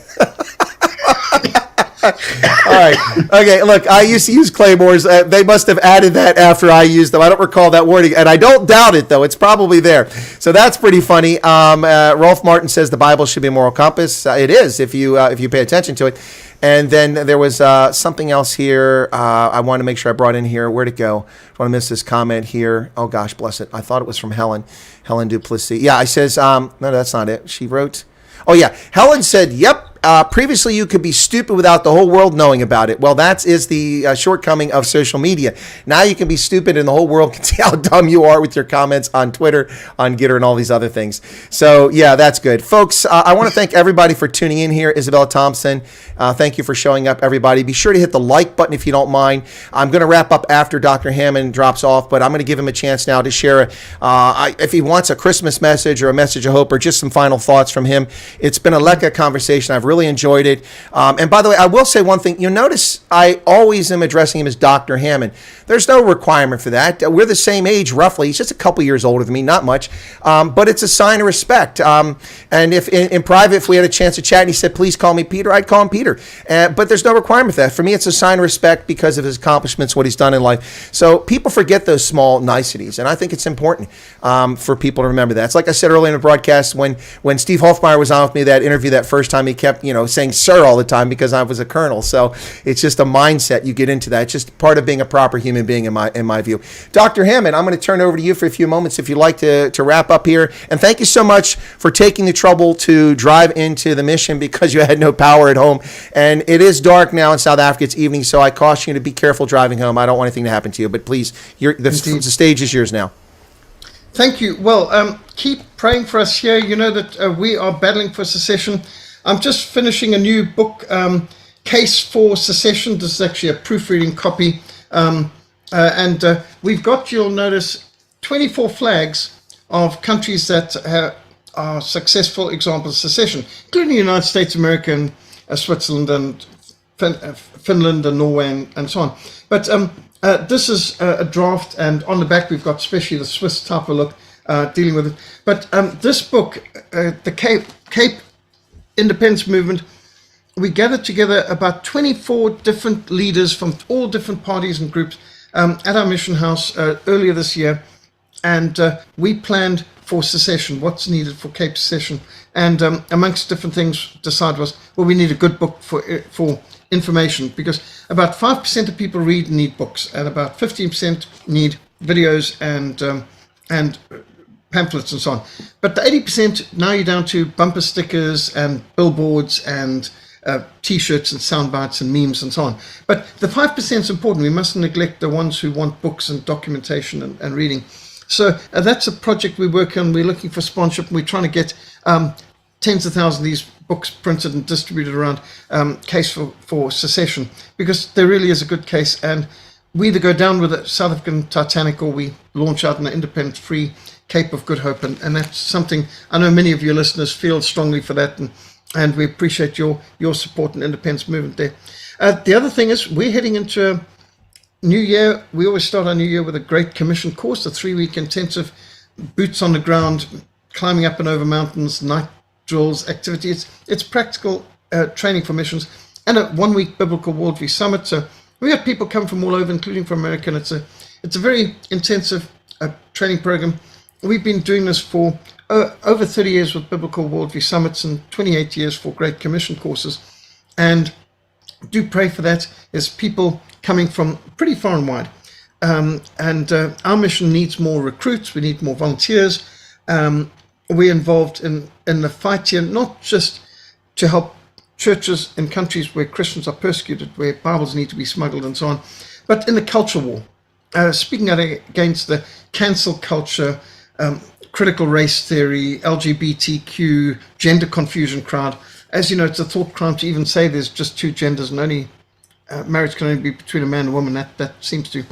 All right. Okay. Look, I used to use claymores. They must have added that after I used them. I don't recall that wording, and I don't doubt it, though. It's probably there. So that's pretty funny. Rolf Martin says the Bible should be a moral compass. It is if you pay attention to it. And then there was something else here. I want to make sure I brought in here. Where'd it go? I want to miss this comment here. Oh gosh, bless it. I thought it was from Helen Duplessis. Yeah, I says no, that's not it. She wrote. Oh yeah, Helen said, "Yep. Previously, you could be stupid without the whole world knowing about it." Well, that is the shortcoming of social media. Now you can be stupid and the whole world can see how dumb you are with your comments on Twitter, on Gitter, and all these other things. So, yeah, that's good. Folks, I want to thank everybody for tuning in here. Isabella Thompson, thank you for showing up, everybody. Be sure to hit the like button if you don't mind. I'm going to wrap up after Dr. Hammond drops off, but I'm going to give him a chance now to share, if he wants a Christmas message or a message of hope or just some final thoughts from him. It's been a Lecca conversation. I've really enjoyed it. And by the way, I will say one thing. You'll notice I always am addressing him as Dr. Hammond. There's no requirement for that. We're the same age, roughly. He's just a couple years older than me, not much. But it's a sign of respect. And if in private, if we had a chance to chat and he said, please call me Peter, I'd call him Peter. But there's no requirement for that. For me, it's a sign of respect because of his accomplishments, what he's done in life. So people forget those small niceties. And I think it's important for people to remember that. It's like I said earlier in the broadcast, when Steve Hofmeyer was on with me, that interview that first time, he kept kept, saying sir all the time because I was a colonel. So it's just a mindset. You get into that. It's just part of being a proper human being in my view. Dr. Hammond, I'm going to turn over to you for a few moments if you'd like to wrap up here. And thank you so much for taking the trouble to drive into the mission because you had no power at home. And it is dark now in South Africa. It's evening, so I caution you to be careful driving home. I don't want anything to happen to you, but please, the stage is yours now. Thank you. Well, keep praying for us here. You know that we are battling for secession. I'm just finishing a new book, Case for Secession. This is actually a proofreading copy. And we've got, you'll notice, 24 flags of countries that are successful examples of secession, including the United States, America, and Switzerland, and Finland, and Norway, and so on. But this is a draft, and on the back we've got especially the Swiss type of look dealing with it. But this book, the Cape Independence Movement, we gathered together about 24 different leaders from all different parties and groups at our mission house earlier this year, and we planned for secession, what's needed for Cape secession, and amongst different things decided was, well, we need a good book for information, because about 5% of people read and need books, and about 15% need videos and pamphlets and so on. But the 80%, now you're down to bumper stickers and billboards and T-shirts and sound bites and memes and so on. But the 5% is important. We mustn't neglect the ones who want books and documentation and reading. So that's a project we work on. We're looking for sponsorship, and we're trying to get tens of thousands of these books printed and distributed around Case for Secession, because there really is a good case. And we either go down with the South African Titanic, or we launch out in an independent, free Cape of Good Hope. And that's something I know many of your listeners feel strongly for that. And we appreciate your support and independence movement there. The other thing is, we're heading into New Year. We always start our New Year with a Great Commission course, a 3-week intensive boots on the ground, climbing up and over mountains, night drills, activities. It's practical training for missions, and a 1-week biblical worldview summit. So we have people come from all over, including from America, and it's a very intensive training program. We've been doing this for over 30 years with biblical worldview summits and 28 years for Great Commission courses. And do pray for that. There's people coming from pretty far and wide. And our mission needs more recruits. We need more volunteers. We're involved in the fight here, not just to help churches in countries where Christians are persecuted, where Bibles need to be smuggled and so on, but in the culture war. Speaking out against the cancel culture, critical race theory, LGBTQ, gender confusion crowd. As you know, it's a thought crime to even say there's just two genders and only marriage can only be between a man and a woman. That seems to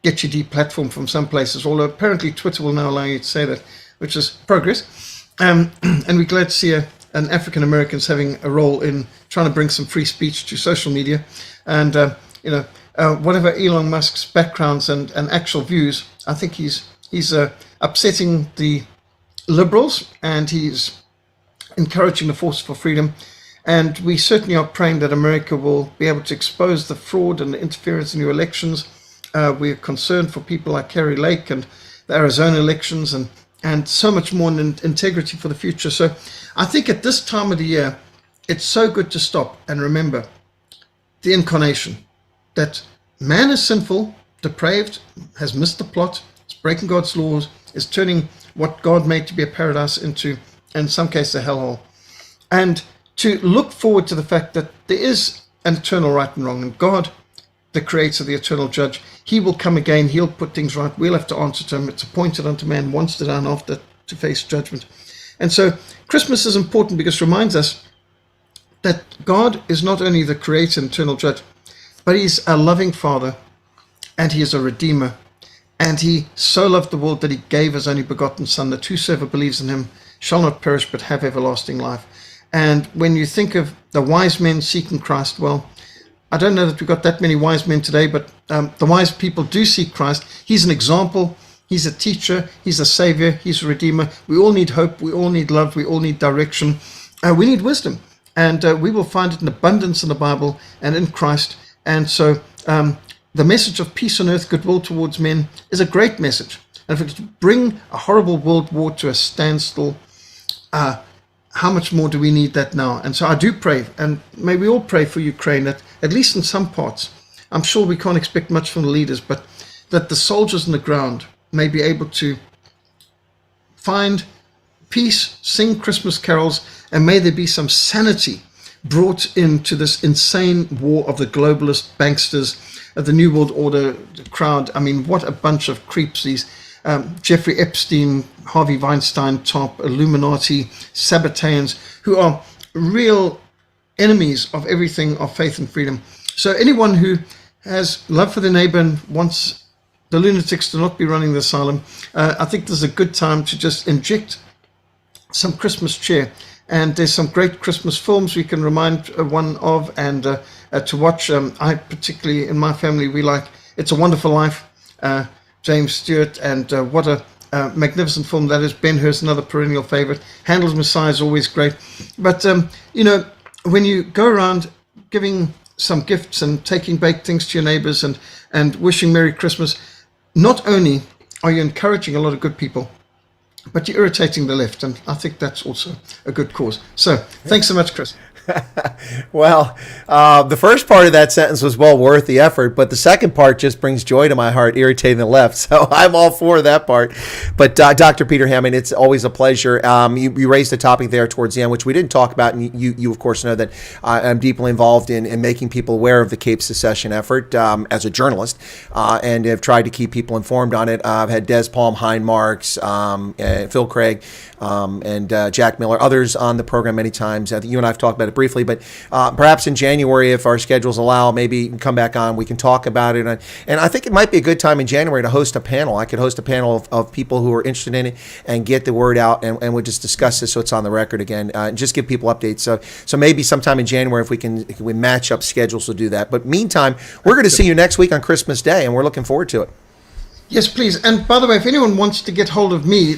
get you deplatformed from some places, although apparently Twitter will now allow you to say that, which is progress. And we're glad to see an African Americans having a role in trying to bring some free speech to social media. And whatever Elon Musk's backgrounds and actual views, I think he's upsetting the liberals, and he's encouraging the force for freedom. And we certainly are praying that America will be able to expose the fraud and the interference in your elections. We're concerned for people like Kerry Lake and the Arizona elections, and so much more in integrity for the future. So I think at this time of the year, it's so good to stop and remember the incarnation, that man is sinful, depraved, has missed the plot, is breaking God's laws, is turning what God made to be a paradise into, in some cases, a hellhole. And to look forward to the fact that there is an eternal right and wrong, and God, the creator, the eternal judge, he will come again, he'll put things right, we'll have to answer to him. It's appointed unto man once to die and after to face judgment. And so Christmas is important because it reminds us that God is not only the creator and eternal judge, but he's a loving father, and he is a redeemer, and he so loved the world that he gave his only begotten son, that whosoever believes in him shall not perish but have everlasting life. And when you think of the wise men seeking Christ, well, I don't know that we've got that many wise men today, but the wise people do seek Christ. He's an example. He's a teacher. He's a savior. He's a redeemer. We all need hope. We all need love. We all need direction. We need wisdom. And we will find it in abundance in the Bible and in Christ. And so the message of peace on earth, goodwill towards men, is a great message. And if we could bring a horrible world war to a standstill, how much more do we need that now? And so I do pray, and may we all pray for Ukraine, that at least in some parts, I'm sure we can't expect much from the leaders, but that the soldiers on the ground may be able to find peace, sing Christmas carols, and may there be some sanity brought into this insane war of the globalist banksters, of the New World Order crowd. I mean, what a bunch of creeps, these Jeffrey Epstein, Harvey Weinstein top Illuminati Sabbateans, who are real enemies of everything of faith and freedom. So anyone who has love for their neighbor and wants the lunatics to not be running the asylum, I think there's a good time to just inject some Christmas cheer. And there's some great Christmas films we can remind one of and to watch. I particularly, in my family, we like It's a Wonderful Life, James Stewart, and what a magnificent film that is. Ben-Hur's another perennial favorite. Handel's Messiah is always great. But, you know, when you go around giving some gifts and taking baked things to your neighbors and wishing Merry Christmas, not only are you encouraging a lot of good people, but you're irritating the left, and I think that's also a good cause. So, thanks so much, Chris. Well, the first part of that sentence was well worth the effort, but the second part just brings joy to my heart, irritating the left. So I'm all for that part. But Dr. Peter Hammond, it's always a pleasure. You raised a topic there towards the end, which we didn't talk about, and you of course know that I'm deeply involved in making people aware of the Cape Secession effort as a journalist, and have tried to keep people informed on it. I've had Des Palm, Hein Marks, Phil Craig, and Jack Miller, others on the program many times. You and I have talked about it briefly, but perhaps in January, if our schedules allow, maybe you can come back on, we can talk about it. And I think it might be a good time in January to host a panel. I could host a panel of people who are interested in it and get the word out, and we'll just discuss this so it's on the record again, and just give people updates. So maybe sometime in January, if we match up schedules, we'll do that. But meantime, we're going to see you next week on Christmas Day, and we're looking forward to it. Yes, please. And by the way, if anyone wants to get hold of me,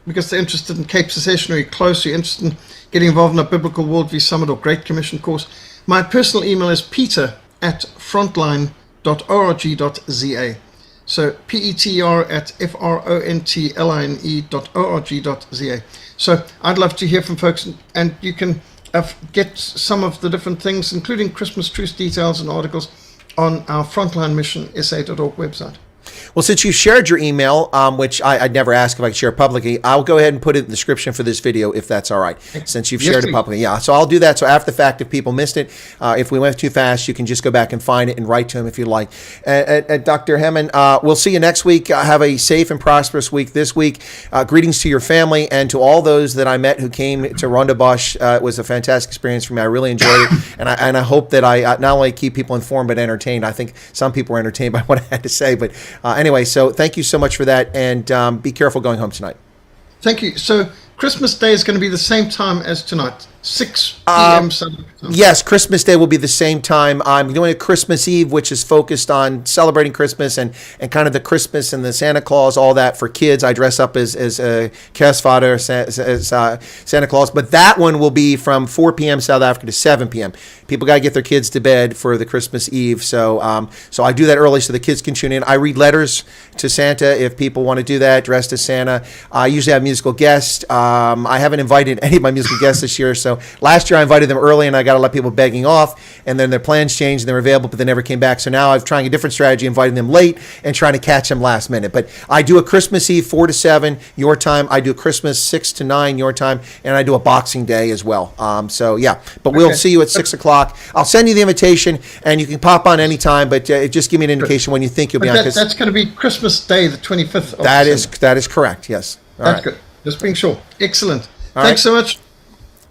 because they're interested in Cape Secession, or you're close, you're interested in getting involved in a Biblical Worldview Summit or Great Commission course, my personal email is peter@frontline.org.za. So peter@frontline.org.za. So I'd love to hear from folks, and you can get some of the different things, including Christmas Truce details and articles, on our Frontline Mission SA.org website. Well, since you shared your email, which I'd never ask if I could share publicly, I'll go ahead and put it in the description for this video, if that's all right, since you've shared it publicly. Yeah, so I'll do that. So after the fact, if people missed it, if we went too fast, you can just go back and find it and write to him if you like. Dr. Hammond, we'll see you next week. Have a safe and prosperous week this week. Greetings to your family and to all those that I met who came to Rondebosch. It was a fantastic experience for me. I really enjoyed it. And I hope that I not only keep people informed, but entertained. I think some people were entertained by what I had to say, but anyway, so thank you so much for that, and be careful going home tonight. Thank you. So Christmas Day is going to be the same time as tonight, 6 p.m. Sunday. Yes, Christmas Day will be the same time. I'm doing a Christmas Eve, which is focused on celebrating Christmas and kind of the Christmas and the Santa Claus, all that for kids. I dress up as Kerstvader, as Santa Claus, but that one will be from 4 p.m. South Africa to 7 p.m. People got to get their kids to bed for the Christmas Eve, so I do that early so the kids can tune in. I read letters to Santa if people want to do that, dressed as Santa. I usually have musical guests. I haven't invited any of my musical guests this year, so last year I invited them early and I got to let people begging off, and then their plans changed and they were available, but they never came back. So now I'm trying a different strategy, inviting them late and trying to catch them last minute. But I do a Christmas Eve 4 to 7 your time. I do a Christmas 6 to 9 your time, and I do a Boxing Day as well. So yeah, but we'll see you at 6 o'clock. I'll send you the invitation, and you can pop on anytime, but just give me an indication when you think you'll be on. That's going to be Christmas Day, the 25th of December. That is correct. Yes. That's good. Just being sure. Excellent. Thanks so much.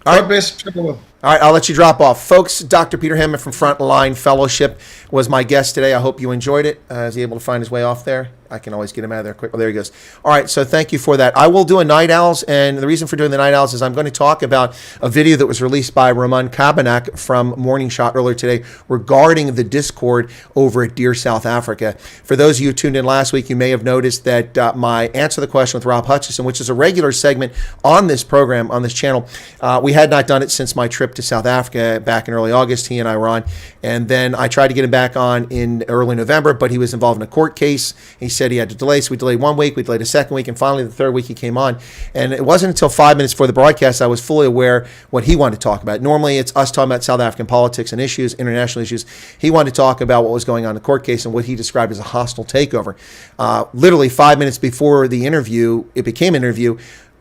God bless. Travel well. All right, I'll let you drop off. Folks, Dr. Peter Hammond from Frontline Fellowship was my guest today. I hope you enjoyed it. Is he able to find his way off there? I can always get him out of there quick. Oh, there he goes. All right, so thank you for that. I will do a Night Owls, and the reason for doing the Night Owls is I'm going to talk about a video that was released by Ramon Cabanach from Morning Shot earlier today regarding the discord over at Deer, South Africa. For those of you who tuned in last week, you may have noticed that my Answer the Question with Rob Hutchison, which is a regular segment on this program, on this channel, we had not done it since my trip to South Africa back in early August. He and I were on, and then I tried to get him back on in early November, but he was involved in a court case. He said he had to delay, so we delayed 1 week, we delayed a second week, and finally the third week he came on. And it wasn't until 5 minutes before the broadcast I was fully aware what he wanted to talk about. Normally it's us talking about South African politics and issues, international issues. He wanted to talk about what was going on in the court case and what he described as a hostile takeover. Literally 5 minutes before the interview, it became an interview,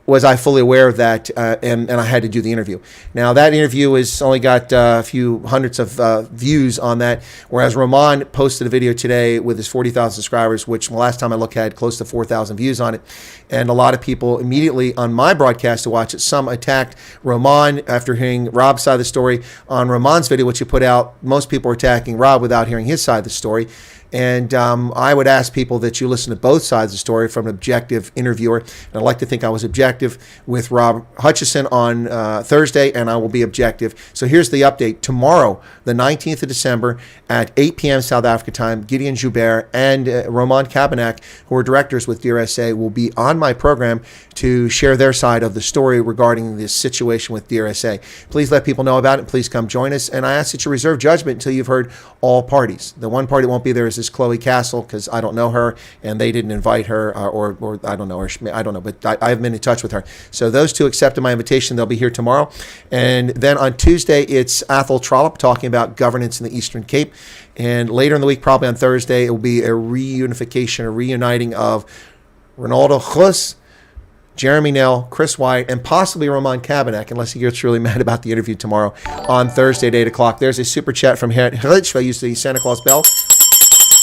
was I fully aware of that, and I had to do the interview. Now, that interview has only got a few hundreds of views on that, whereas Roman posted a video today with his 40,000 subscribers, which last time I looked had close to 4,000 views on it. And a lot of people immediately on my broadcast to watch it, some attacked Roman after hearing Rob's side of the story. On Roman's video, which he put out, most people are attacking Rob without hearing his side of the story. And I would ask people that you listen to both sides of the story from an objective interviewer. And I'd like to think I was objective with Rob Hutchison on Thursday, and I will be objective. So here's the update. Tomorrow, the 19th of December at 8 p.m. South Africa time, Gideon Joubert and Roman Kabanak, who are directors with DRSA, will be on my program to share their side of the story regarding this situation with DRSA. Please let people know about it. Please come join us. And I ask that you reserve judgment until you've heard all parties. The one party that won't be there is this Chloe Castle, because I don't know her and they didn't invite her, or I don't know her. I don't know, but I have been in touch with her. So those two accepted my invitation. They'll be here tomorrow. And then on Tuesday, it's Athol Trollop talking about governance in the Eastern Cape. And later in the week, probably on Thursday, it will be a reunification, a reuniting of Ronaldo Khus, Jeremy Nell, Chris Wyatt, and possibly Roman Kabanak, unless he gets really mad about the interview tomorrow on Thursday at 8 o'clock. There's a super chat from Hitch. I used the Santa Claus bell.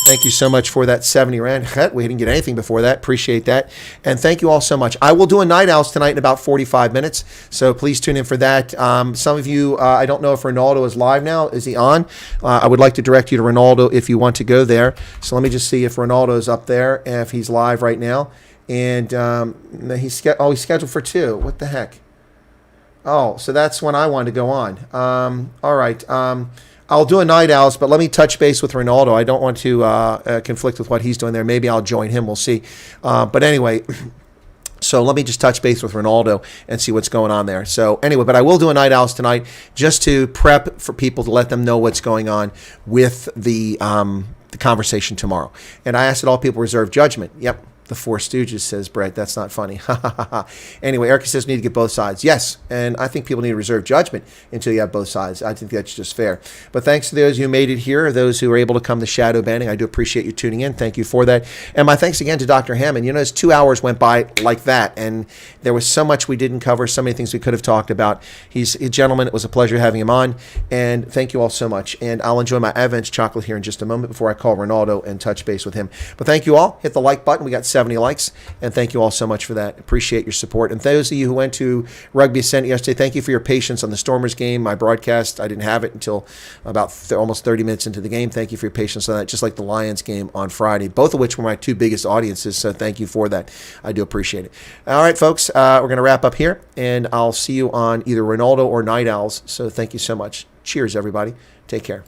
Thank you so much for that 70 Rand. We didn't get anything before that. Appreciate that. And thank you all so much. I will do a Night Owls tonight in about 45 minutes, so please tune in for that. Some of you, I don't know if Ronaldo is live now. Is he on? I would like to direct you to Ronaldo if you want to go there. So let me just see if Ronaldo is up there, if he's live right now. And he's scheduled for 2. What the heck? Oh, so that's when I wanted to go on. All right. I'll do a Night Owls, but let me touch base with Ronaldo. I don't want to conflict with what he's doing there. Maybe I'll join him. We'll see. But anyway, so let me just touch base with Ronaldo and see what's going on there. So anyway, but I will do a Night Owls tonight just to prep for people to let them know what's going on with the conversation tomorrow. And I ask that all people reserve judgment. Yep. The Four Stooges, says Brett. That's not funny. Anyway, Erica says we need to get both sides. Yes, and I think people need to reserve judgment until you have both sides. I think that's just fair. But thanks to those who made it here, those who were able to come to shadow banning. I do appreciate you tuning in. Thank you for that. And my thanks again to Dr. Hammond. You know, it's 2 hours went by like that, and there was so much we didn't cover, so many things we could have talked about. He's a gentleman. It was a pleasure having him on, and thank you all so much. And I'll enjoy my Advent chocolate here in just a moment before I call Ronaldo and touch base with him. But thank you all. Hit the like button. We got 70 likes, and thank you all so much for that. Appreciate your support. And those of you who went to Rugby Ascent yesterday, thank you for your patience on the Stormers game. My broadcast, I didn't have it until about almost 30 minutes into the game. Thank you for your patience on that, just like the Lions game on Friday, both of which were my 2 biggest audiences, so thank you for that. I do appreciate it. All right, folks, we're going to wrap up here, and I'll see you on either Ronaldo or Night Owls, so thank you so much. Cheers, everybody. Take care.